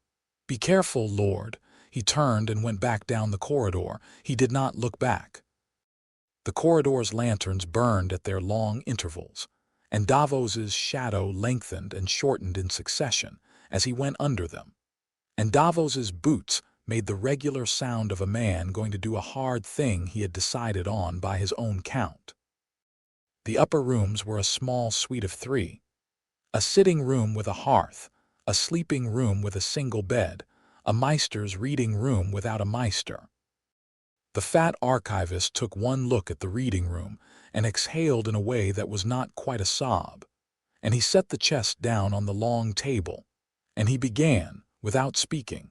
Be careful, Lord. He turned and went back down the corridor. He did not look back. The corridor's lanterns burned at their long intervals, and Davos's shadow lengthened and shortened in succession as he went under them. And Davos's boots made the regular sound of a man going to do a hard thing he had decided on by his own count. The upper rooms were a small suite of 3. A sitting room with a hearth, a sleeping room with a single bed, a maester's reading room without a maester. The fat archivist took one look at the reading room and exhaled in a way that was not quite a sob, and he set the chest down on the long table, and he began, without speaking,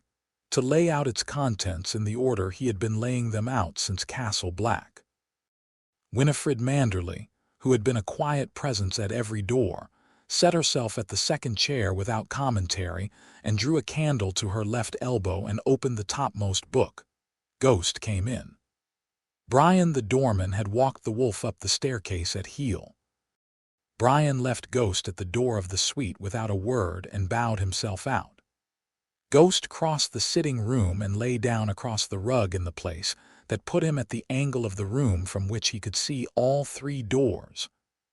to lay out its contents in the order he had been laying them out since Castle Black. Winifred Manderley, who had been a quiet presence at every door, set herself at the second chair without commentary and drew a candle to her left elbow and opened the topmost book. Ghost came in. Brian the doorman had walked the wolf up the staircase at heel. Brian left Ghost at the door of the suite without a word and bowed himself out. Ghost crossed the sitting room and lay down across the rug in the place that put him at the angle of the room from which he could see all 3 doors.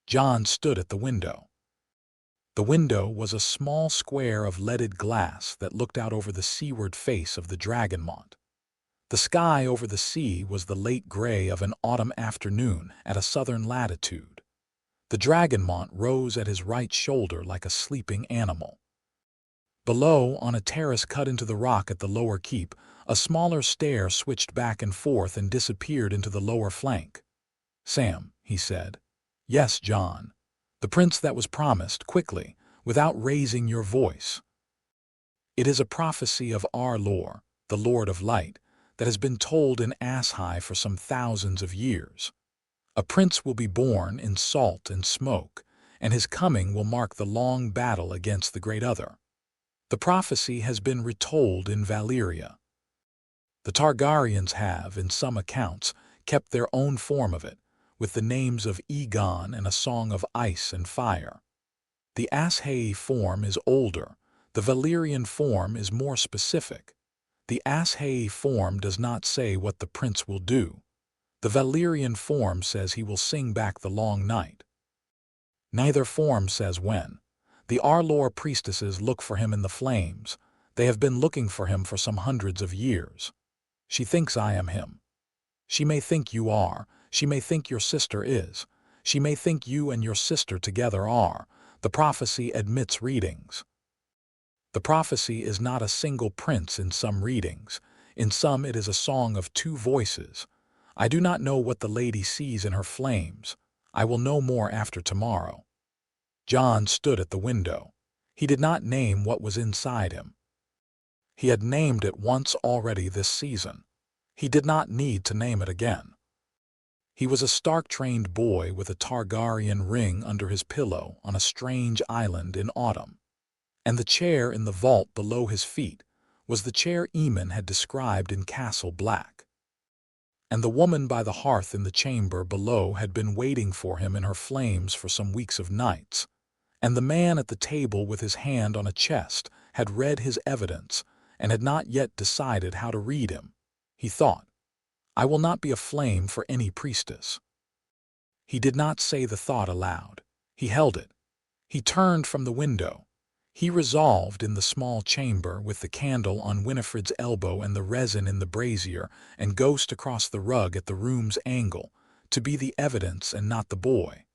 JON stood at the window. The window was a small square of leaded glass that looked out over the seaward face of the Dragonmont. The sky over the sea was the late gray of an autumn afternoon at a southern latitude. The Dragonmont rose at his right shoulder like a sleeping animal. Below, on a terrace cut into the rock at the lower keep, a smaller stair switched back and forth and disappeared into the lower flank. Sam, he said. Yes, JON. The prince that was promised, quickly, without raising your voice. It is a prophecy of our Lord, the Lord of Light, that has been told in Asshai for some thousands of years. A prince will be born in salt and smoke, and his coming will mark the long battle against the great other. The prophecy has been retold in Valyria. The Targaryens have, in some accounts, kept their own form of it, with the names of Aegon and a song of ice and fire. The Asshai form is older. The Valyrian form is more specific. The Asshai form does not say what the prince will do. The Valyrian form says he will sing back the long night. Neither form says when. The Arlor priestesses look for him in the flames. They have been looking for him for some hundreds of years. She thinks I am him. She may think you are. She may think your sister is. She may think you and your sister together are. The prophecy admits readings. The prophecy is not a single prince in some readings. In some it is a song of 2 voices. I do not know what the lady sees in her flames. I will know more after tomorrow. JON stood at the window. He did not name what was inside him. He had named it once already this season. He did not need to name it again. He was a Stark-trained boy with a Targaryen ring under his pillow on a strange island in autumn. And the chair in the vault below his feet was the chair Aemon had described in Castle Black. And the woman by the hearth in the chamber below had been waiting for him in her flames for some weeks of nights. And the man at the table with his hand on a chest had read his evidence and had not yet decided how to read him. He thought, "I will not be a flame for any priestess." He did not say the thought aloud. He held it. He turned from the window. He resolved in the small chamber with the candle on Winifred's elbow and the resin in the brazier and ghost across the rug at the room's angle to be the evidence and not the boy.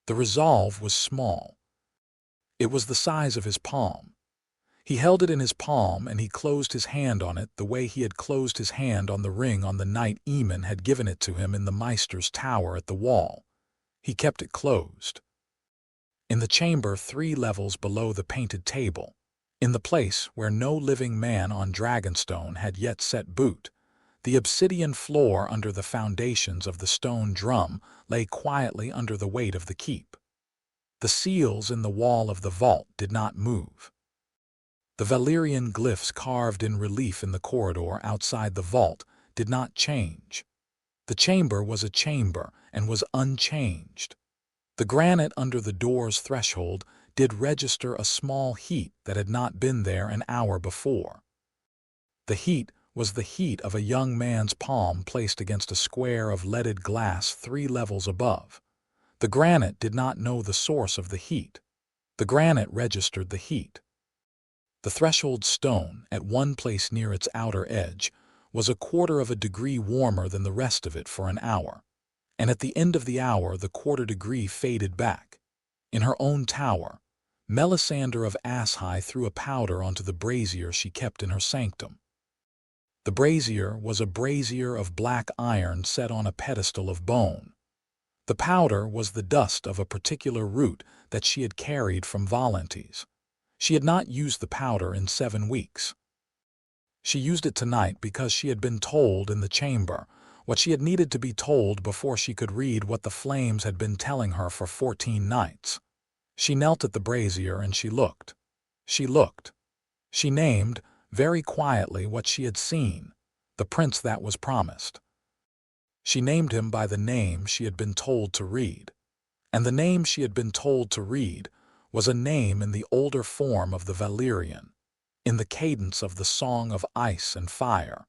The resolve was small. It was the size of his palm. He held it in his palm and he closed his hand on it the way he had closed his hand on the ring on the night Aemon had given it to him in the Maester's tower at the wall. He kept it closed. In the chamber 3 levels below the painted table, in the place where no living man on Dragonstone had yet set boot, the obsidian floor under the foundations of the stone drum lay quietly under the weight of the keep. The seals in the wall of the vault did not move. The Valyrian glyphs carved in relief in the corridor outside the vault did not change. The chamber was a chamber and was unchanged. The granite under the door's threshold did register a small heat that had not been there an hour before. The heat was the heat of a young man's palm placed against a square of leaded glass 3 levels above. The granite did not know the source of the heat. The granite registered the heat. The threshold stone, at one place near its outer edge, was 1/4 of a degree warmer than the rest of it for an hour. And at the end of the hour the 1/4 degree faded back. In her own tower, Melisandre of Asshai threw a powder onto the brazier she kept in her sanctum. The brazier was a brazier of black iron set on a pedestal of bone. The powder was the dust of a particular root that she had carried from Voluntees. She had not used the powder in 7 weeks. She used it tonight because she had been told in the chamber what she had needed to be told before she could read what the flames had been telling her for 14 nights. She knelt at the brazier and she looked. She looked. She named, very quietly, what she had seen, the prince that was promised. She named him by the name she had been told to read. And the name she had been told to read was a name in the older form of the Valyrian, in the cadence of the Song of Ice and Fire.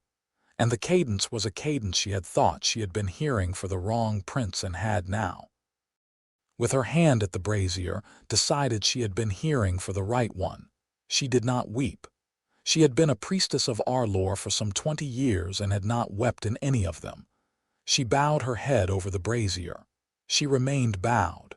And the cadence was a cadence she had thought she had been hearing for the wrong prince and had now, with her hand at the brazier, decided she had been hearing for the right one. She did not weep. She had been a priestess of Arlor for some 20 years and had not wept in any of them. She bowed her head over the brazier. She remained bowed.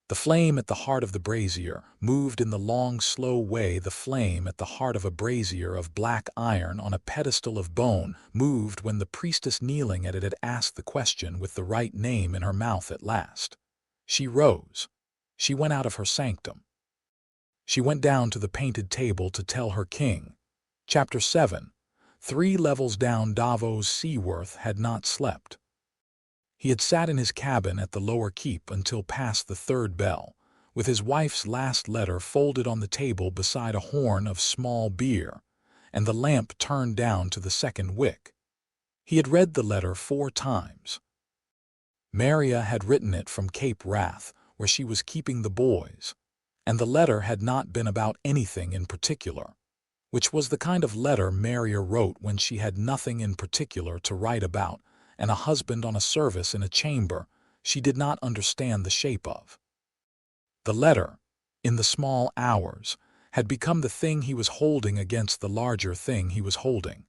The flame at the heart of the brazier moved in the long, slow way the flame at the heart of a brazier of black iron on a pedestal of bone moved when the priestess kneeling at it had asked the question with the right name in her mouth at last. She rose. She went out of her sanctum. She went down to the painted table to tell her king. Chapter 7. 3 levels down Davos Seaworth had not slept. He had sat in his cabin at the lower keep until past the 3rd bell, with his wife's last letter folded on the table beside a horn of small beer, and the lamp turned down to the 2nd wick. He had read the letter 4 times. Maria had written it from Cape Wrath, where she was keeping the boys, and the letter had not been about anything in particular, which was the kind of letter Maria wrote when she had nothing in particular to write about, and a husband on a service in a chamber she did not understand the shape of. The letter, in the small hours, had become the thing he was holding against the larger thing he was holding.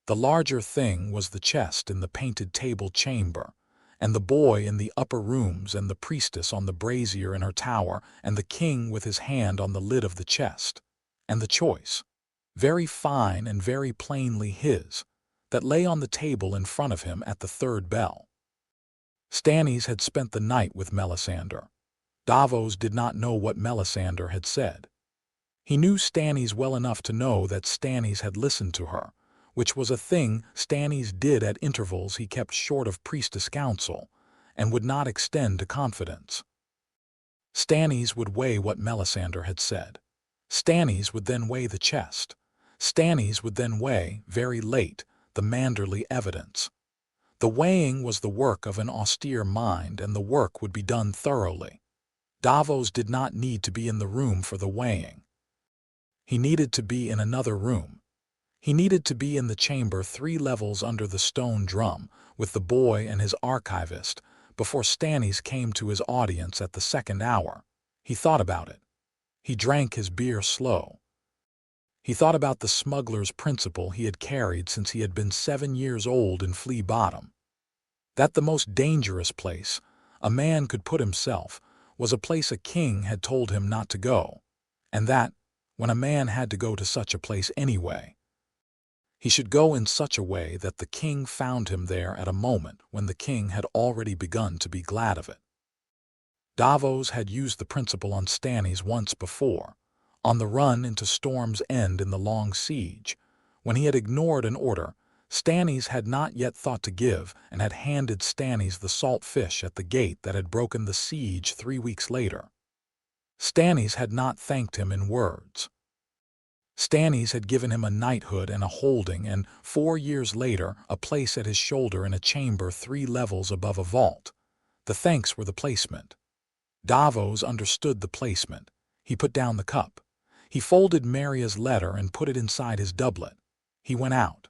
The larger thing was the chest in the painted table chamber, and the boy in the upper rooms, and the priestess on the brazier in her tower, and the king with his hand on the lid of the chest, and the choice, very fine and very plainly his, that lay on the table in front of him at the 3rd bell. Stannis had spent the night with Melisandre. Davos did not know what Melisandre had said. He knew Stannis well enough to know that Stannis had listened to her, which was a thing Stannis did at intervals he kept short of priestess council, and would not extend to confidence. Stannis would weigh what Melisandre had said. Stannis would then weigh the chest. Stannis would then weigh, very late, the Manderley evidence. The weighing was the work of an austere mind, and the work would be done thoroughly. Davos did not need to be in the room for the weighing. He needed to be in another room. He needed to be in the chamber 3 levels under the stone drum, with the boy and his archivist, before Stannis came to his audience at the 2nd hour. He thought about it. He drank his beer slow. He thought about the smuggler's principle he had carried since he had been 7 years old in Flea Bottom. That the most dangerous place a man could put himself was a place a king had told him not to go, and that, when a man had to go to such a place anyway, he should go in such a way that the king found him there at a moment when the king had already begun to be glad of it. Davos had used the principle on Stannis once before, on the run into Storm's End in the Long Siege, when he had ignored an order Stannis had not yet thought to give, and had handed Stannis the salt fish at the gate that had broken the siege 3 weeks later. Stannis had not thanked him in words. Stannis had given him a knighthood and a holding, and 4 years later a place at his shoulder in a chamber 3 levels above a vault. The thanks were the placement. Davos understood the placement. He put down the cup. He folded Maria's letter and put it inside his doublet. He went out.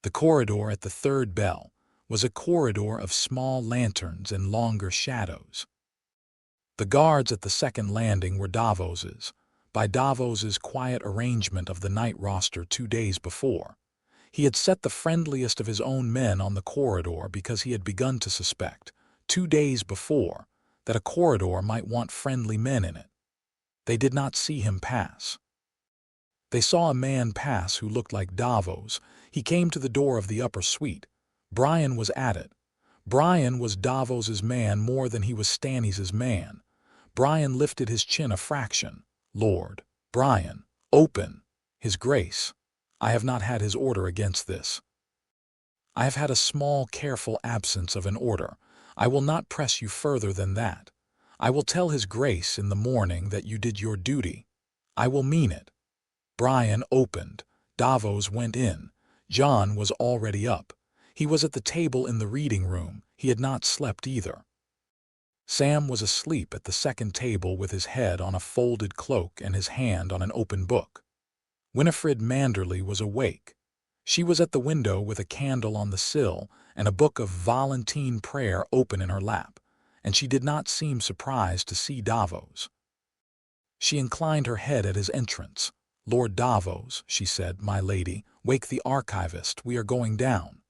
The corridor at the 3rd bell was a corridor of small lanterns and longer shadows. The guards at the 2nd landing were Davos's, by Davos's quiet arrangement of the night roster 2 days before. He had set the friendliest of his own men on the corridor because he had begun to suspect, 2 days before, that a corridor might want friendly men in it. They did not see him pass. They saw a man pass who looked like Davos. He came to the door of the upper suite. Brian was at it. Brian was Davos's man more than he was Stannis's man. Brian lifted his chin a fraction. "Lord, Brian, open. His Grace. I have not had his order against this. I have had a small, careful absence of an order. I will not press you further than that. I will tell His Grace in the morning that you did your duty. I will mean it." Brian opened. Davos went in. JON was already up. He was at the table in the reading room. He had not slept either. Sam was asleep at the 2nd table with his head on a folded cloak and his hand on an open book. Winifred Manderley was awake. She was at the window with a candle on the sill and a book of Valentine prayer open in her lap, and she did not seem surprised to see Davos. She inclined her head at his entrance. "Lord Davos," she said, "my lady, wake the archivist, we are going down."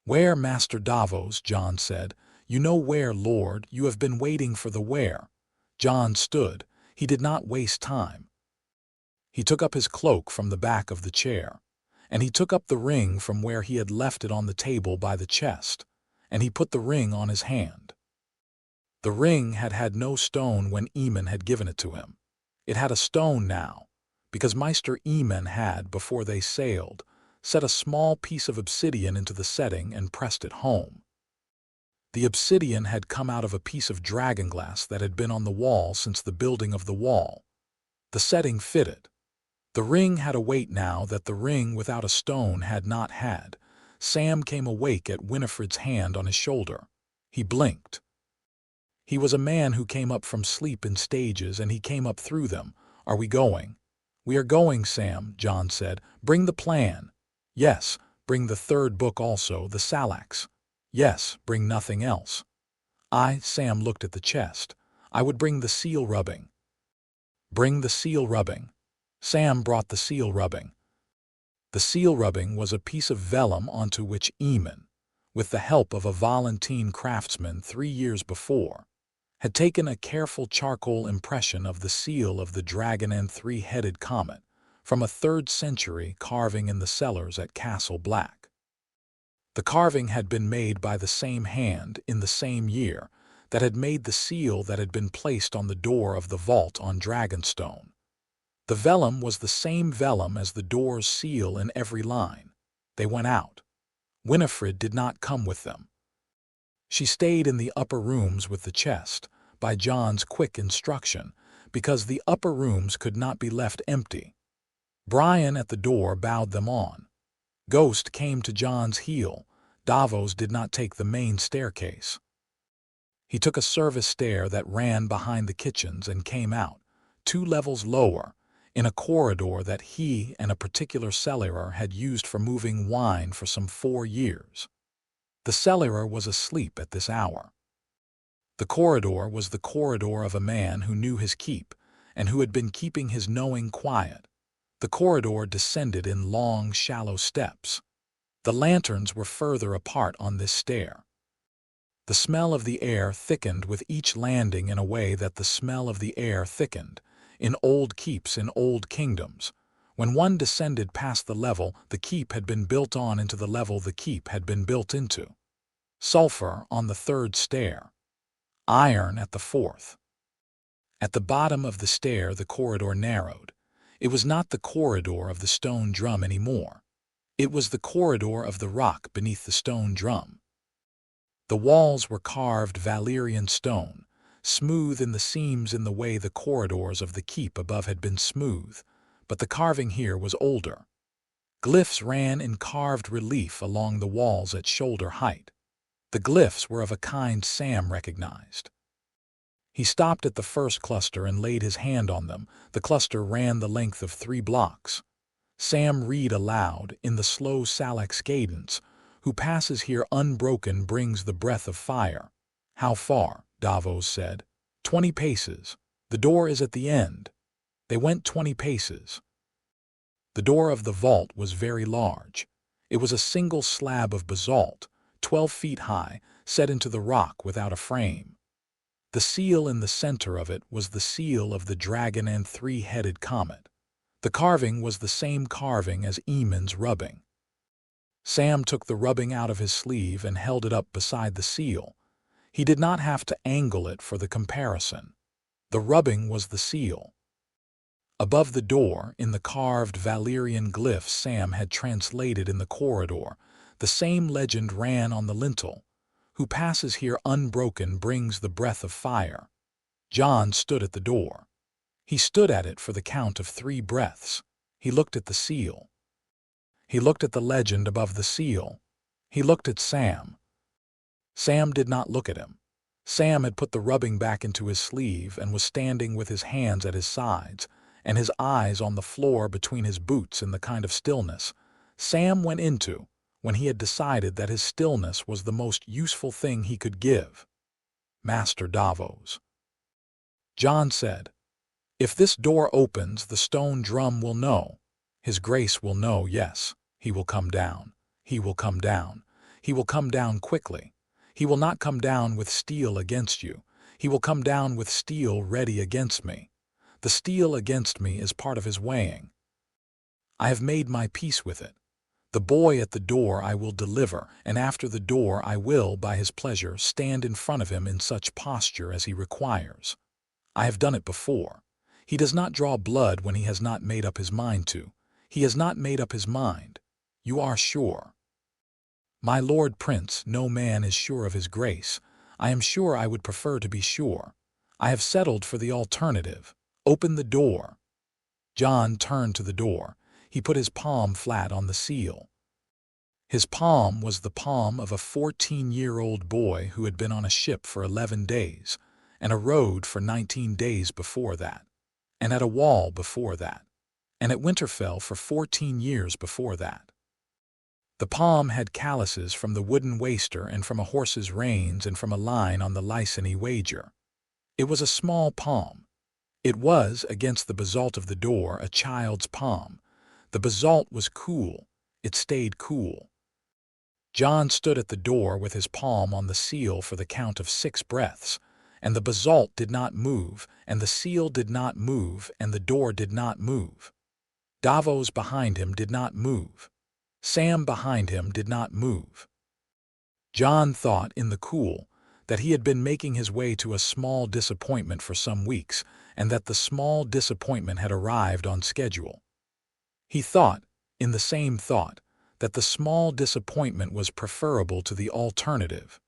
"Where, Master Davos?" JON said. "You know where, Lord, you have been waiting for the where." JON stood. He did not waste time. He took up his cloak from the back of the chair, and he took up the ring from where he had left it on the table by the chest, and he put the ring on his hand. The ring had had no stone when Aemon had given it to him. It had a stone now, because Maester Aemon had, before they sailed, set a small piece of obsidian into the setting and pressed it home. The obsidian had come out of a piece of dragonglass that had been on the wall since the building of the wall. The setting fitted. The ring had a weight now that the ring without a stone had not had. Sam came awake at Winifred's hand on his shoulder. He blinked. He was a man who came up from sleep in stages, and he came up through them. "Are we going?" "We are going, Sam," JON said. "Bring the plan." "Yes, bring the 3rd book also, the Salax." "Yes, bring nothing else." Sam looked at the chest. "I would bring the seal rubbing." "Bring the seal rubbing." Sam brought the seal rubbing. The seal rubbing was a piece of vellum onto which Aemon, with the help of a Valentine craftsman 3 years before, had taken a careful charcoal impression of the seal of the dragon and 3-headed comet from a 3rd century carving in the cellars at Castle Black. The carving had been made by the same hand in the same year that had made the seal that had been placed on the door of the vault on Dragonstone. The vellum was the same vellum as the door's seal in every line. They went out. Winifred did not come with them. She stayed in the upper rooms with the chest, by Jon's quick instruction, because the upper rooms could not be left empty. Brian at the door bowed them on. Ghost came to Jon's heel. Davos did not take the main staircase. He took a service stair that ran behind the kitchens and came out, 2 levels lower, in a corridor that he and a particular cellarer had used for moving wine for some 4 years. The cellarer was asleep at this hour. The corridor was the corridor of a man who knew his keep, and who had been keeping his knowing quiet. The corridor descended in long, shallow steps. The lanterns were further apart on this stair. The smell of the air thickened with each landing in a way that the smell of the air thickened, in old keeps in old kingdoms. When one descended past the level the keep had been built on into the level the keep had been built into. Sulfur on the 3rd stair. Iron at the 4th. At the bottom of the stair the corridor narrowed. It was not the corridor of the stone drum anymore. It was the corridor of the rock beneath the stone drum. The walls were carved Valyrian stone, smooth in the seams in the way the corridors of the keep above had been smooth, but the carving here was older. Glyphs ran in carved relief along the walls at shoulder height. The glyphs were of a kind Sam recognized. He stopped at the first cluster and laid his hand on them. The cluster ran the length of 3 blocks. Sam read aloud, in the slow Salax cadence, "Who passes here unbroken brings the breath of fire." "How far?" Davos said. 20 paces. The door is at the end." They went 20 paces. The door of the vault was very large. It was a single slab of basalt, 12 feet high, set into the rock without a frame. The seal in the center of it was the seal of the dragon and 3-headed comet. The carving was the same carving as Eamon's rubbing. Sam took the rubbing out of his sleeve and held it up beside the seal. He did not have to angle it for the comparison. The rubbing was the seal. Above the door, in the carved Valyrian glyphs Sam had translated in the corridor, the same legend ran on the lintel: "Who passes here unbroken brings the breath of fire." Jon stood at the door. He stood at it for the count of 3 breaths. He looked at the seal. He looked at the legend above the seal. He looked at Sam. Sam did not look at him. Sam had put the rubbing back into his sleeve and was standing with his hands at his sides, and his eyes on the floor between his boots in the kind of stillness Sam went into when he had decided that his stillness was the most useful thing he could give. "Master Davos," Jon said, "if this door opens, the stone drum will know. His Grace will know, yes. He will come down. He will come down. He will come down quickly. He will not come down with steel against you. He will come down with steel ready against me. The steel against me is part of his weighing. I have made my peace with it. The boy at the door I will deliver, and after the door I will, by his pleasure, stand in front of him in such posture as he requires. I have done it before. He does not draw blood when he has not made up his mind to. He has not made up his mind. You are sure?" "My Lord Prince, no man is sure of his grace. I am sure I would prefer to be sure. I have settled for the alternative. Open the door." Jon turned to the door. He put his palm flat on the seal. His palm was the palm of a 14-year-old boy who had been on a ship for 11 days, and a road for 19 days before that, and at a wall before that, and at Winterfell for 14 years before that. The palm had calluses from the wooden waster and from a horse's reins and from a line on the Lysini wager. It was a small palm. It was, against the basalt of the door, a child's palm. The basalt was cool. It stayed cool. Jon stood at the door with his palm on the seal for the count of 6 breaths, and the basalt did not move, and the seal did not move, and the door did not move. Davos behind him did not move. Sam behind him did not move. Jon thought, in the cool, that he had been making his way to a small disappointment for some weeks, and that the small disappointment had arrived on schedule. He thought, in the same thought, that the small disappointment was preferable to the alternative.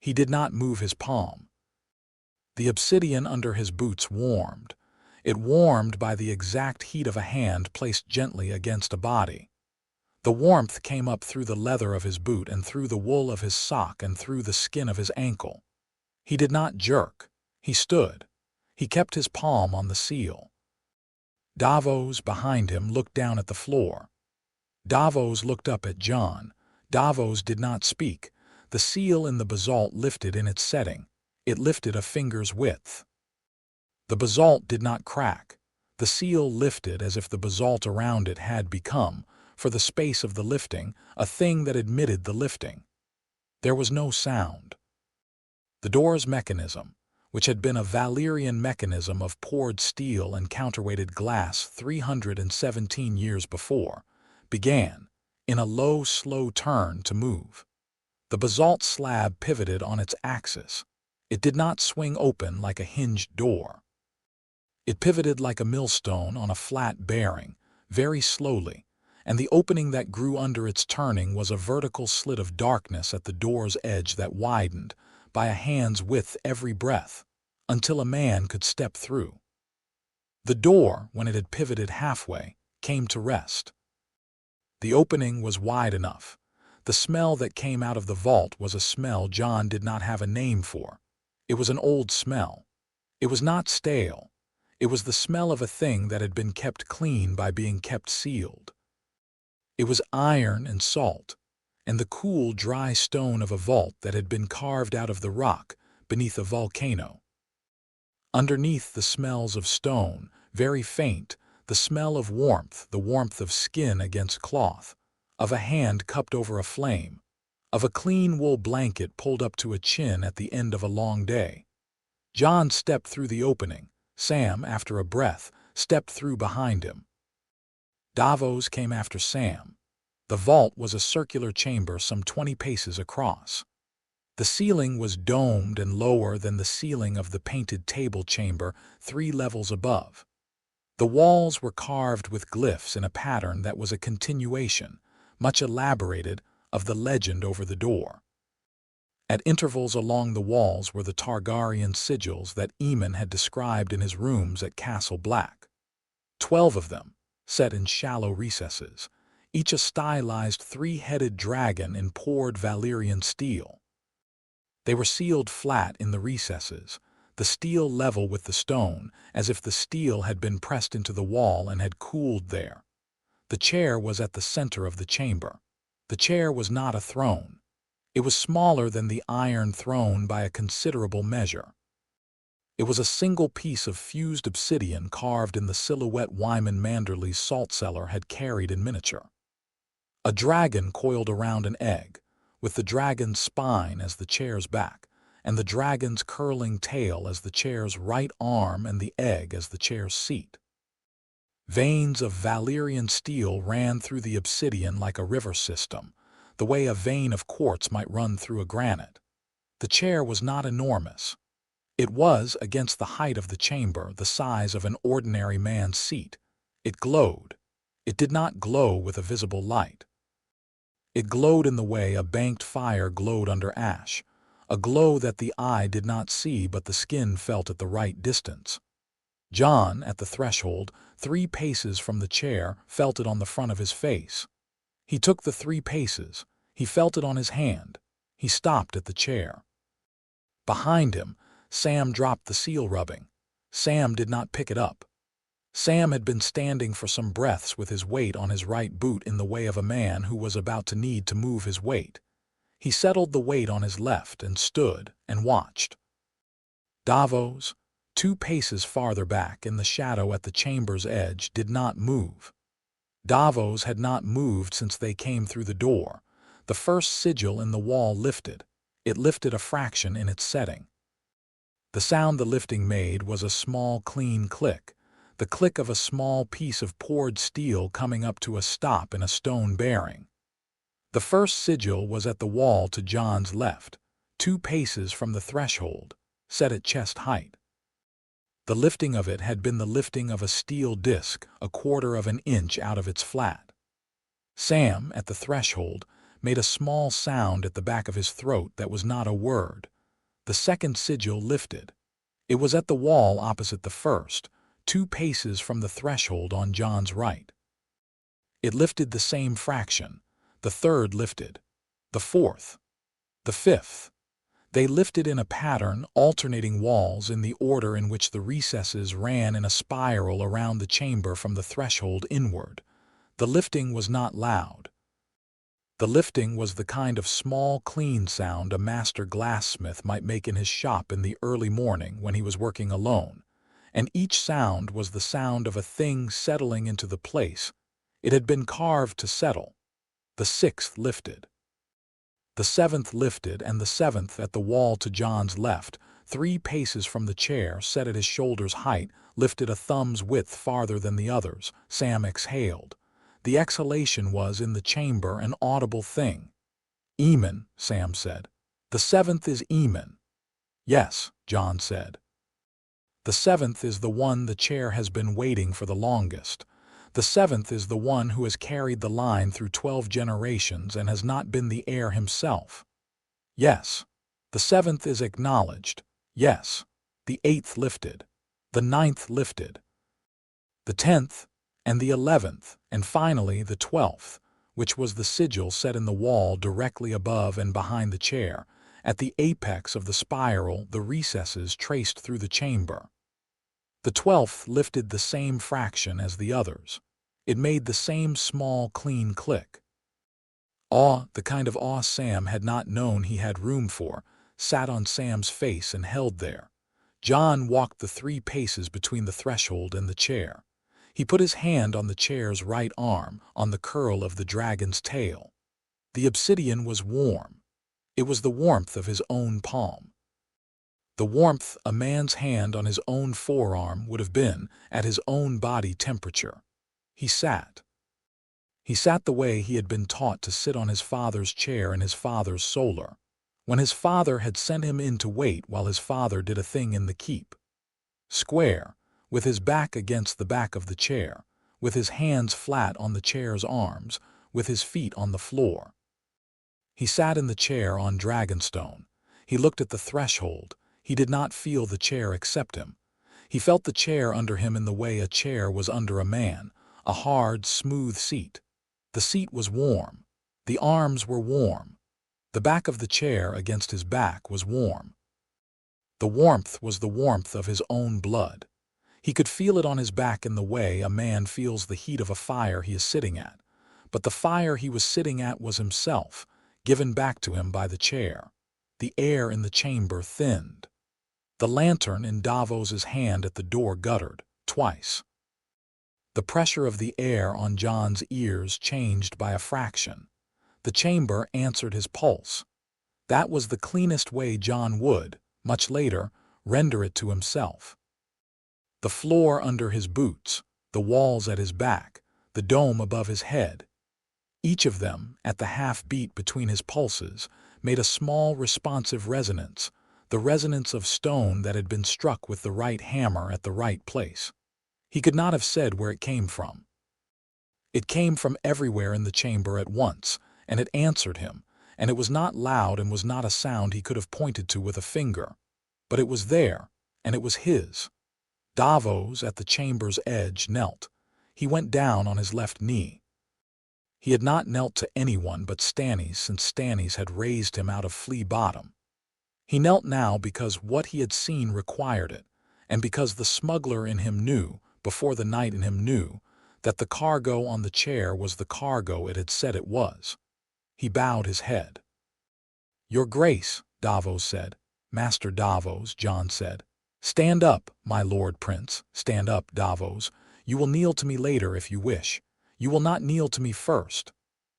He did not move his palm. The obsidian under his boots warmed. It warmed by the exact heat of a hand placed gently against a body. The warmth came up through the leather of his boot and through the wool of his sock and through the skin of his ankle. He did not jerk. He stood. He kept his palm on the seal. Davos, behind him, looked down at the floor. Davos looked up at JON. Davos did not speak. The seal in the basalt lifted in its setting. It lifted a finger's width. The basalt did not crack. The seal lifted as if the basalt around it had become, for the space of the lifting, a thing that admitted the lifting. There was no sound. The door's mechanism, which had been a Valyrian mechanism of poured steel and counterweighted glass 317 years before, began, in a low, slow turn, to move. The basalt slab pivoted on its axis. It did not swing open like a hinged door. It pivoted like a millstone on a flat bearing, very slowly, and the opening that grew under its turning was a vertical slit of darkness at the door's edge that widened, by a hand's width every breath, until a man could step through. The door, when it had pivoted halfway, came to rest. The opening was wide enough. The smell that came out of the vault was a smell JON did not have a name for. It was an old smell. It was not stale. It was the smell of a thing that had been kept clean by being kept sealed. It was iron and salt, and the cool, dry stone of a vault that had been carved out of the rock beneath a volcano. Underneath the smells of stone, very faint, the smell of warmth, the warmth of skin against cloth, of a hand cupped over a flame, of a clean wool blanket pulled up to a chin at the end of a long day. JON stepped through the opening. Sam, after a breath, stepped through behind him. Davos came after Sam. The vault was a circular chamber some 20 paces across. The ceiling was domed and lower than the ceiling of the painted table chamber 3 levels above. The walls were carved with glyphs in a pattern that was a continuation, much elaborated, of the legend over the door. At intervals along the walls were the Targaryen sigils that Eamon had described in his rooms at Castle Black. 12 of them, set in shallow recesses, each a stylized 3-headed dragon in poured Valyrian steel. They were sealed flat in the recesses, the steel level with the stone, as if the steel had been pressed into the wall and had cooled there. The chair was at the center of the chamber. The chair was not a throne. It was smaller than the Iron Throne by a considerable measure. It was a single piece of fused obsidian carved in the silhouette Wyman Manderley's salt cellar had carried in miniature. A dragon coiled around an egg, with the dragon's spine as the chair's back, and the dragon's curling tail as the chair's right arm and the egg as the chair's seat. Veins of Valyrian steel ran through the obsidian like a river system, the way a vein of quartz might run through a granite. The chair was not enormous. It was, against the height of the chamber, the size of an ordinary man's seat. It glowed. It did not glow with a visible light. It glowed in the way a banked fire glowed under ash, a glow that the eye did not see but the skin felt at the right distance. JON, at the threshold, 3 paces from the chair, felt it on the front of his face. He took the 3 paces. He felt it on his hand. He stopped at the chair. Behind him, Sam dropped the seal rubbing. Sam did not pick it up. Sam had been standing for some breaths with his weight on his right boot in the way of a man who was about to need to move his weight. He settled the weight on his left and stood and watched. Davos, 2 paces farther back in the shadow at the chamber's edge, did not move. Davos had not moved since they came through the door. The first sigil in the wall lifted. It lifted a fraction in its setting. The sound the lifting made was a small, clean click, the click of a small piece of poured steel coming up to a stop in a stone bearing. The first sigil was at the wall to JON's left, 2 paces from the threshold, set at chest height. The lifting of it had been the lifting of a steel disc 1/4 of an inch out of its flat. Sam, at the threshold, made a small sound at the back of his throat that was not a word. The second sigil lifted. It was at the wall opposite the first, 2 paces from the threshold on Jon's right. It lifted the same fraction. The third lifted. The fourth. The fifth. They lifted in a pattern, alternating walls in the order in which the recesses ran in a spiral around the chamber from the threshold inward. The lifting was not loud. The lifting was the kind of small, clean sound a master glassmith might make in his shop in the early morning when he was working alone, and each sound was the sound of a thing settling into the place it had been carved to settle. The sixth lifted. The seventh lifted, and the seventh at the wall to Jon's left, 3 paces from the chair set at his shoulder's height, lifted a thumb's width farther than the others. Sam exhaled. The exhalation was, in the chamber, an audible thing. "Eamon," Sam said. "The seventh is Eamon." "Yes," Jon said. "The seventh is the one the chair has been waiting for the longest. The seventh is the one who has carried the line through 12 generations and has not been the heir himself." "Yes." "The seventh is acknowledged." "Yes." The 8th lifted. The 9th lifted. The 10th, and the 11th, and finally the 12th, which was the sigil set in the wall directly above and behind the chair, at the apex of the spiral, the recesses traced through the chamber. The 12th lifted the same fraction as the others. It made the same small, clean click. Awe, the kind of awe Sam had not known he had room for, sat on Sam's face and held there. Jon walked the 3 paces between the threshold and the chair. He put his hand on the chair's right arm, on the curl of the dragon's tail. The obsidian was warm. It was the warmth of his own palm. The warmth a man's hand on his own forearm would have been at his own body temperature. He sat. He sat the way he had been taught to sit on his father's chair in his father's solar, when his father had sent him in to wait while his father did a thing in the keep. Square, with his back against the back of the chair, with his hands flat on the chair's arms, with his feet on the floor. He sat in the chair on Dragonstone. He looked at the threshold. He did not feel the chair accept him. He felt the chair under him in the way a chair was under a man, a hard, smooth seat. The seat was warm. The arms were warm. The back of the chair against his back was warm. The warmth was the warmth of his own blood. He could feel it on his back in the way a man feels the heat of a fire he is sitting at. But the fire he was sitting at was himself, given back to him by the chair. The air in the chamber thinned. The lantern in Davos's hand at the door guttered, twice. The pressure of the air on Jon's ears changed by a fraction. The chamber answered his pulse. That was the cleanest way Jon would, much later, render it to himself. The floor under his boots, the walls at his back, the dome above his head. Each of them, at the half-beat between his pulses, made a small responsive resonance, the resonance of stone that had been struck with the right hammer at the right place. He could not have said where it came from. It came from everywhere in the chamber at once, and it answered him, and it was not loud and was not a sound he could have pointed to with a finger. But it was there, and it was his. Davos, at the chamber's edge, knelt. He went down on his left knee. He had not knelt to anyone but Stannis since Stannis had raised him out of Flea Bottom. He knelt now because what he had seen required it, and because the smuggler in him knew, before the knight in him knew, that the cargo on the chair was the cargo it had said it was. He bowed his head. "Your Grace," Davos said. "Master Davos," Jon said. "Stand up, my Lord Prince, stand up, Davos. You will kneel to me later if you wish. You will not kneel to me first."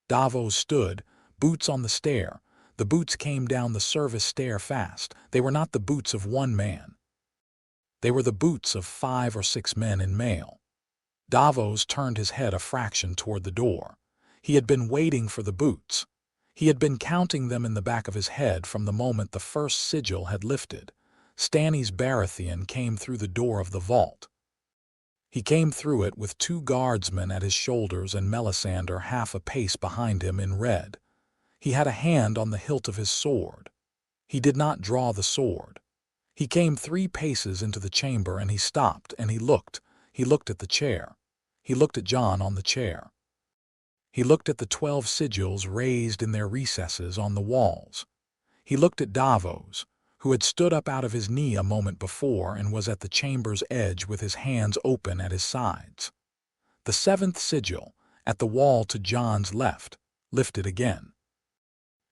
Davos stood, boots on the stair. The boots came down the service stair fast. They were not the boots of one man. They were the boots of 5 or 6 men in mail. Davos turned his head a fraction toward the door. He had been waiting for the boots. He had been counting them in the back of his head from the moment the first sigil had lifted. Stannis Baratheon came through the door of the vault. He came through it with 2 guardsmen at his shoulders and Melisandre half a pace behind him in red. He had a hand on the hilt of his sword. He did not draw the sword. He came 3 paces into the chamber and he stopped and he looked. He looked at the chair. He looked at JON on the chair. He looked at the 12 sigils raised in their recesses on the walls. He looked at Davos, who had stood up out of his knee a moment before and was at the chamber's edge with his hands open at his sides. The 7th sigil, at the wall to JON's left, lifted again.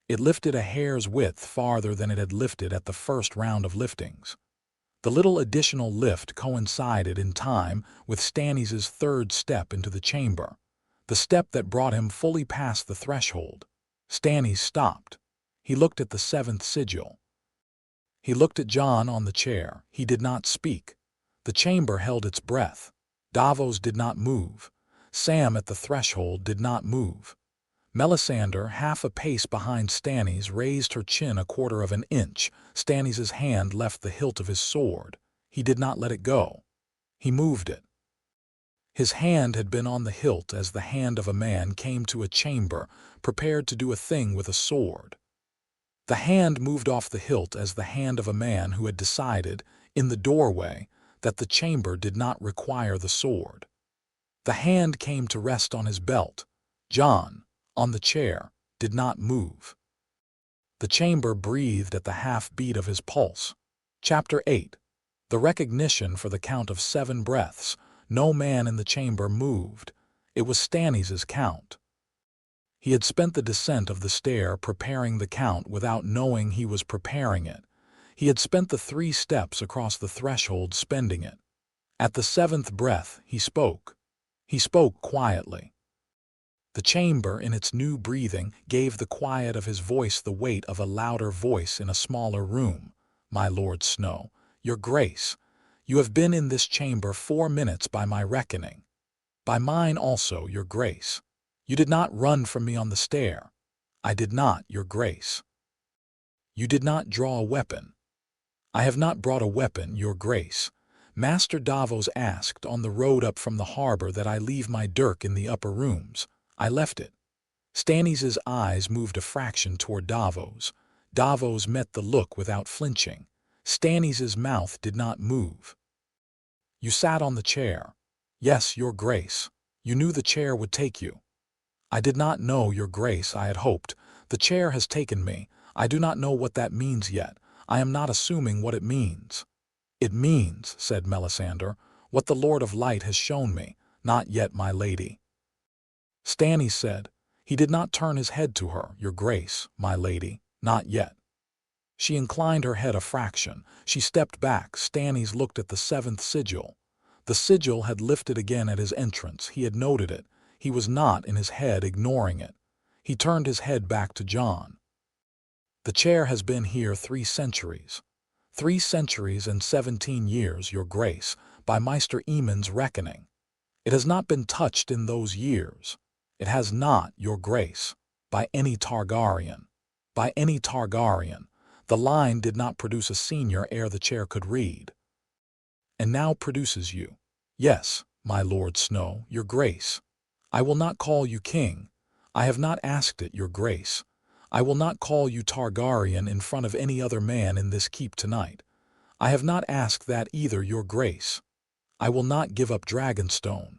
It lifted a hair's width farther than it had lifted at the first round of liftings. The little additional lift coincided in time with Stannis's 3rd step into the chamber, the step that brought him fully past the threshold. Stannis stopped. He looked at the 7th sigil. He looked at JON on the chair. He did not speak. The chamber held its breath. Davos did not move. Sam at the threshold did not move. Melisandre, half a pace behind Stannis, raised her chin 1/4 of an inch. Stannis's hand left the hilt of his sword. He did not let it go. He moved it. His hand had been on the hilt as the hand of a man came to a chamber, prepared to do a thing with a sword. The hand moved off the hilt as the hand of a man who had decided, in the doorway, that the chamber did not require the sword. The hand came to rest on his belt. JON, on the chair, did not move. The chamber breathed at the half-beat of his pulse. Chapter 8. The recognition for the count of 7 breaths. No man in the chamber moved. It was Stannis's count. He had spent the descent of the stair preparing the count without knowing he was preparing it. He had spent the 3 steps across the threshold spending it. At the 7th breath, he spoke. He spoke quietly. The chamber, in its new breathing, gave the quiet of his voice the weight of a louder voice in a smaller room. My Lord Snow, your grace, you have been in this chamber 4 minutes by my reckoning. By mine also, your grace. You did not run from me on the stair. I did not, your grace. You did not draw a weapon. I have not brought a weapon, your grace. Master Davos asked on the road up from the harbor that I leave my dirk in the upper rooms. I left it. Stannis's eyes moved a fraction toward Davos. Davos met the look without flinching. Stannis's mouth did not move. You sat on the chair. Yes, your grace. You knew the chair would take you. I did not know, your grace, I had hoped. The chair has taken me. I do not know what that means yet. I am not assuming what it means. It means, said Melisandre, what the Lord of Light has shown me. Not yet, my lady. Stannis said. He did not turn his head to her, your grace, my lady. Not yet. She inclined her head a fraction. She stepped back. Stannis looked at the 7th sigil. The sigil had lifted again at his entrance. He had noted it. He was not in his head ignoring it. He turned his head back to JON. The chair has been here 3 centuries. 3 centuries and 17 years, your grace, by Maester Aemon's reckoning. It has not been touched in those years. It has not, your grace, by any Targaryen. By any Targaryen. The line did not produce a senior ere the chair could read. And now produces you. Yes, my Lord Snow, your grace. I will not call you king. I have not asked it, your grace. I will not call you Targaryen in front of any other man in this keep tonight. I have not asked that either, your grace. I will not give up Dragonstone.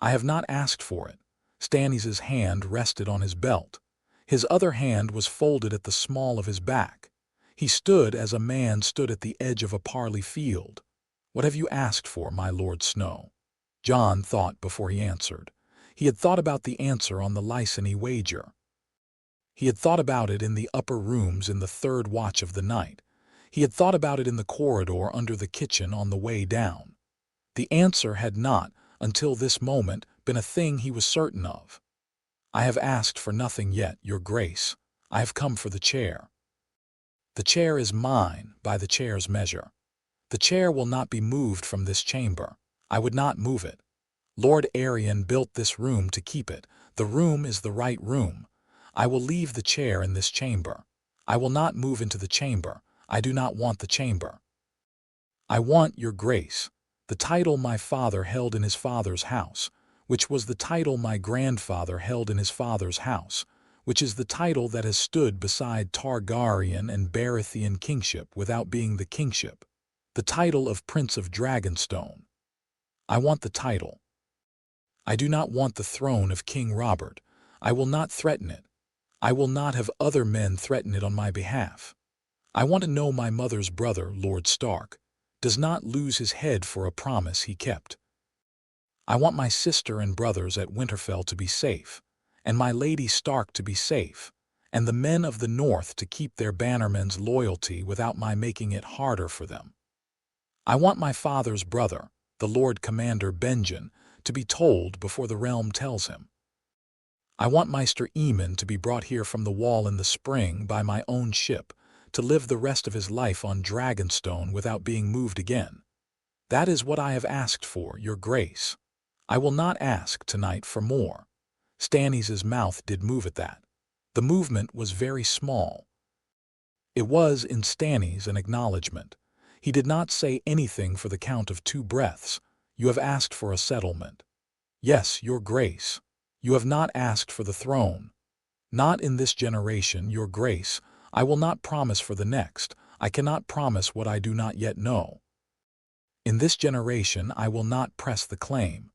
I have not asked for it. Stannis's hand rested on his belt. His other hand was folded at the small of his back. He stood as a man stood at the edge of a parley field. What have you asked for, my Lord Snow? JON thought before he answered. He had thought about the answer on the Lyseni wager. He had thought about it in the upper rooms in the 3rd watch of the night. He had thought about it in the corridor under the kitchen on the way down. The answer had not, until this moment, been a thing he was certain of. I have asked for nothing yet, your grace. I have come for the chair. The chair is mine, by the chair's measure. The chair will not be moved from this chamber. I would not move it. Lord Arion built this room to keep it. The room is the right room. I will leave the chair in this chamber. I will not move into the chamber. I do not want the chamber. I want, your grace, the title my father held in his father's house, which was the title my grandfather held in his father's house, which is the title that has stood beside Targaryen and Baratheon kingship without being the kingship, the title of Prince of Dragonstone. I want the title. I do not want the throne of King Robert. I will not threaten it. I will not have other men threaten it on my behalf. I want to know my mother's brother, Lord Stark, does not lose his head for a promise he kept. I want my sister and brothers at Winterfell to be safe, and my Lady Stark to be safe, and the men of the North to keep their bannermen's loyalty without my making it harder for them. I want my father's brother, the Lord Commander Benjen, to be told before the realm tells him. I want Maester Aemon to be brought here from the wall in the spring by my own ship, to live the rest of his life on Dragonstone without being moved again. That is what I have asked for, your grace. I will not ask tonight for more. Stannis' mouth did move at that. The movement was very small. It was, in Stannis, an acknowledgement. He did not say anything for the count of 2 breaths. You have asked for a settlement. Yes, your grace. You have not asked for the throne. Not in this generation, your grace. I will not promise for the next. I cannot promise what I do not yet know. In this generation I will not press the claim.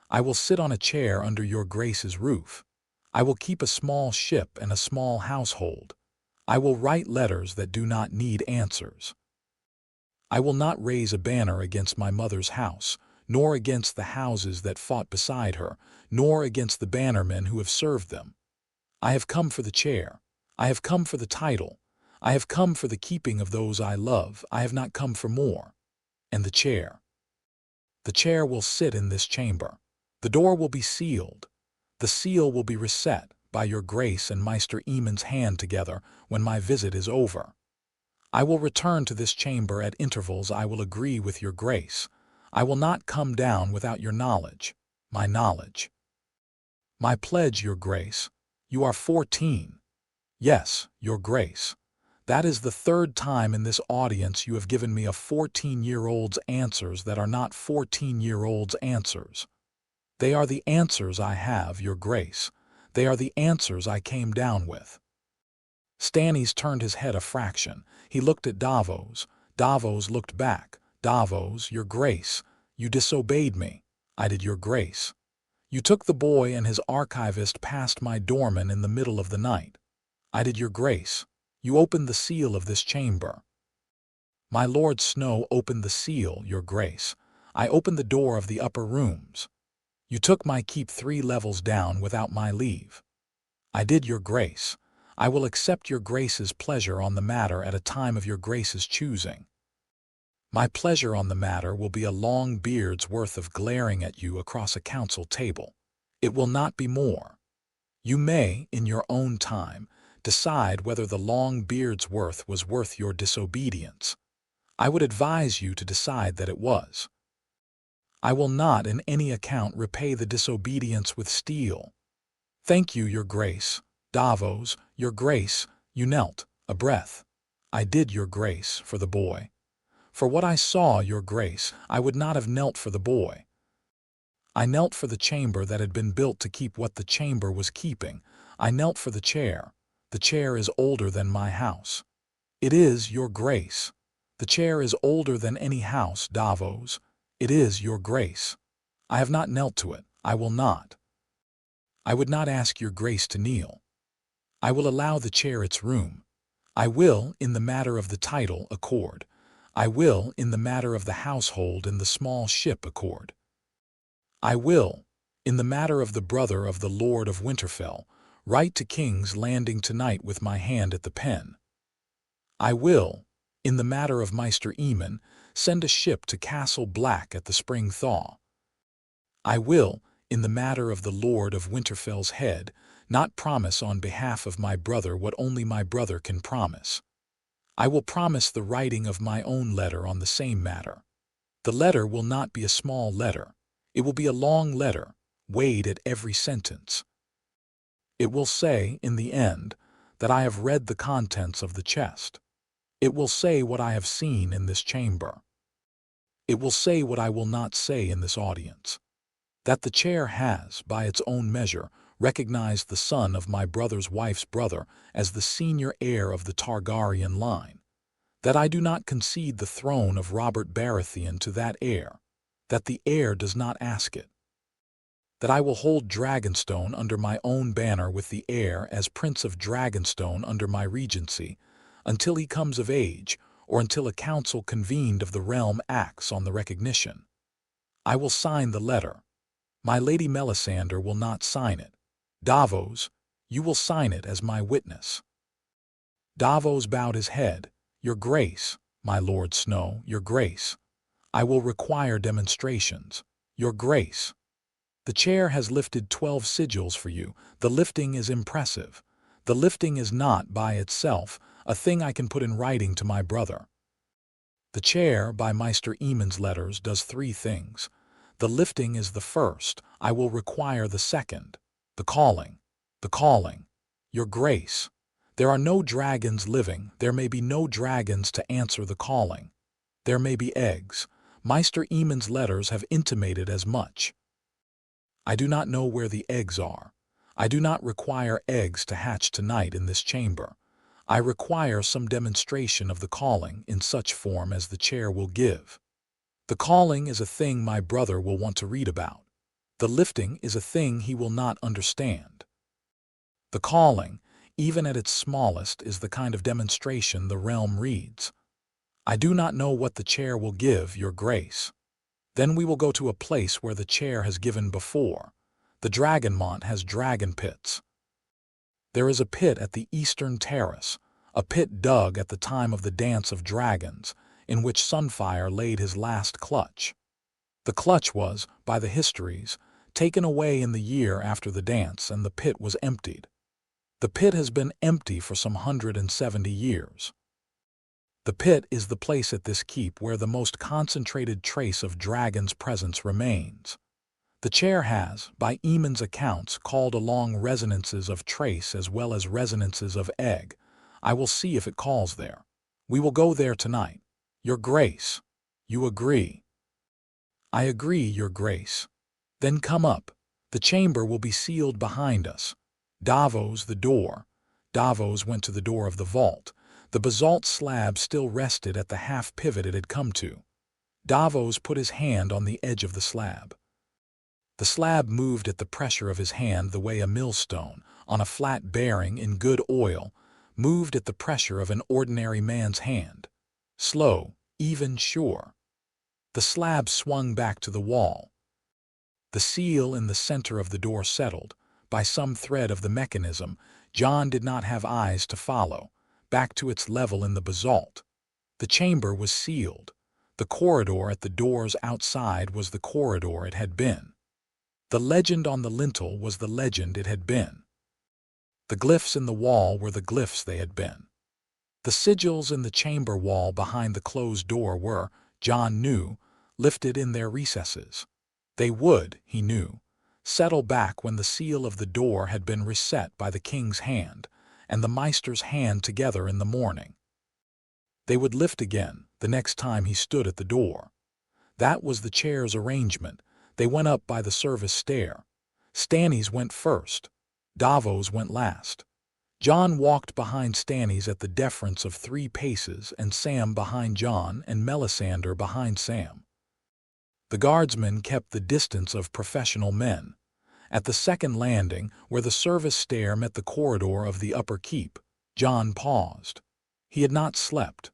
I will sit on a chair under your grace's roof. I will keep a small ship and a small household. I will write letters that do not need answers. I will not raise a banner against my mother's house, nor against the houses that fought beside her, nor against the bannermen who have served them. I have come for the chair. I have come for the title. I have come for the keeping of those I love. I have not come for more. And the chair. The chair will sit in this chamber. The door will be sealed. The seal will be reset by your grace and Maester Aemon's hand together when my visit is over. I will return to this chamber at intervals. I will agree with your grace. I will not come down without your knowledge, my knowledge. My pledge, your grace. You are 14. Yes, your grace. That is the 3rd time in this audience you have given me a 14-year-old's answers that are not 14-year-old's answers. They are the answers I have, your grace. They are the answers I came down with. Stannis turned his head a fraction. He looked at Davos. Davos looked back. Davos, your grace, you disobeyed me. I did, your grace. You took the boy and his archivist past my doorman in the middle of the night. I did, your grace. You opened the seal of this chamber. My Lord Snow opened the seal, your grace. I opened the door of the upper rooms. You took my keep 3 levels down without my leave. I did, your grace. I will accept your grace's pleasure on the matter at a time of your grace's choosing. My pleasure on the matter will be a long beard's worth of glaring at you across a council table. It will not be more. You may, in your own time, decide whether the long beard's worth was worth your disobedience. I would advise you to decide that it was. I will not in any account repay the disobedience with steel. Thank you, your grace. Davos, your grace, you knelt, a breath. I did, your grace, for the boy. For what I saw, your grace, I would not have knelt for the boy. I knelt for the chamber that had been built to keep what the chamber was keeping. I knelt for the chair. The chair is older than my house. It is, your grace. The chair is older than any house, Davos. It is, your grace. I have not knelt to it. I will not. I would not ask your grace to kneel. I will allow the chair its room. I will, in the matter of the title, accord. I will, in the matter of the household and the small ship, accord. I will, in the matter of the brother of the Lord of Winterfell, write to King's Landing tonight with my hand at the pen. I will, in the matter of Maester Aemon, send a ship to Castle Black at the spring thaw. I will, in the matter of the Lord of Winterfell's head, not promise on behalf of my brother what only my brother can promise. I will promise the writing of my own letter on the same matter. The letter will not be a small letter. It will be a long letter, weighed at every sentence. It will say, in the end, that I have read the contents of the chest. It will say what I have seen in this chamber. It will say what I will not say in this audience. That the chair has, by its own measure, recognized the son of my brother's wife's brother as the senior heir of the Targaryen line. That I do not concede the throne of Robert Baratheon to that heir. That the heir does not ask it. That I will hold Dragonstone under my own banner with the heir as Prince of Dragonstone under my regency, until he comes of age, or until a council convened of the realm acts on the recognition. I will sign the letter. My Lady Melisandre will not sign it. Davos, you will sign it as my witness. Davos bowed his head. Your Grace, my Lord Snow, your Grace. I will require demonstrations. Your Grace. The chair has lifted 12 sigils for you. The lifting is impressive. The lifting is not, by itself, a thing I can put in writing to my brother. The chair, by Maester Aemon's letters, does 3 things. The lifting is the first. I will require the second. The calling. The calling. Your Grace. There are no dragons living. There may be no dragons to answer the calling. There may be eggs. Maester Aemon's letters have intimated as much. I do not know where the eggs are. I do not require eggs to hatch tonight in this chamber. I require some demonstration of the calling in such form as the chair will give. The calling is a thing my brother will want to read about. The lifting is a thing he will not understand. The calling, even at its smallest, is the kind of demonstration the realm reads. I do not know what the chair will give, Your Grace. Then we will go to a place where the chair has given before. The Dragonmont has dragon pits. There is a pit at the eastern terrace, a pit dug at the time of the Dance of Dragons, in which Sunfire laid his last clutch. The clutch was, by the histories, taken away in the year after the dance, and the pit was emptied. The pit has been empty for some 170 years. The pit is the place at this keep where the most concentrated trace of dragon's presence remains. The chair has, by Aemon's accounts, called along resonances of trace as well as resonances of egg. I will see if it calls there. We will go there tonight. Your Grace. You agree? I agree, Your Grace. Then come up. The chamber will be sealed behind us. Davos, the door. Davos went to the door of the vault. The basalt slab still rested at the half pivot it had come to. Davos put his hand on the edge of the slab. The slab moved at the pressure of his hand the way a millstone, on a flat bearing in good oil, moved at the pressure of an ordinary man's hand. Slow, even, sure. The slab swung back to the wall. The seal in the center of the door settled. By some thread of the mechanism, JON did not have eyes to follow, back to its level in the basalt. The chamber was sealed. The corridor at the doors outside was the corridor it had been. The legend on the lintel was the legend it had been. The glyphs in the wall were the glyphs they had been. The sigils in the chamber wall behind the closed door were, JON knew, lifted in their recesses. They would, he knew, settle back when the seal of the door had been reset by the king's hand and the maester's hand together in the morning. They would lift again the next time he stood at the door. That was the chair's arrangement. They went up by the service stair. Stannis went first. Davos went last. JON walked behind Stannis at the deference of 3 paces, and Sam behind JON and Melisandre behind Sam. The guardsmen kept the distance of professional men. At the second landing, where the service stair met the corridor of the upper keep, JON paused. He had not slept.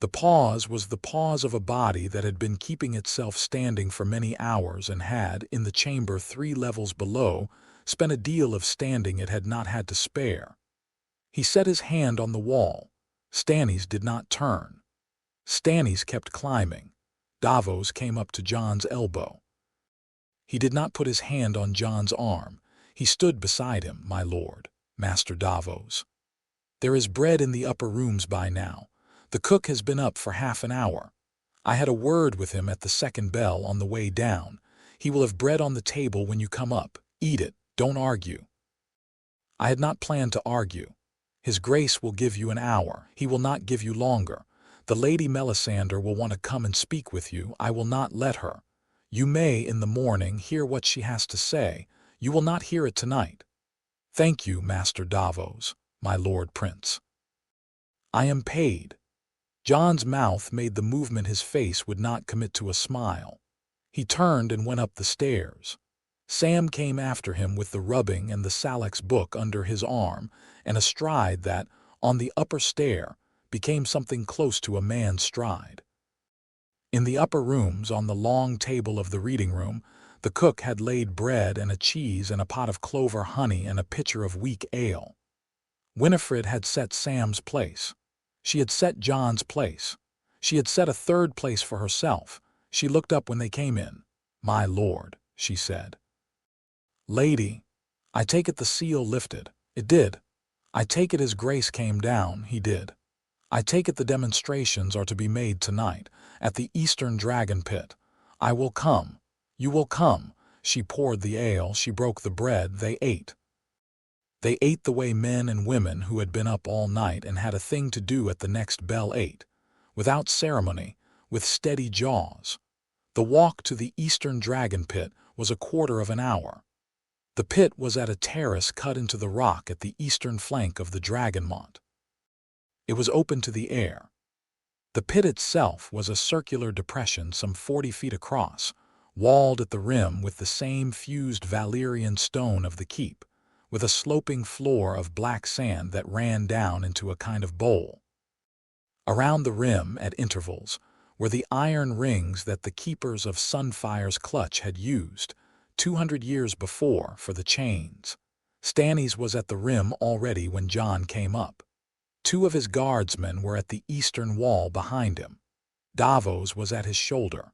The pause was the pause of a body that had been keeping itself standing for many hours and had, in the chamber 3 levels below, spent a deal of standing it had not had to spare. He set his hand on the wall. Stannis did not turn. Stannis kept climbing. Davos came up to JON's elbow. He did not put his hand on JON's arm. He stood beside him, my lord, Master Davos. There is bread in the upper rooms by now. The cook has been up for half an hour. I had a word with him at the second bell on the way down. He will have bread on the table when you come up. Eat it, don't argue. I had not planned to argue. His Grace will give you an hour. He will not give you longer. The Lady Melisandre will want to come and speak with you. I will not let her. You may, in the morning, hear what she has to say. You will not hear it tonight. Thank you, Master Davos, my Lord Prince. I am paid. Jon's mouth made the movement his face would not commit to a smile. He turned and went up the stairs. Sam came after him with the rubbing and the Salak's book under his arm, and a stride that, on the upper stair, became something close to a man's stride. In the upper rooms, on the long table of the reading room, the cook had laid bread and a cheese and a pot of clover honey and a pitcher of weak ale. Winifred had set Sam's place. She had set Jon's place. She had set a third place for herself. She looked up when they came in. "My lord," she said. "Lady, I take it the seal lifted." It did. "I take it his grace came down." He did. "I take it the demonstrations are to be made tonight, at the Eastern Dragon Pit. I will come. You will come." She poured the ale, she broke the bread, they ate. They ate the way men and women who had been up all night and had a thing to do at the next bell ate, without ceremony, with steady jaws. The walk to the Eastern Dragon Pit was a quarter of an hour. The pit was at a terrace cut into the rock at the eastern flank of the Dragonmont. It was open to the air. The pit itself was a circular depression some 40 feet across, walled at the rim with the same fused Valyrian stone of the keep, with a sloping floor of black sand that ran down into a kind of bowl. Around the rim, at intervals, were the iron rings that the keepers of Sunfire's clutch had used 200 years before for the chains. Stannis was at the rim already when Jon came up. 2 of his guardsmen were at the eastern wall behind him. Davos was at his shoulder.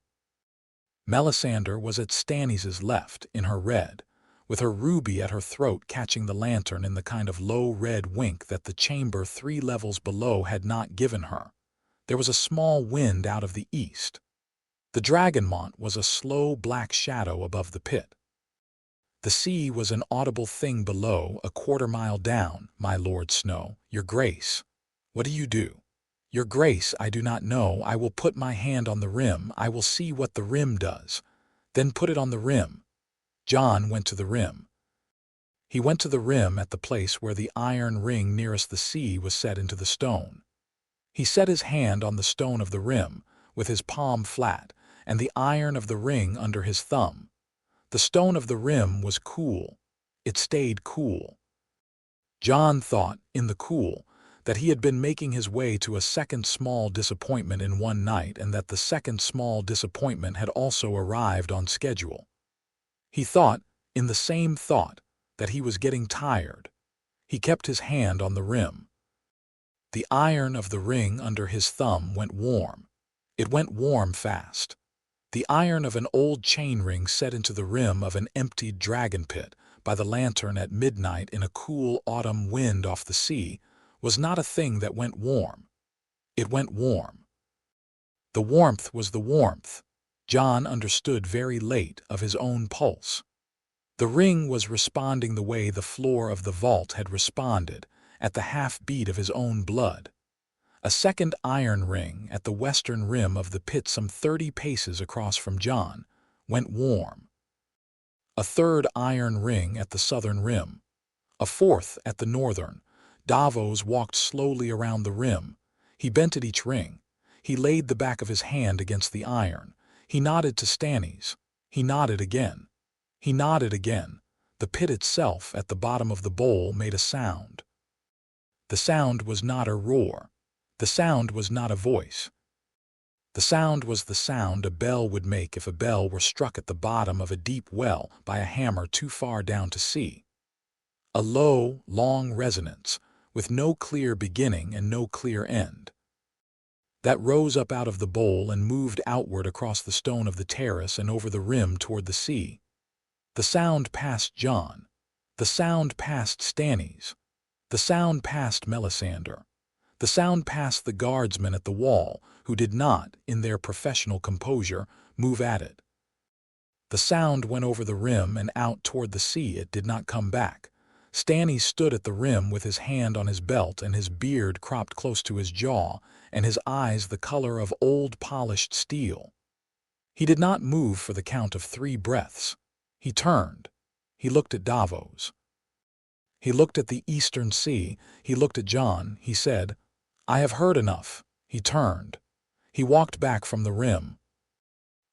Melisandre was at Stannis's left, in her red, with her ruby at her throat catching the lantern in the kind of low red wink that the chamber 3 levels below had not given her. There was a small wind out of the east. The Dragonmont was a slow black shadow above the pit. The sea was an audible thing below, a quarter-mile down. "My Lord Snow, your grace." "What do you do?" "Your grace, I do not know. I will put my hand on the rim. I will see what the rim does. Then put it on the rim." Jon went to the rim. He went to the rim at the place where the iron ring nearest the sea was set into the stone. He set his hand on the stone of the rim, with his palm flat, and the iron of the ring under his thumb. The stone of the rim was cool. It stayed cool. Jon thought, in the cool, that he had been making his way to a second small disappointment in one night and that the second small disappointment had also arrived on schedule. He thought, in the same thought, that he was getting tired. He kept his hand on the rim. The iron of the ring under his thumb went warm. It went warm fast. The iron of an old chain ring set into the rim of an emptied dragon pit by the lantern at midnight in a cool autumn wind off the sea was not a thing that went warm. It went warm. The warmth was the warmth. Jon understood very late of his own pulse. The ring was responding the way the floor of the vault had responded, at the half-beat of his own blood. A second iron ring at the western rim of the pit some 30 paces across from Jon went warm. A third iron ring at the southern rim. A fourth at the northern. Davos walked slowly around the rim. He bent at each ring. He laid the back of his hand against the iron. He nodded to Stannis. He nodded again. He nodded again. The pit itself at the bottom of the bowl made a sound. The sound was not a roar. The sound was not a voice. The sound was the sound a bell would make if a bell were struck at the bottom of a deep well by a hammer too far down to see. A low, long resonance, with no clear beginning and no clear end. That rose up out of the bowl and moved outward across the stone of the terrace and over the rim toward the sea. The sound passed Jon. The sound passed Stannis. The sound passed Melisandre. The sound passed the guardsmen at the wall, who did not, in their professional composure, move at it. The sound went over the rim and out toward the sea. It did not come back. Stanny stood at the rim with his hand on his belt and his beard cropped close to his jaw, and his eyes the color of old polished steel. He did not move for the count of 3 breaths. He turned. He looked at Davos. He looked at the eastern sea. He looked at Jon. He said, "I have heard enough." He turned. He walked back from the rim.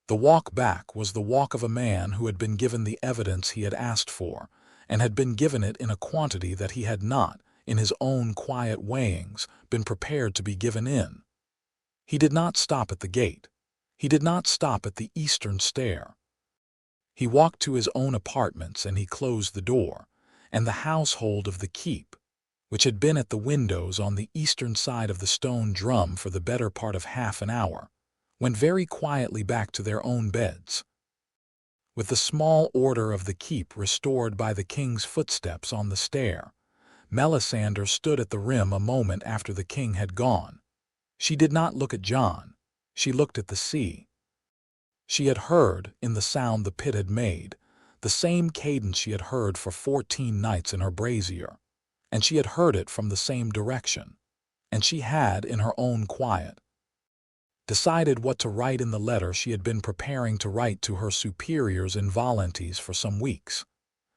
The walk back was the walk of a man who had been given the evidence he had asked for, and had been given it in a quantity that he had not, in his own quiet weighings, been prepared to be given in. He did not stop at the gate. He did not stop at the eastern stair. He walked to his own apartments and he closed the door, and the household of the keep, which had been at the windows on the eastern side of the stone drum for the better part of half an hour, went very quietly back to their own beds. With the small order of the keep restored by the king's footsteps on the stair, Melisandre stood at the rim a moment after the king had gone. She did not look at Jon. She looked at the sea. She had heard, in the sound the pit had made, the same cadence she had heard for 14 nights in her brazier, and she had heard it from the same direction, and she had, in her own quiet, decided what to write in the letter she had been preparing to write to her superiors in Voluntees for some weeks.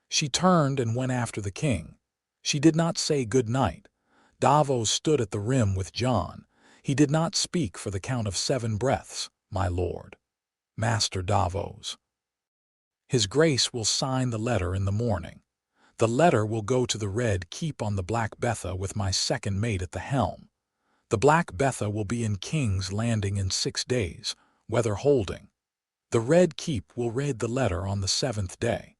She turned and went after the king. She did not say good night. Davos stood at the rim with Jon. He did not speak for the count of 7 breaths. "My lord, Master Davos. His Grace will sign the letter in the morning. The letter will go to the Red Keep on the Black Betha with my second mate at the helm. The Black Betha will be in King's Landing in 6 days, weather holding. The Red Keep will raid the letter on the 7th day.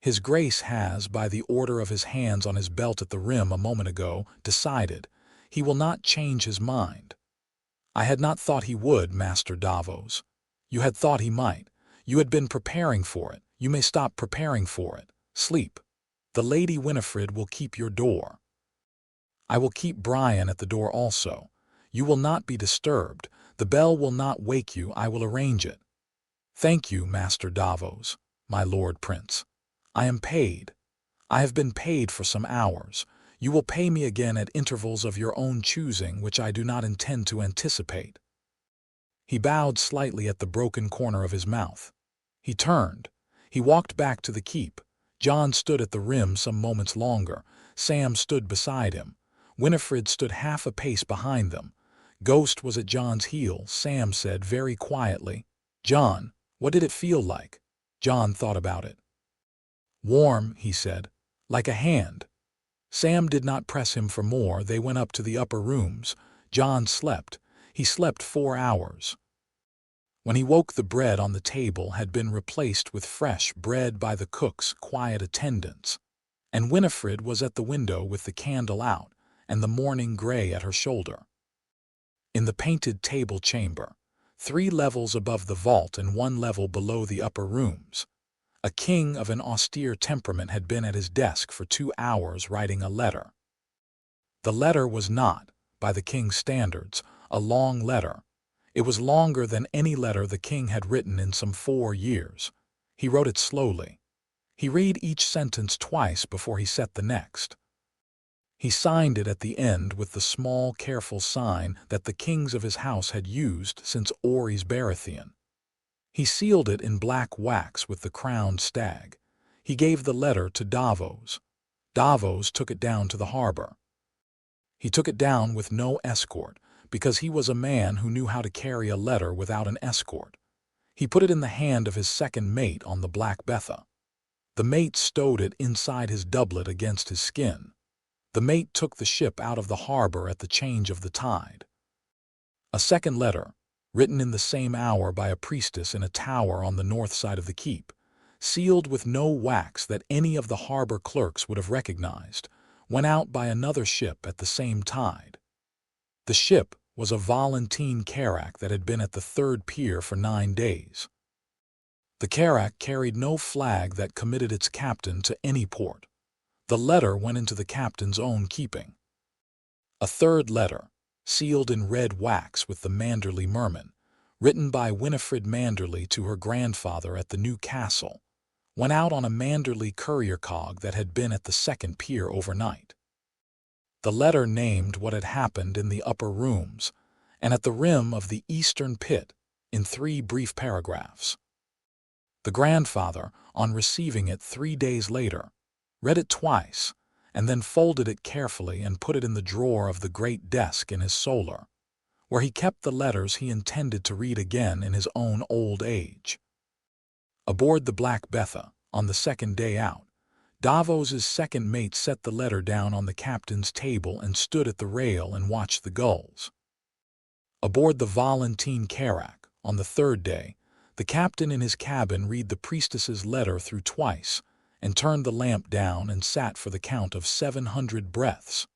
His Grace has, by the order of his hands on his belt at the rim a moment ago, decided. He will not change his mind. I had not thought he would, Master Davos. You had thought he might. You had been preparing for it. You may stop preparing for it. Sleep. The Lady Winifred will keep your door. I will keep Brian at the door also. You will not be disturbed. The bell will not wake you. I will arrange it. Thank you, Master Davos, my Lord Prince. I am paid. I have been paid for some hours. You will pay me again at intervals of your own choosing, which I do not intend to anticipate." He bowed slightly at the broken corner of his mouth. He turned. He walked back to the keep. Jon stood at the rim some moments longer. Sam stood beside him. Winifred stood half a pace behind them. Ghost was at Jon's heel. Sam said very quietly, "Jon, what did it feel like?" Jon thought about it. "Warm," he said, "like a hand." Sam did not press him for more. They went up to the upper rooms. Jon slept. He slept 4 hours. When he woke, the bread on the table had been replaced with fresh bread by the cook's quiet attendants, and Winifred was at the window with the candle out and the morning gray at her shoulder. In the painted table chamber, 3 levels above the vault and 1 level below the upper rooms, a king of an austere temperament had been at his desk for 2 hours writing a letter. The letter was not, by the king's standards, a long letter. It was longer than any letter the king had written in some 4 years. He wrote it slowly. He read each sentence twice before he set the next. He signed it at the end with the small, careful sign that the kings of his house had used since Orys Baratheon. He sealed it in black wax with the crowned stag. He gave the letter to Davos. Davos took it down to the harbor. He took it down with no escort, because he was a man who knew how to carry a letter without an escort. He put it in the hand of his second mate on the Black Betha. The mate stowed it inside his doublet against his skin. The mate took the ship out of the harbor at the change of the tide. A second letter, written in the same hour by a priestess in a tower on the north side of the keep, sealed with no wax that any of the harbor clerks would have recognized, went out by another ship at the same tide. The ship was a Volantene carrack that had been at the 3rd pier for 9 days. The carrack carried no flag that committed its captain to any port. The letter went into the captain's own keeping. A third letter, sealed in red wax with the Manderley Merman, written by Winifred Manderley to her grandfather at the new castle, went out on a Manderley courier cog that had been at the second pier overnight. The letter named what had happened in the upper rooms and at the rim of the eastern pit in 3 brief paragraphs. The grandfather, on receiving it 3 days later, read it twice and then folded it carefully and put it in the drawer of the great desk in his solar, where he kept the letters he intended to read again in his own old age. Aboard the Black Betha, on the second day out, Davos's second mate set the letter down on the captain's table and stood at the rail and watched the gulls. Aboard the Valentine Carac, on the third day, the captain in his cabin read the priestess's letter through twice and turned the lamp down and sat for the count of 700 breaths.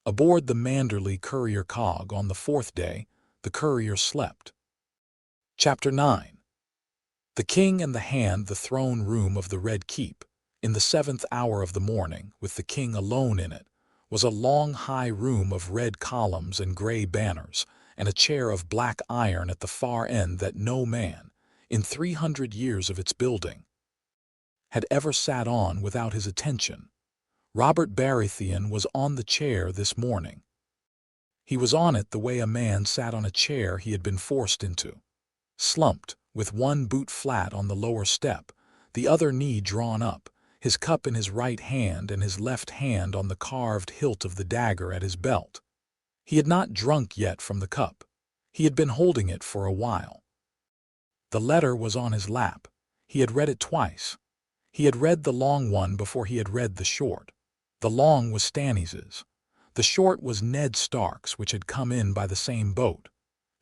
Aboard the Manderley courier cog on the fourth day, the courier slept. Chapter 9. The king and the hand, the throne room of the Red Keep, in the 7th hour of the morning, with the king alone in it, was a long high room of red columns and gray banners, and a chair of black iron at the far end that no man, in 300 years of its building, had ever sat on without his attention. Robert Baratheon was on the chair this morning. He was on it the way a man sat on a chair he had been forced into, slumped, with one boot flat on the lower step, the other knee drawn up, his cup in his right hand and his left hand on the carved hilt of the dagger at his belt. He had not drunk yet from the cup. He had been holding it for a while. The letter was on his lap. He had read it twice. He had read the long one before he had read the short. The long was Stannis's. The short was Ned Stark's, which had come in by the same boat.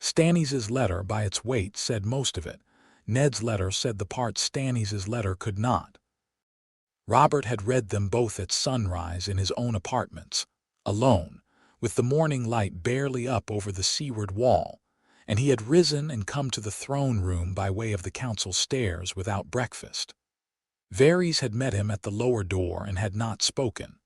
Stannis's letter, by its weight, said most of it. Ned's letter said the part Stannis's letter could not. Robert had read them both at sunrise in his own apartments, alone, with the morning light barely up over the seaward wall, and he had risen and come to the throne room by way of the council stairs without breakfast. Varys had met him at the lower door and had not spoken.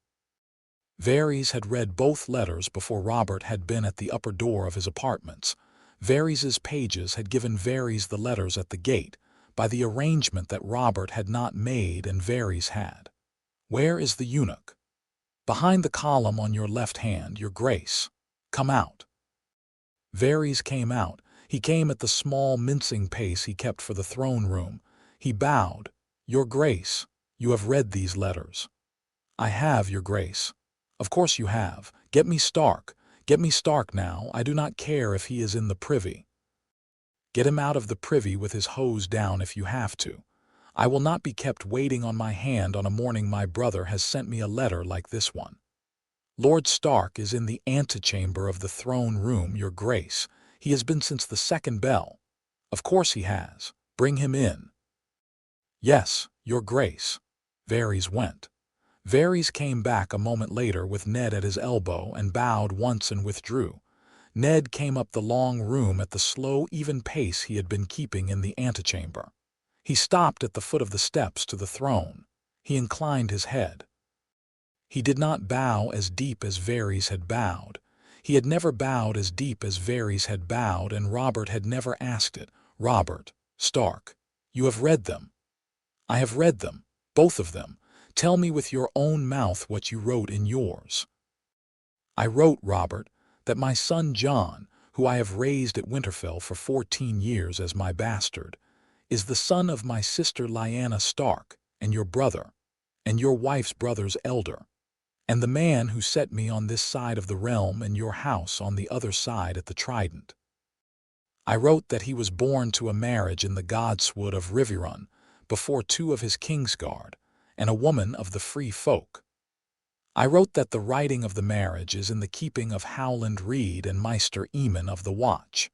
Varys had read both letters before Robert had been at the upper door of his apartments. Varys's pages had given Varys the letters at the gate, by the arrangement that Robert had not made and Varys had. "Where is the eunuch?" "Behind the column on your left hand, your grace. Come out." Varys came out. He came at the small mincing pace he kept for the throne room. He bowed. "Your grace, you have read these letters." "I have, your grace." "Of course you have. Get me Stark. Get me Stark now. I do not care if he is in the privy. Get him out of the privy with his hose down if you have to. I will not be kept waiting on my hand on a morning my brother has sent me a letter like this one. Lord Stark is in the antechamber of the throne room, your grace. He has been since the second bell." "Of course he has. Bring him in." "Yes, your grace." Varys went. Varys came back a moment later with Ned at his elbow and bowed once and withdrew. Ned came up the long room at the slow, even pace he had been keeping in the antechamber. He stopped at the foot of the steps to the throne. He inclined his head. He did not bow as deep as Varys had bowed. He had never bowed as deep as Varys had bowed, and Robert had never asked it. "Robert Stark, you have read them." "I have read them, both of them. Tell me with your own mouth what you wrote in yours." "I wrote, Robert, that my son JON, who I have raised at Winterfell for 14 years as my bastard, is the son of my sister Lyanna Stark, and your brother, and your wife's brother's elder, and the man who set me on this side of the realm and your house on the other side at the Trident. I wrote that he was born to a marriage in the godswood of Riverrun, before 2 of his Kingsguard, and a woman of the free folk. I wrote that the writing of the marriage is in the keeping of Howland Reed and Maester Aemon of the Watch.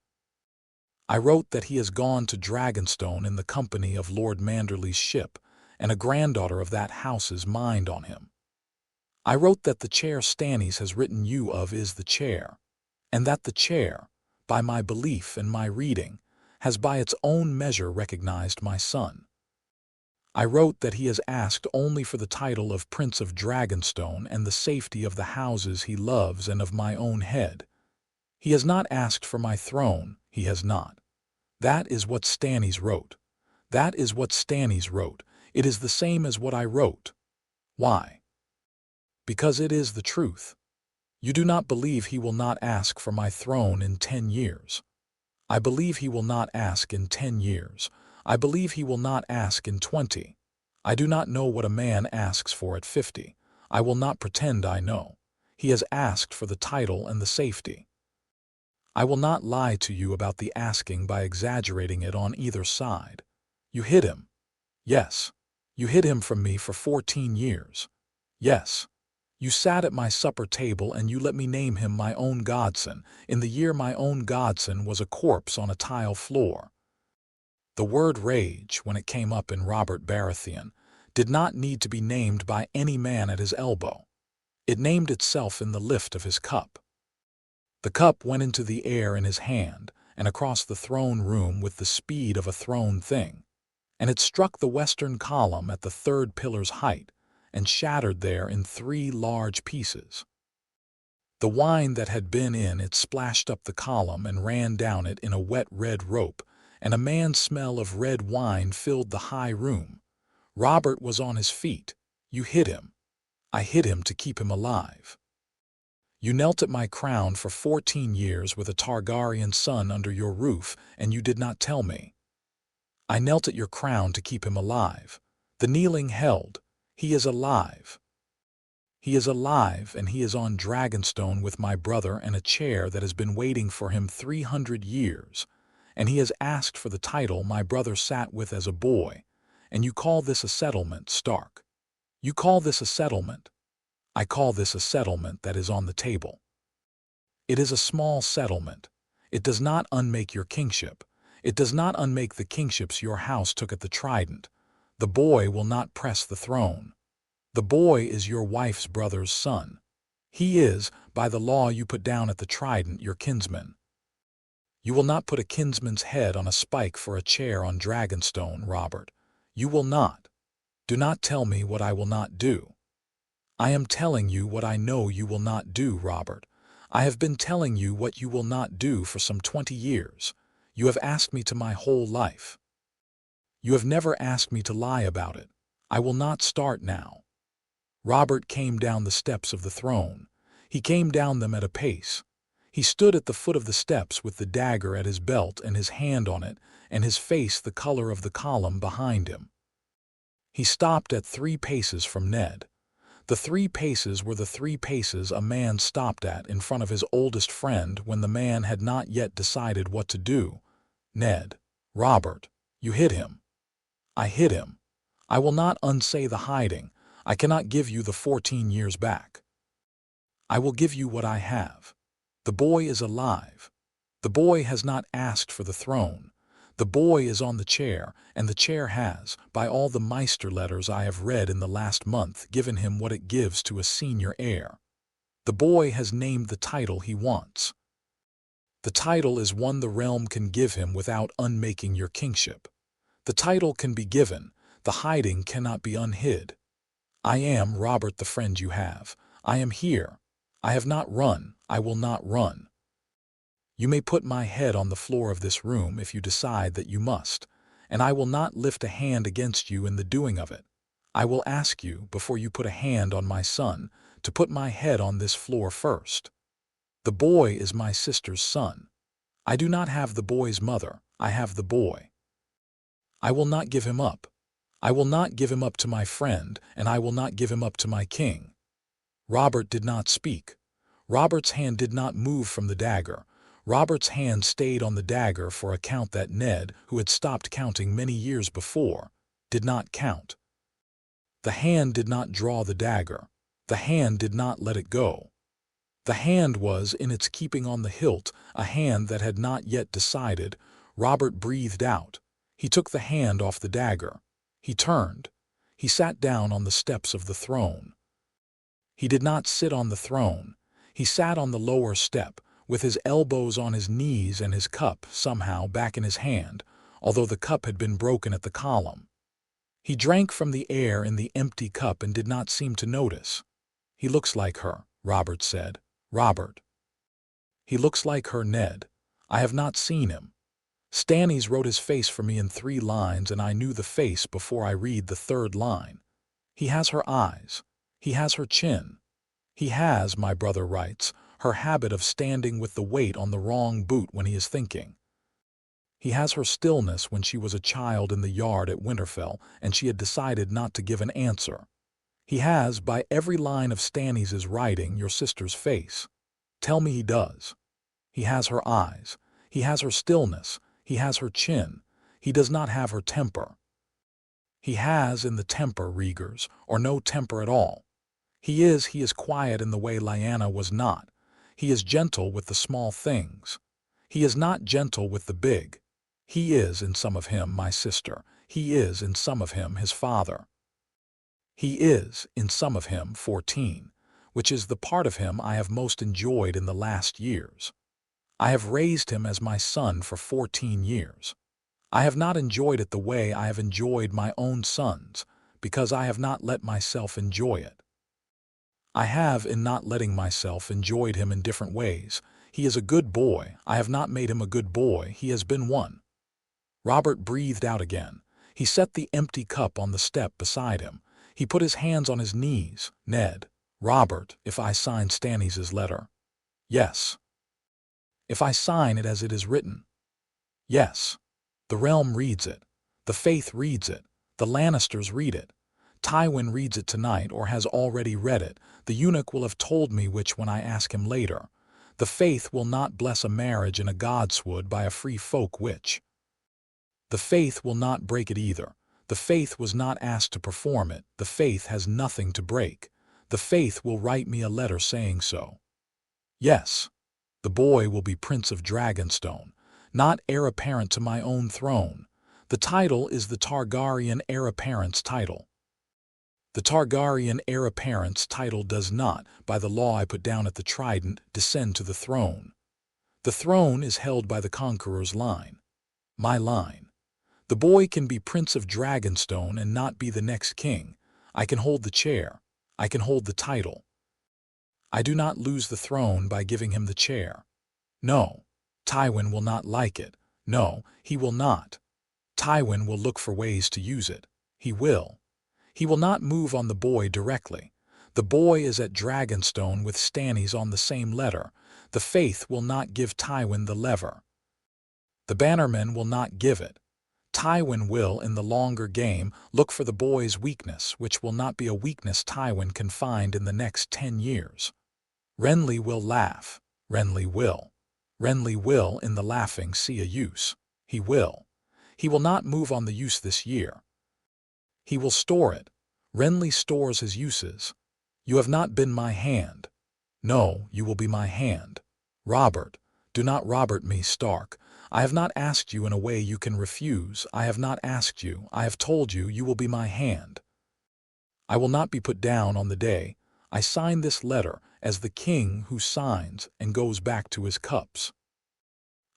I wrote that he has gone to Dragonstone in the company of Lord Manderley's ship, and a granddaughter of that house's mind on him. I wrote that the chair Stannis has written you of is the chair, and that the chair, by my belief and my reading, has by its own measure recognized my son. I wrote that he has asked only for the title of Prince of Dragonstone and the safety of the houses he loves and of my own head. He has not asked for my throne, he has not. That is what Stannis wrote. That is what Stannis wrote. It is the same as what I wrote. Why? Because it is the truth. You do not believe he will not ask for my throne in 10 years. I believe he will not ask in 10 years. I believe he will not ask in 20. I do not know what a man asks for at 50. I will not pretend I know. He has asked for the title and the safety. I will not lie to you about the asking by exaggerating it on either side. You hid him. Yes. You hid him from me for 14 years. Yes. You sat at my supper table and you let me name him my own godson, in the year my own godson was a corpse on a tile floor. The word rage, when it came up in Robert Baratheon, did not need to be named by any man at his elbow. It named itself in the lift of his cup. The cup went into the air in his hand and across the throne room with the speed of a thrown thing, and it struck the western column at the third pillar's height and shattered there in 3 large pieces. The wine that had been in it splashed up the column and ran down it in a wet red rope, and a man's smell of red wine filled the high room. Robert was on his feet. You hid him. I hid him to keep him alive. You knelt at my crown for 14 years with a Targaryen son under your roof, and you did not tell me. I knelt at your crown to keep him alive. The kneeling held. He is alive. He is alive, and he is on Dragonstone with my brother and a chair that has been waiting for him 300 years, and he has asked for the title my brother sat with as a boy, and you call this a settlement, Stark. You call this a settlement. I call this a settlement that is on the table. It is a small settlement. It does not unmake your kingship. It does not unmake the kingships your house took at the Trident. The boy will not press the throne. The boy is your wife's brother's son. He is, by the law you put down at the Trident, your kinsman. You will not put a kinsman's head on a spike for a chair on Dragonstone, Robert. You will not. Do not tell me what I will not do. I am telling you what I know you will not do, Robert. I have been telling you what you will not do for some 20 years. You have asked me to my whole life. You have never asked me to lie about it. I will not start now. Robert came down the steps of the throne. He came down them at a pace. He stood at the foot of the steps with the dagger at his belt and his hand on it, and his face the color of the column behind him. He stopped at 3 paces from Ned. The 3 paces were the 3 paces a man stopped at in front of his oldest friend when the man had not yet decided what to do. Ned. Robert. You hid him. I hid him. I will not unsay the hiding. I cannot give you the 14 years back. I will give you what I have. The boy is alive. The boy has not asked for the throne. The boy is on the chair, and the chair has, by all the Meister letters I have read in the last month, given him what it gives to a senior heir. The boy has named the title he wants. The title is one the realm can give him without unmaking your kingship. The title can be given. The hiding cannot be unhid. I am Robert, the friend you have. I am here. I have not run. I will not run. You may put my head on the floor of this room if you decide that you must, and I will not lift a hand against you in the doing of it. I will ask you, before you put a hand on my son, to put my head on this floor first. The boy is my sister's son. I do not have the boy's mother. I have the boy. I will not give him up. I will not give him up to my friend, and I will not give him up to my king. Robert did not speak. Robert's hand did not move from the dagger. Robert's hand stayed on the dagger for a count that Ned, who had stopped counting many years before, did not count. The hand did not draw the dagger. The hand did not let it go. The hand was, in its keeping on the hilt, a hand that had not yet decided. Robert breathed out. He took the hand off the dagger. He turned. He sat down on the steps of the throne. He did not sit on the throne. He sat on the lower step, with his elbows on his knees and his cup somehow back in his hand, although the cup had been broken at the column. He drank from the air in the empty cup and did not seem to notice. He looks like her, Robert said. Robert. He looks like her, Ned. I have not seen him. Stannis wrote his face for me in 3 lines, and I knew the face before I read the 3rd line. He has her eyes. He has her chin. He has, my brother writes, her habit of standing with the weight on the wrong boot when he is thinking. He has her stillness when she was a child in the yard at Winterfell and she had decided not to give an answer. He has, by every line of Stannis's writing, your sister's face. Tell me he does. He has her eyes. He has her stillness. He has her chin. He does not have her temper. He has in the temper, Rhaegars, or no temper at all. He is quiet in the way Lyanna was not. He is gentle with the small things. He is not gentle with the big. He is in some of him my sister. He is in some of him his father. He is in some of him 14, which is the part of him I have most enjoyed in the last years. I have raised him as my son for 14 years. I have not enjoyed it the way I have enjoyed my own sons, because I have not let myself enjoy it. I have, in not letting myself, enjoyed him in different ways. He is a good boy. I have not made him a good boy. He has been one. Robert breathed out again. He set the empty cup on the step beside him. He put his hands on his knees. Ned, Robert, if I sign Stannis's letter? Yes. If I sign it as it is written? Yes. The realm reads it. The faith reads it. The Lannisters read it. Tywin reads it tonight or has already read it. The eunuch will have told me which when I ask him later. The faith will not bless a marriage in a godswood by a free folk witch. The faith will not break it either. The faith was not asked to perform it. The faith has nothing to break. The faith will write me a letter saying so. Yes. The boy will be Prince of Dragonstone, not heir apparent to my own throne. The title is the Targaryen heir apparent's title. The Targaryen heir apparent's title does not, by the law I put down at the Trident, descend to the throne. The throne is held by the conqueror's line. My line. The boy can be Prince of Dragonstone and not be the next king. I can hold the chair. I can hold the title. I do not lose the throne by giving him the chair. No. Tywin will not like it. No, he will not. Tywin will look for ways to use it. He will. He will not move on the boy directly. The boy is at Dragonstone with Stannis on the same letter. The faith will not give Tywin the lever. The bannermen will not give it. Tywin will, in the longer game, look for the boy's weakness, which will not be a weakness Tywin can find in the next 10 years. Renly will laugh. Renly will. Renly will, in the laughing, see a use. He will. He will not move on the use this year. He will store it. Renly stores his uses. You have not been my hand. No, you will be my hand. Robert, do not Robert me, Stark. I have not asked you in a way you can refuse. I have not asked you. I have told you you will be my hand. I will not be put down on the day. I sign this letter as the king who signs and goes back to his cups.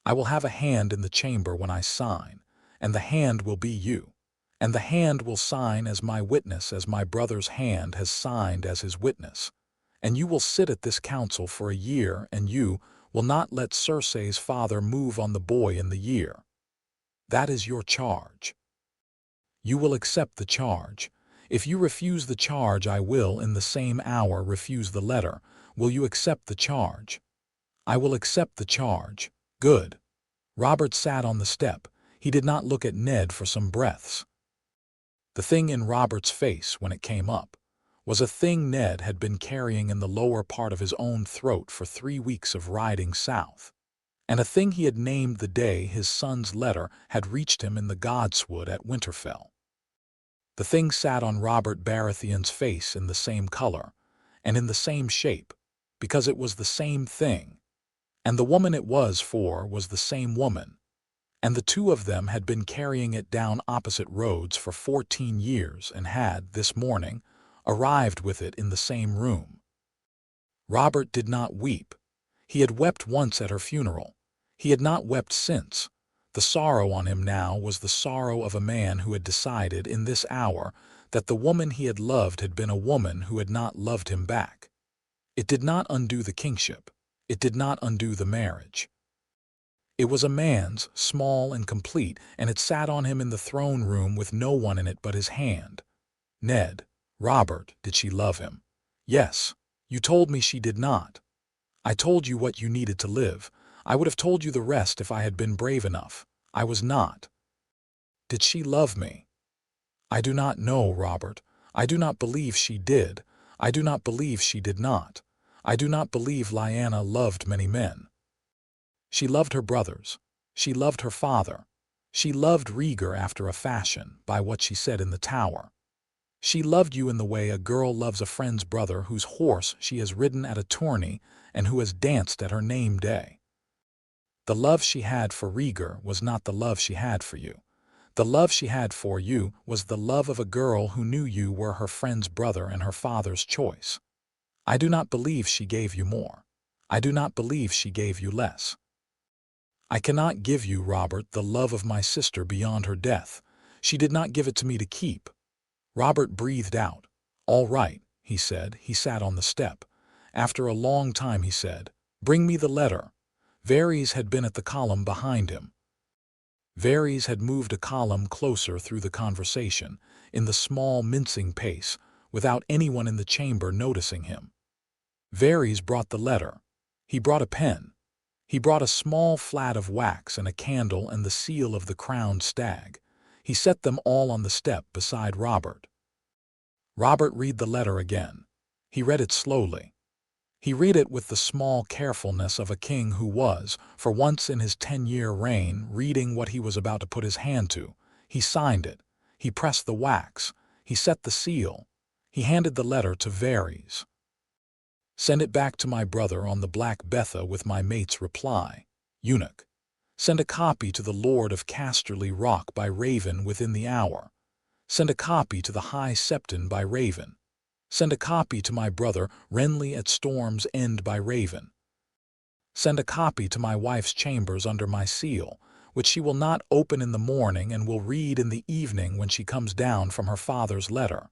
I will have a hand in the chamber when I sign, and the hand will be you. And the hand will sign as my witness as my brother's hand has signed as his witness. And you will sit at this council for a year, and you will not let Cersei's father move on the boy in the year. That is your charge. You will accept the charge. If you refuse the charge, I will in the same hour refuse the letter. Will you accept the charge? I will accept the charge. Good. Robert sat on the step. He did not look at Ned for some breaths. The thing in Robert's face, when it came up, was a thing Ned had been carrying in the lower part of his own throat for 3 weeks of riding south, and a thing he had named the day his son's letter had reached him in the godswood at Winterfell. The thing sat on Robert Baratheon's face in the same color, and in the same shape, because it was the same thing, and the woman it was for was the same woman, and the two of them had been carrying it down opposite roads for 14 years and had, this morning, arrived with it in the same room. Robert did not weep. He had wept once at her funeral. He had not wept since. The sorrow on him now was the sorrow of a man who had decided in this hour that the woman he had loved had been a woman who had not loved him back. It did not undo the kingship. It did not undo the marriage. It was a man's, small and complete, and it sat on him in the throne room with no one in it but his hand. Ned. Robert, did she love him? Yes. You told me she did not. I told you what you needed to live. I would have told you the rest if I had been brave enough. I was not. Did she love me? I do not know, Robert. I do not believe she did. I do not believe she did not. I do not believe Lyanna loved many men. She loved her brothers. She loved her father. She loved Rhaegar after a fashion, by what she said in the tower. She loved you in the way a girl loves a friend's brother whose horse she has ridden at a tourney and who has danced at her name day. The love she had for Rhaegar was not the love she had for you. The love she had for you was the love of a girl who knew you were her friend's brother and her father's choice. I do not believe she gave you more. I do not believe she gave you less. I cannot give you, Robert, the love of my sister beyond her death. She did not give it to me to keep. Robert breathed out. All right, he said. He sat on the step. After a long time he said, Bring me the letter. Varys had been at the column behind him. Varys had moved a column closer through the conversation, in the small mincing pace, without anyone in the chamber noticing him. Varys brought the letter. He brought a pen. He brought a small flat of wax and a candle and the seal of the crowned stag. He set them all on the step beside Robert. Robert read the letter again. He read it slowly. He read it with the small carefulness of a king who was, for once in his 10-year reign, reading what he was about to put his hand to. He signed it. He pressed the wax. He set the seal. He handed the letter to Varys. Send it back to my brother on the Black Betha with my mate's reply. Eunuch. Send a copy to the Lord of Casterly Rock by Raven within the hour. Send a copy to the High Septon by Raven. Send a copy to my brother Renly at Storm's End by Raven. Send a copy to my wife's chambers under my seal, which she will not open in the morning and will read in the evening when she comes down from her father's letter.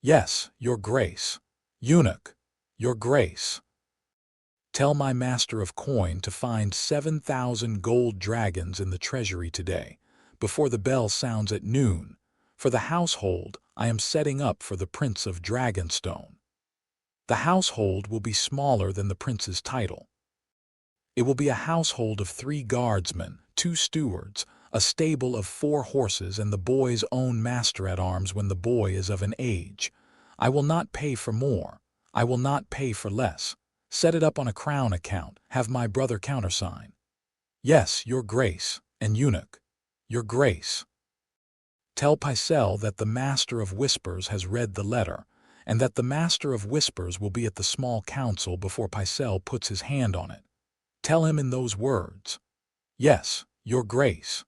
Yes, your grace. Eunuch, your grace. Tell my master of coin to find 7,000 gold dragons in the treasury today, before the bell sounds at noon. For the household I am setting up for the Prince of Dragonstone. The household will be smaller than the prince's title. It will be a household of 3 guardsmen, 2 stewards, a stable of 4 horses and the boy's own master-at-arms when the boy is of an age. I will not pay for more. I will not pay for less. Set it up on a crown account. Have my brother countersign. Yes, your grace, and Eunuch, your grace. Tell Pycelle that the Master of Whispers has read the letter, and that the Master of Whispers will be at the small council before Pycelle puts his hand on it. Tell him in those words. Yes, your grace.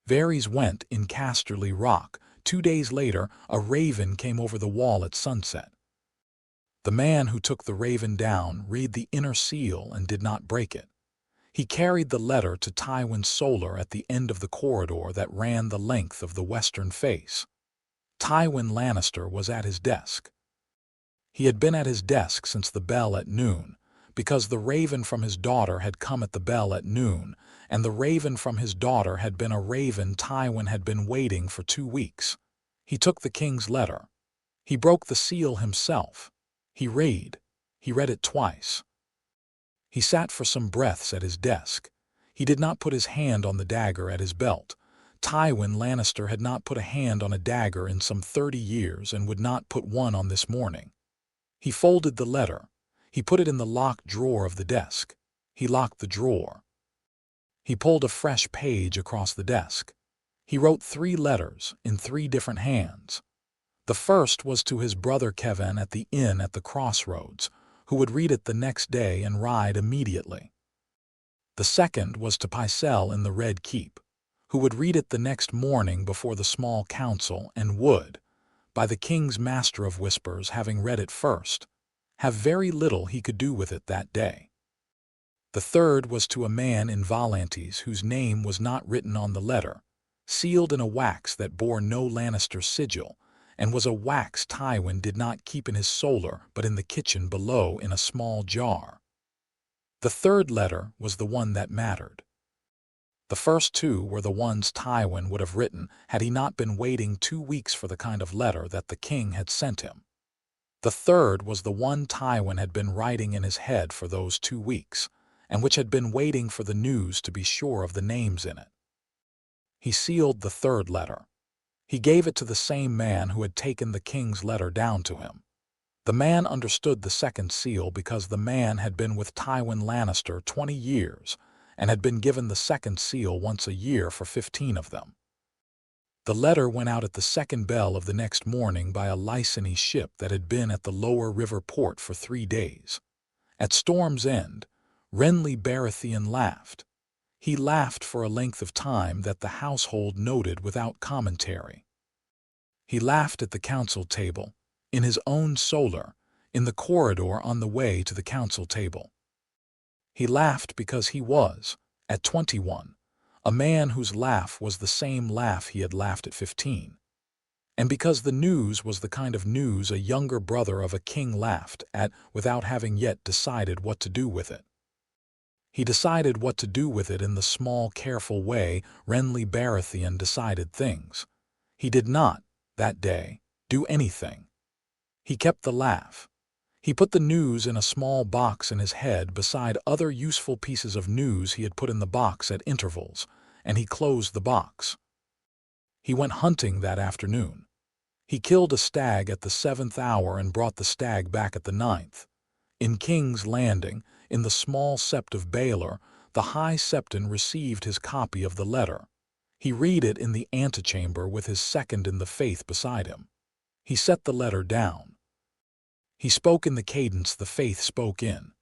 Varys went in Casterly Rock. 2 days later, a raven came over the wall at sunset. The man who took the raven down read the inner seal and did not break it. He carried the letter to Tywin Solar at the end of the corridor that ran the length of the western face. Tywin Lannister was at his desk. He had been at his desk since the bell at noon, because the raven from his daughter had come at the bell at noon, and the raven from his daughter had been a raven Tywin had been waiting for 2 weeks. He took the king's letter. He broke the seal himself. He read it twice. He sat for some breaths at his desk. He did not put his hand on the dagger at his belt. Tywin Lannister had not put a hand on a dagger in some 30 years and would not put one on this morning. He folded the letter. He put it in the locked drawer of the desk. He locked the drawer. He pulled a fresh page across the desk. He wrote 3 letters in 3 different hands. The first was to his brother Kevin at the inn at the crossroads, who would read it the next day and ride immediately. The second was to Pycelle in the Red Keep, who would read it the next morning before the small council and would, by the king's Master of Whispers having read it first, have very little he could do with it that day. The third was to a man in Volantes whose name was not written on the letter, sealed in a wax that bore no Lannister sigil, and was a wax Tywin did not keep in his solar but in the kitchen below in a small jar. The third letter was the one that mattered. The first two were the ones Tywin would have written had he not been waiting 2 weeks for the kind of letter that the king had sent him. The third was the one Tywin had been writing in his head for those 2 weeks, and which had been waiting for the news to be sure of the names in it. He sealed the third letter. He gave it to the same man who had taken the king's letter down to him. The man understood the second seal because the man had been with Tywin Lannister 20 years and had been given the second seal once a year for 15 of them. The letter went out at the second bell of the next morning by a Lyseni ship that had been at the lower river port for 3 days. At Storm's End, Renly Baratheon laughed. He laughed for a length of time that the household noted without commentary. He laughed at the council table, in his own solar, in the corridor on the way to the council table. He laughed because he was, at 21, a man whose laugh was the same laugh he had laughed at 15. And because the news was the kind of news a younger brother of a king laughed at without having yet decided what to do with it. He decided what to do with it in the small, careful way Renly Baratheon decided things. He did not, that day, do anything. He kept the laugh. He put the news in a small box in his head beside other useful pieces of news he had put in the box at intervals, and he closed the box. He went hunting that afternoon. He killed a stag at the 7th hour and brought the stag back at the 9th. In King's Landing, in the small sept of Baelor, the High Septon received his copy of the letter. He read it in the antechamber with his second in the faith beside him. He set the letter down. He spoke in the cadence the faith spoke in.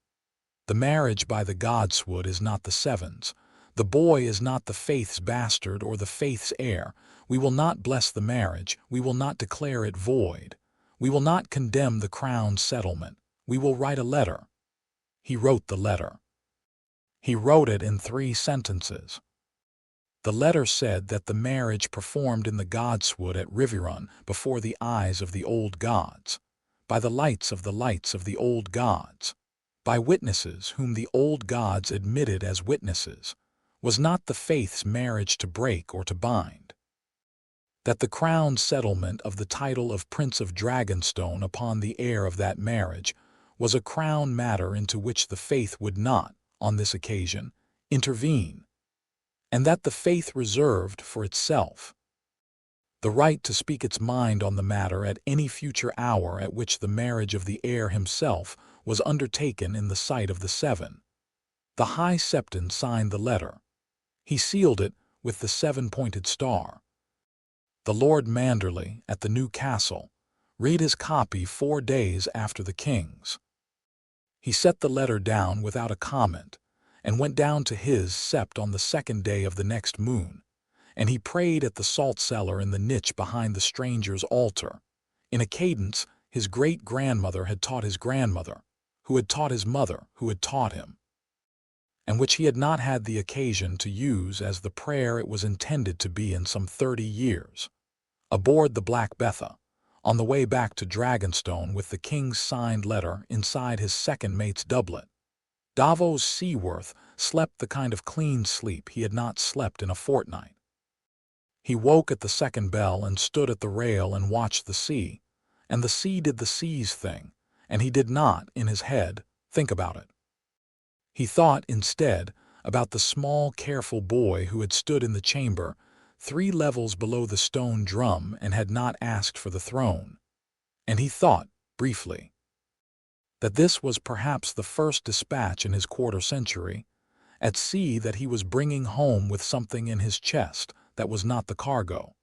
The marriage by the godswood is not the Seven's. The boy is not the faith's bastard or the faith's heir. We will not bless the marriage. We will not declare it void. We will not condemn the crown settlement. We will write a letter. He wrote the letter. He wrote it in 3 sentences. The letter said that the marriage performed in the godswood at Riverrun before the eyes of the old gods, by the lights of the old gods, by witnesses whom the old gods admitted as witnesses, was not the faith's marriage to break or to bind. That the crown settlement of the title of Prince of Dragonstone upon the heir of that marriage was a crown matter into which the faith would not, on this occasion, intervene, and that the faith reserved for itself the right to speak its mind on the matter at any future hour at which the marriage of the heir himself was undertaken in the sight of the 7. The High Septon signed the letter. He sealed it with the 7-pointed star. The Lord Manderley, at the new castle, read his copy 4 days after the king's. He set the letter down without a comment, and went down to his sept on the 2nd day of the next moon, and he prayed at the salt cellar in the niche behind the stranger's altar, in a cadence his great-grandmother had taught his grandmother, who had taught his mother, who had taught him, and which he had not had the occasion to use as the prayer it was intended to be in some 30 years. Aboard the Black Betha, on the way back to Dragonstone with the king's signed letter inside his second mate's doublet, Davos Seaworth slept the kind of clean sleep he had not slept in a fortnight. He woke at the second bell and stood at the rail and watched the sea, and the sea did the sea's thing, and he did not, in his head, think about it. He thought, instead, about the small, careful boy who had stood in the chamber 3 levels below the stone drum and had not asked for the throne. And he thought, briefly, that this was perhaps the first dispatch in his quarter-century, at sea that he was bringing home with something in his chest that was not the cargo.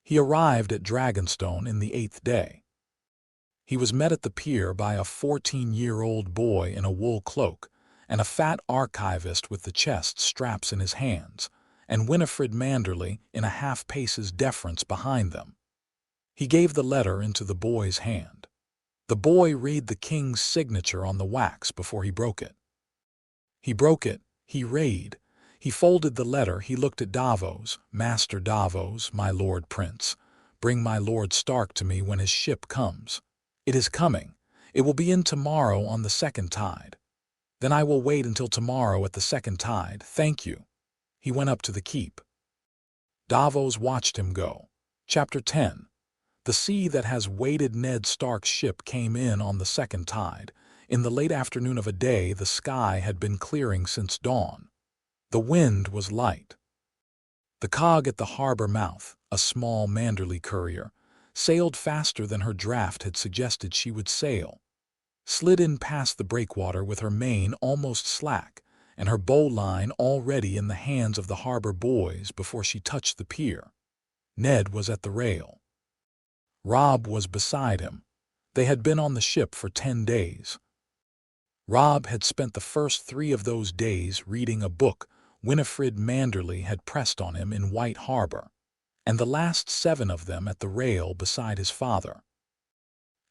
He arrived at Dragonstone in the 8th day. He was met at the pier by a 14-year-old boy in a wool cloak, and a fat archivist with the chest straps in his hands, and Winifred Manderley in a half-pace's deference behind them. He gave the letter into the boy's hand. The boy read the king's signature on the wax before he broke it. He broke it, he read. He folded the letter, he looked at Davos. Master Davos, my lord prince, bring my lord Stark to me when his ship comes. It is coming. It will be in tomorrow on the 2nd tide. Then I will wait until tomorrow at the 2nd tide. Thank you. He went up to the keep. Davos watched him go. Chapter 10. The sea that has weighted Ned Stark's ship came in on the second tide. In the late afternoon of a day the sky had been clearing since dawn. The wind was light. The cog at the harbor mouth, a small Manderley courier, sailed faster than her draft had suggested she would sail, slid in past the breakwater with her main almost slack and her bowline already in the hands of the harbor boys before she touched the pier. Ned was at the rail. Robb was beside him. They had been on the ship for 10 days. Robb had spent the first 3 of those days reading a book Winifred Manderley had pressed on him in White Harbor, and the last 7 of them at the rail beside his father.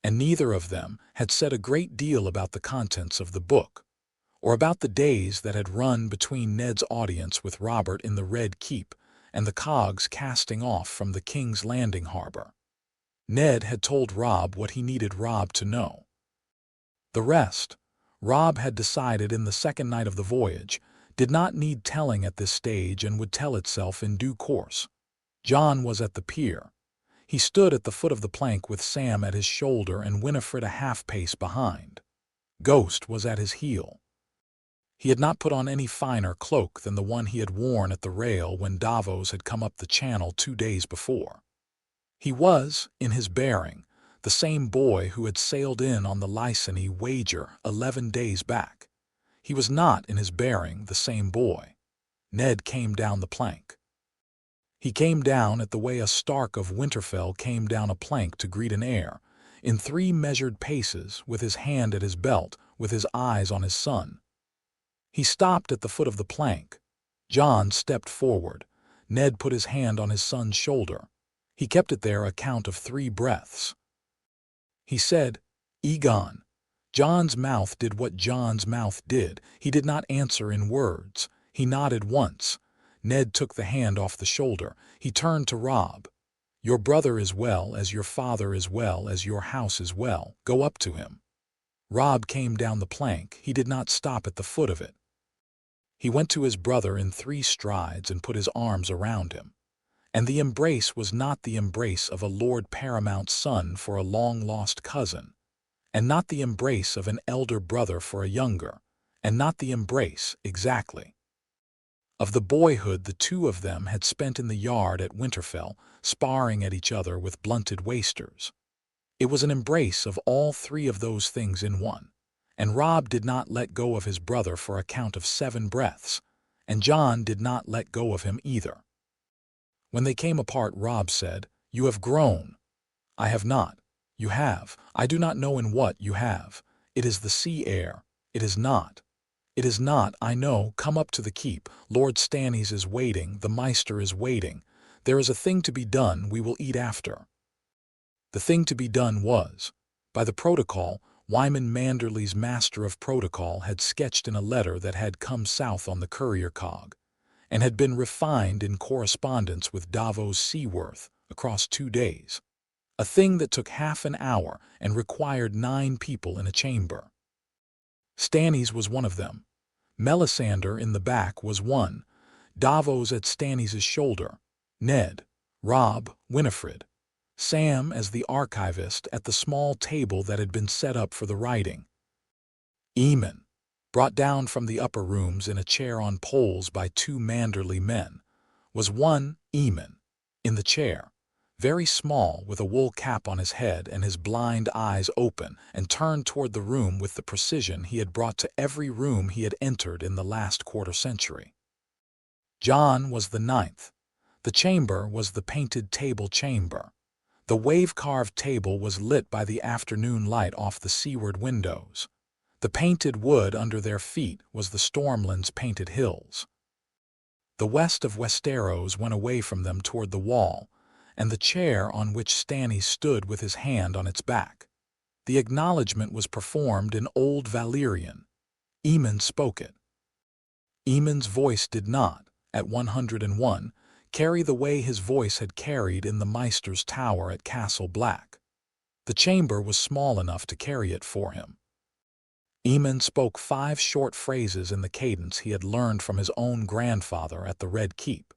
And neither of them had said a great deal about the contents of the book, or about the days that had run between Ned's audience with Robert in the Red Keep and the cogs casting off from the King's Landing harbor. Ned had told Robb what he needed Robb to know. The rest, Robb had decided in the second night of the voyage, did not need telling at this stage and would tell itself in due course. JON was at the pier. He stood at the foot of the plank with Sam at his shoulder and Winifred a half-pace behind. Ghost was at his heel. He had not put on any finer cloak than the one he had worn at the rail when Davos had come up the channel 2 days before. He was, in his bearing, the same boy who had sailed in on the Lysany wager 11 days back. He was not, in his bearing, the same boy. Ned came down the plank. He came down at the way a Stark of Winterfell came down a plank to greet an heir, in 3 measured paces, with his hand at his belt, with his eyes on his son. He stopped at the foot of the plank. JON stepped forward. Ned put his hand on his son's shoulder. He kept it there a count of 3 breaths. He said, "Egon." Jon's mouth did what Jon's mouth did. He did not answer in words. He nodded once. Ned took the hand off the shoulder. He turned to Robb. "Your brother is well, as your father is well, as your house is well. Go up to him." Robb came down the plank. He did not stop at the foot of it. He went to his brother in 3 strides and put his arms around him. And the embrace was not the embrace of a Lord Paramount's son for a long-lost cousin, and not the embrace of an elder brother for a younger, and not the embrace, exactly, of the boyhood the 2 of them had spent in the yard at Winterfell, sparring at each other with blunted wasters. It was an embrace of all 3 of those things in one, and Robb did not let go of his brother for a count of 7 breaths, and JON did not let go of him either. When they came apart, Robb said, "You have grown." "I have not." "You have. I do not know in what you have. It is the sea air. It is not. It is not, I know. Come up to the keep. Lord Stannis is waiting. The Maester is waiting. There is a thing to be done. We will eat after." The thing to be done was, by the protocol Wyman Manderley's master of protocol had sketched in a letter that had come south on the courier cog, and had been refined in correspondence with Davos Seaworth across 2 days. A thing that took half an hour and required 9 people in a chamber. Stannis was one of them. Melisandre in the back was one. Davos at Stannis' shoulder. Ned, Robb, Winifred. Sam as the archivist at the small table that had been set up for the writing. Eamon, brought down from the upper rooms in a chair on poles by 2 Manderley men, was one Eamon, in the chair, very small, with a wool cap on his head and his blind eyes open and turned toward the room with the precision he had brought to every room he had entered in the last quarter-century. JON was the 9th. The chamber was the painted table chamber. The wave-carved table was lit by the afternoon light off the seaward windows. The painted wood under their feet was the Stormlands' painted hills. The west of Westeros went away from them toward the wall, and the chair on which Stannis stood with his hand on its back. The acknowledgment was performed in Old Valyrian. Eamon spoke it. Eamon's voice did not, at 101, carry the way his voice had carried in the Maester's tower at Castle Black. The chamber was small enough to carry it for him. Eamon spoke 5 short phrases in the cadence he had learned from his own grandfather at the Red Keep,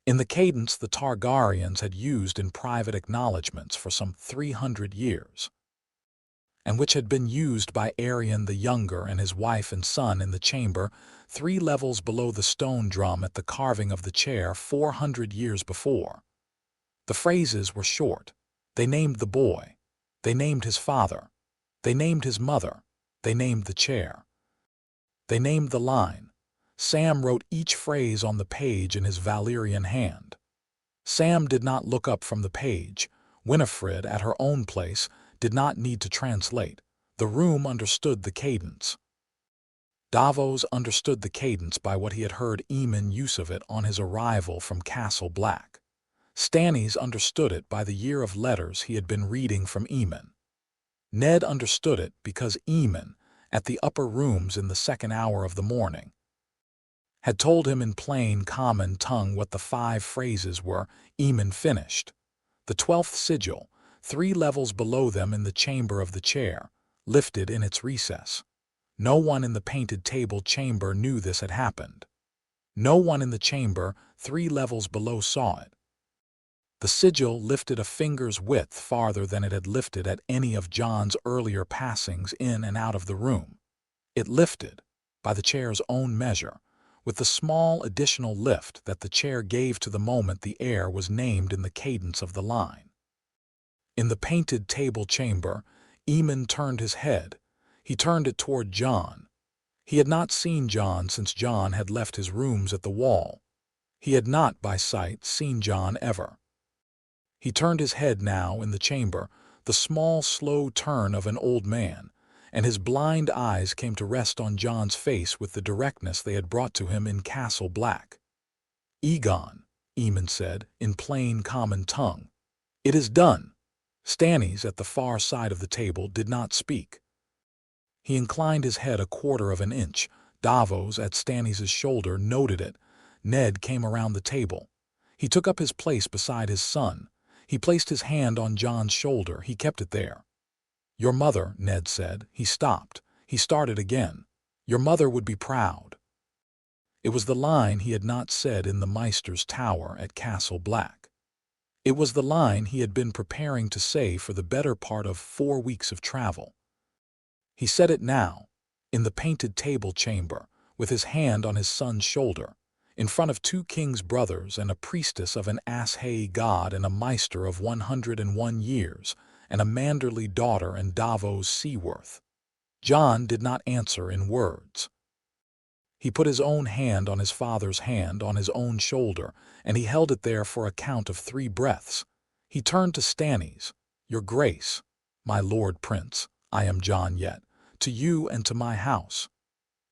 in the cadence the Targaryens had used in private acknowledgments for some 300 years, and which had been used by Aerion the Younger and his wife and son in the chamber 3 levels below the stone drum at the carving of the chair 400 years before. The phrases were short. They named the boy. They named his father. They named his mother. They named the chair. They named the line. Sam wrote each phrase on the page in his Valyrian hand. Sam did not look up from the page. Winifred, at her own place, did not need to translate. The room understood the cadence. Davos understood the cadence by what he had heard Eamon use of it on his arrival from Castle Black. Stannis understood it by the year of letters he had been reading from Eamon. Ned understood it because Eamon, at the upper rooms in the second hour of the morning, had told him in plain common tongue what the 5 phrases were. Eamon finished. The 12th sigil, 3 levels below them in the chamber of the chair, lifted in its recess. No one in the painted table chamber knew this had happened. No one in the chamber 3 levels below saw it. The sigil lifted a finger's width farther than it had lifted at any of Jon's earlier passings in and out of the room. It lifted, by the chair's own measure, with the small additional lift that the chair gave to the moment the heir was named in the cadence of the line. In the painted table chamber, Eamon turned his head. He turned it toward Jon. He had not seen Jon since Jon had left his rooms at the wall. He had not, by sight, seen Jon ever. He turned his head now in the chamber, the small, slow turn of an old man, and his blind eyes came to rest on Jon's face with the directness they had brought to him in Castle Black. "Egon," Eamon said, in plain common tongue. "It is done." Stannis, at the far side of the table, did not speak. He inclined his head a quarter of an inch. Davos, at Stannis' shoulder, noted it. Ned came around the table. He took up his place beside his son. He placed his hand on Jon's shoulder. He kept it there. "Your mother," Ned said. He stopped. He started again. "Your mother would be proud." It was the line he had not said in the Maester's tower at Castle Black. It was the line he had been preparing to say for the better part of 4 weeks of travel. He said it now, in the painted table chamber, with his hand on his son's shoulder, in front of 2 king's brothers and a priestess of an Ashay god and a Maester of 101 years, and a Manderly daughter and Davos Seaworth. Jon did not answer in words. He put his own hand on his father's hand on his own shoulder, and he held it there for a count of 3 breaths. He turned to Stannis. "Your Grace, my Lord Prince, I am Jon yet, to you and to my house.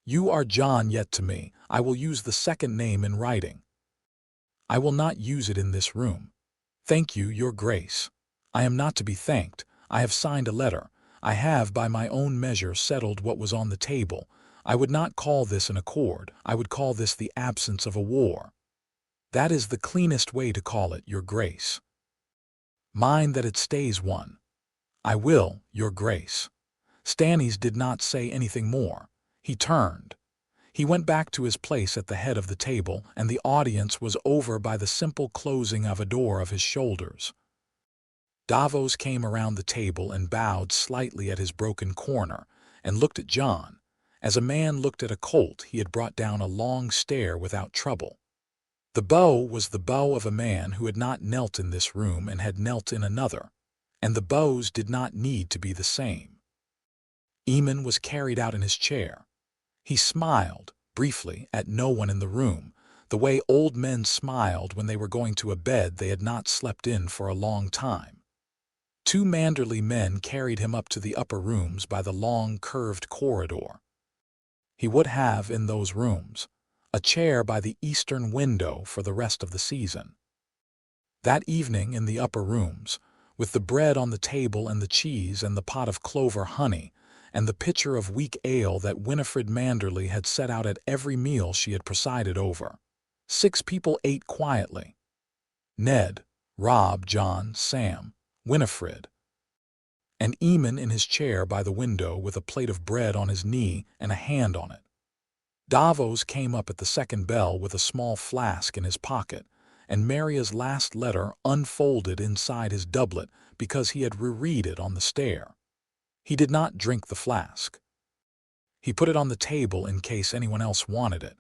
You are Jon yet to me. I will use the second name in writing. I will not use it in this room. Thank you, Your Grace. I am not to be thanked. I have signed a letter. I have by my own measure settled what was on the table. I would not call this an accord. I would call this the absence of a war. That is the cleanest way to call it, Your Grace. Mind that it stays one. I will, Your Grace." Stannis did not say anything more. He turned. He went back to his place at the head of the table, and the audience was over by the simple closing of a door of his shoulders. Davos came around the table and bowed slightly at his broken corner, and looked at Jon. As a man looked at a colt he had brought down a long stair without trouble. The bow was the bow of a man who had not knelt in this room and had knelt in another, and the bows did not need to be the same. Eamon was carried out in his chair. He smiled, briefly, at no one in the room, the way old men smiled when they were going to a bed they had not slept in for a long time. 2 Manderly men carried him up to the upper rooms by the long, curved corridor. He would have, in those rooms, a chair by the eastern window for the rest of the season. That evening in the upper rooms, with the bread on the table and the cheese and the pot of clover honey, and the pitcher of weak ale that Winifred Manderly had set out at every meal she had presided over, 6 people ate quietly. Ned, Robb, Jon, Sam, Winifred, and Eamon in his chair by the window with a plate of bread on his knee and a hand on it. Davos came up at the second bell with a small flask in his pocket, and Maria's last letter unfolded inside his doublet because he had reread it on the stair. He did not drink the flask. He put it on the table in case anyone else wanted it.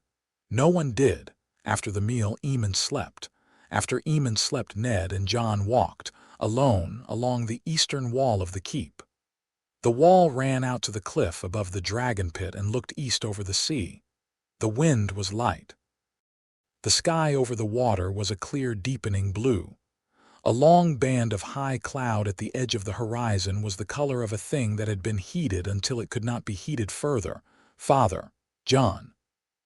No one did. After the meal, Eamon slept. After Eamon slept, Ned and Jon walked, alone, along the eastern wall of the keep. The wall ran out to the cliff above the dragon pit and looked east over the sea. The wind was light. The sky over the water was a clear, deepening blue. A long band of high cloud at the edge of the horizon was the color of a thing that had been heated until it could not be heated further. Father, Jon.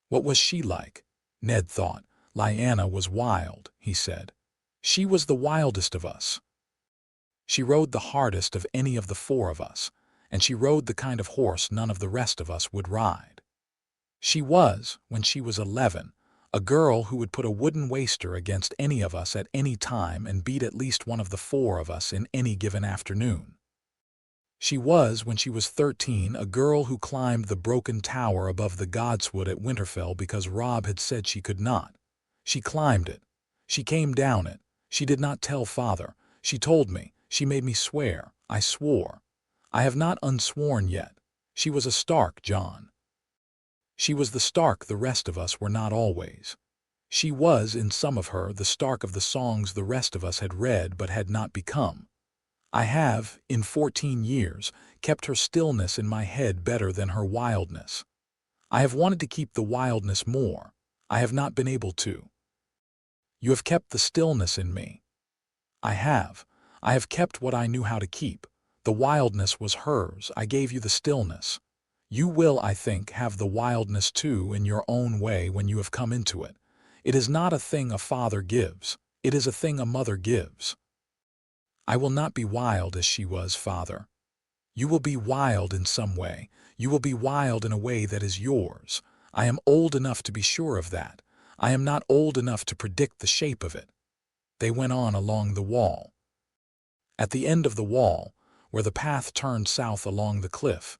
What was she like? Ned thought. Lyanna was wild, he said. She was the wildest of us. She rode the hardest of any of the four of us, and she rode the kind of horse none of the rest of us would ride. She was, when she was 11, a girl who would put a wooden waster against any of us at any time and beat at least one of the four of us in any given afternoon. She was, when she was 13, a girl who climbed the broken tower above the Godswood at Winterfell because Robb had said she could not. She climbed it. She came down it. She did not tell Father. She told me. She made me swear. I swore. I have not unsworn yet. She was a Stark, Jon. She was the Stark the rest of us were not always. She was, in some of her, the Stark of the songs the rest of us had read but had not become. I have, in 14 years, kept her stillness in my head better than her wildness. I have wanted to keep the wildness more. I have not been able to. You have kept the stillness in me. I have. I have kept what I knew how to keep. The wildness was hers. I gave you the stillness. You will, I think, have the wildness too in your own way when you have come into it. It is not a thing a father gives. It is a thing a mother gives. I will not be wild as she was, Father. You will be wild in some way. You will be wild in a way that is yours. I am old enough to be sure of that. I am not old enough to predict the shape of it. They went on along the wall. At the end of the wall, where the path turned south along the cliff,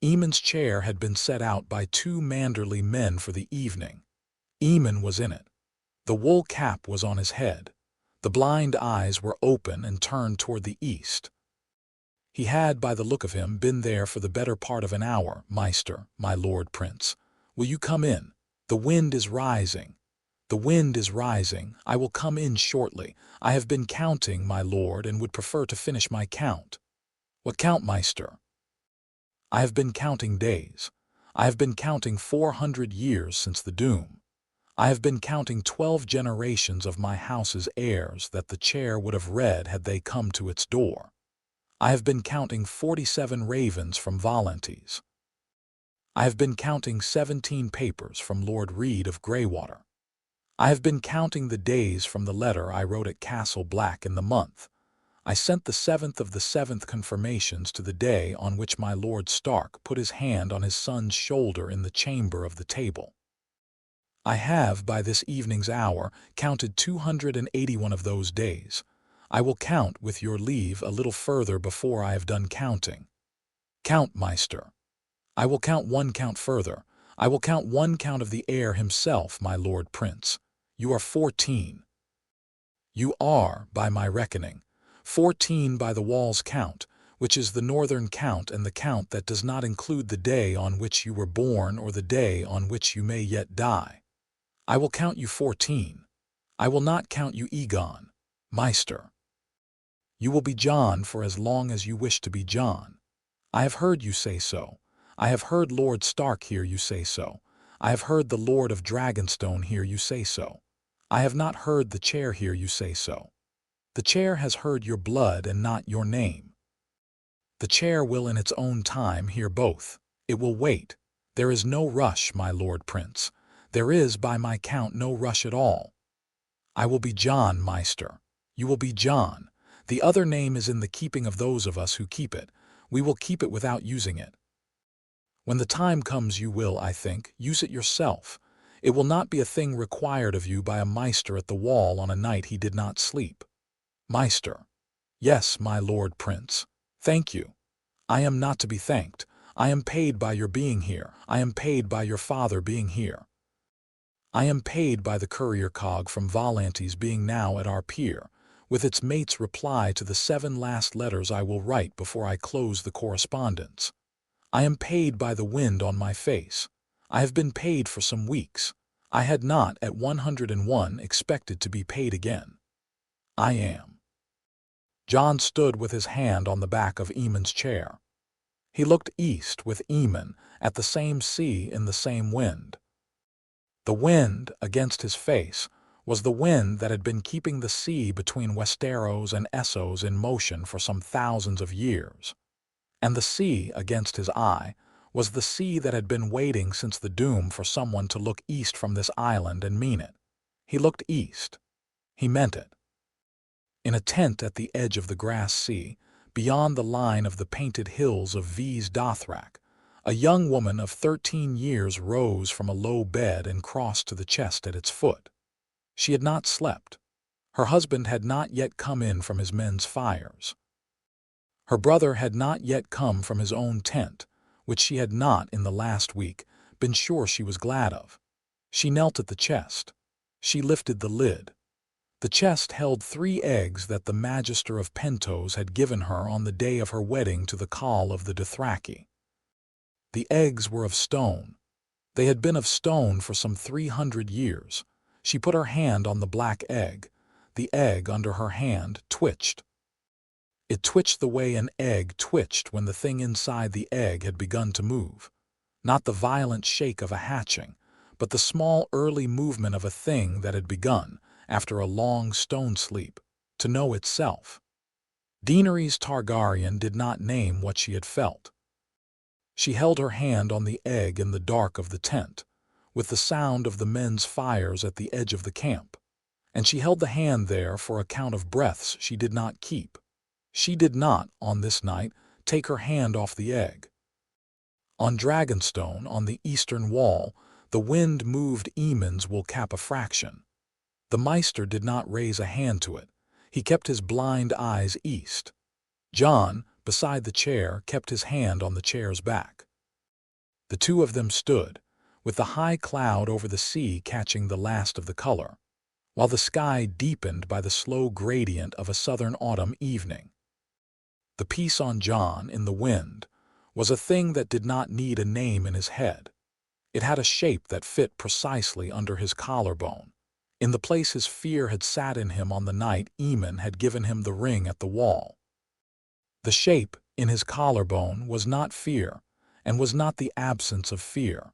Eamon's chair had been set out by two manderly men for the evening. Eamon was in it. The wool cap was on his head. The blind eyes were open and turned toward the east. He had, by the look of him, been there for the better part of an hour. Maester, my lord prince, will you come in? The wind is rising. The wind is rising. I will come in shortly. I have been counting, my lord, and would prefer to finish my count. What count, Maester? I have been counting days. I have been counting 400 years since the doom. I have been counting 12 generations of my house's heirs that the chair would have read had they come to its door. I have been counting 47 ravens from Voluntees. I have been counting 17 papers from Lord Reed of Greywater. I have been counting the days from the letter I wrote at Castle Black in the month. I sent the 7th of the 7th confirmations to the day on which my Lord Stark put his hand on his son's shoulder in the chamber of the table. I have, by this evening's hour, counted 281 of those days. I will count, with your leave, a little further before I have done counting. Count, Maester. I will count one count further. I will count one count of the heir himself, my lord prince. You are 14. You are, by my reckoning, 14 by the wall's count, which is the northern count and the count that does not include the day on which you were born or the day on which you may yet die. I will count you 14. I will not count you Egon, Maester. You will be Jon for as long as you wish to be Jon. I have heard you say so. I have heard Lord Stark hear you say so. I have heard the Lord of Dragonstone hear you say so. I have not heard the chair hear you say so. The chair has heard your blood and not your name. The chair will in its own time hear both. It will wait. There is no rush, my lord prince. There is, by my count, no rush at all. I will be Jon, Maester. You will be Jon. The other name is in the keeping of those of us who keep it. We will keep it without using it. When the time comes you will, I think, use it yourself. It will not be a thing required of you by a Maester at the wall on a night he did not sleep. Maester. Yes, my lord prince. Thank you. I am not to be thanked. I am paid by your being here. I am paid by your father being here. I am paid by the courier cog from Volantes being now at our pier, with its mate's reply to the 7 last letters I will write before I close the correspondence. I am paid by the wind on my face. I have been paid for some weeks. I had not, at 101, expected to be paid again. I am. John stood with his hand on the back of Eamon's chair. He looked east with Eamon, at the same sea in the same wind. The wind, against his face, was the wind that had been keeping the sea between Westeros and Essos in motion for some thousands of years. And the sea, against his eye, was the sea that had been waiting since the doom for someone to look east from this island and mean it. He looked east. He meant it. In a tent at the edge of the grass sea, beyond the line of the painted hills of V's Dothrak, a young woman of 13 years rose from a low bed and crossed to the chest at its foot. She had not slept. Her husband had not yet come in from his men's fires. Her brother had not yet come from his own tent, which she had not, in the last week, been sure she was glad of. She knelt at the chest. She lifted the lid. The chest held 3 eggs that the Magister of Pentos had given her on the day of her wedding to the Khal of the Dothraki. The eggs were of stone. They had been of stone for some 300 years. She put her hand on the black egg. The egg under her hand twitched. It twitched the way an egg twitched when the thing inside the egg had begun to move. Not the violent shake of a hatching, but the small early movement of a thing that had begun, after a long stone sleep, to know itself. Daenerys Targaryen did not name what she had felt. She held her hand on the egg in the dark of the tent, with the sound of the men's fires at the edge of the camp, and she held the hand there for a count of breaths she did not keep. She did not, on this night, take her hand off the egg. On Dragonstone, on the eastern wall, the wind moved Eamon's will cap a fraction. The Maester did not raise a hand to it. He kept his blind eyes east. Jon, beside the chair, kept his hand on the chair's back. The two of them stood, with the high cloud over the sea catching the last of the color, while the sky deepened by the slow gradient of a southern autumn evening. The piece on Jon, in the wind, was a thing that did not need a name in his head. It had a shape that fit precisely under his collarbone, in the place his fear had sat in him on the night Eamon had given him the ring at the wall. The shape, in his collarbone, was not fear, and was not the absence of fear.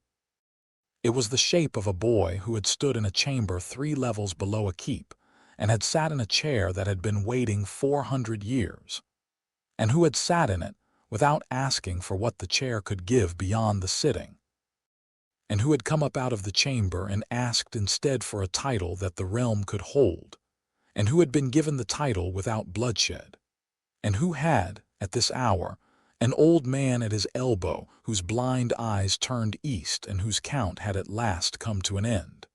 It was the shape of a boy who had stood in a chamber 3 levels below a keep, and had sat in a chair that had been waiting 400 years, and who had sat in it without asking for what the chair could give beyond the sitting, and who had come up out of the chamber and asked instead for a title that the realm could hold, and who had been given the title without bloodshed, and who had, at this hour, an old man at his elbow whose blind eyes turned east and whose count had at last come to an end.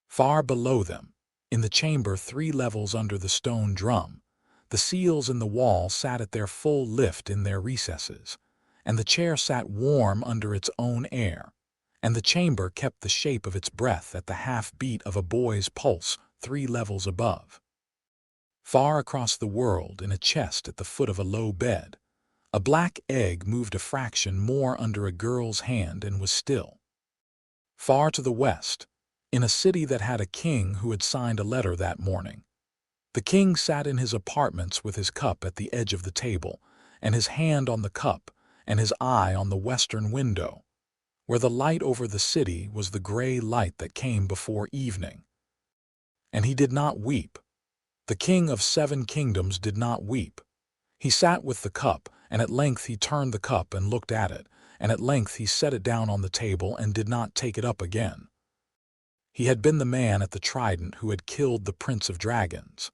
Far below them, in the chamber 3 levels under the stone drum, the seals in the wall sat at their full lift in their recesses, and the chair sat warm under its own air, and the chamber kept the shape of its breath at the half-beat of a boy's pulse 3 levels above. Far across the world, in a chest at the foot of a low bed, a black egg moved a fraction more under a girl's hand and was still. Far to the west, in a city that had a king who had signed a letter that morning, the king sat in his apartments with his cup at the edge of the table, and his hand on the cup, and his eye on the western window, where the light over the city was the gray light that came before evening. And he did not weep. The king of 7 kingdoms did not weep. He sat with the cup, and at length he turned the cup and looked at it, and at length he set it down on the table and did not take it up again. He had been the man at the trident who had killed the Prince of Dragons.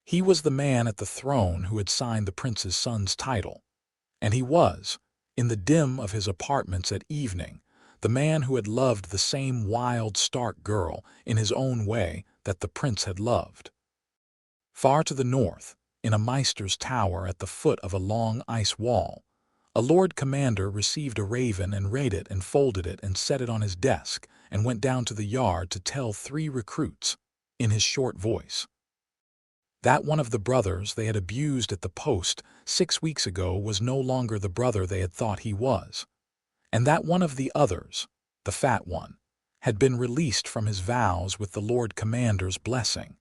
He was the man at the throne who had signed the prince's son's title. And he was, in the dim of his apartments at evening, the man who had loved the same wild, stark girl in his own way that the prince had loved. Far to the north, in a maester's tower at the foot of a long ice wall, A Lord Commander received a raven and read it and folded it and set it on his desk and went down to the yard to tell 3 recruits, in his short voice, that one of the brothers they had abused at the post 6 weeks ago was no longer the brother they had thought he was, and that one of the others, the fat one, had been released from his vows with the Lord Commander's blessing,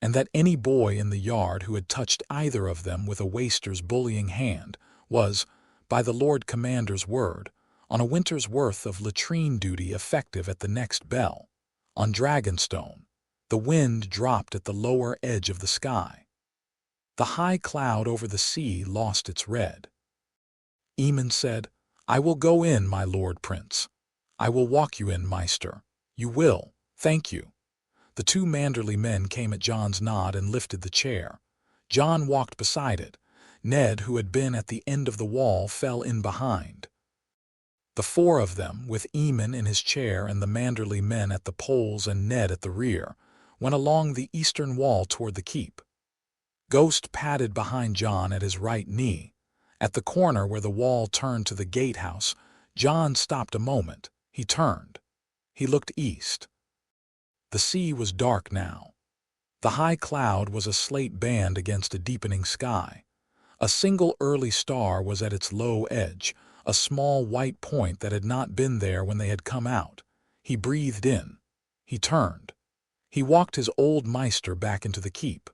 and that any boy in the yard who had touched either of them with a waster's bullying hand was, by the Lord Commander's word, on a winter's worth of latrine duty effective at the next bell. On Dragonstone, the wind dropped at the lower edge of the sky. The high cloud over the sea lost its red. Eamon said, "I will go in, my lord prince. I will walk you in, Meister. You will, thank you." The 2 Manderly men came at Jon's nod and lifted the chair. Jon walked beside it. Ned, who had been at the end of the wall, fell in behind. The 4 of them, with Eamon in his chair and the Manderly men at the poles and Ned at the rear, went along the eastern wall toward the keep. Ghost padded behind Jon at his right knee. At the corner where the wall turned to the gatehouse, Jon stopped a moment. He turned. He looked east. The sea was dark now. The high cloud was a slate band against a deepening sky. A single early star was at its low edge, a small white point that had not been there when they had come out. He breathed in. He turned. He walked his old Meister back into the keep.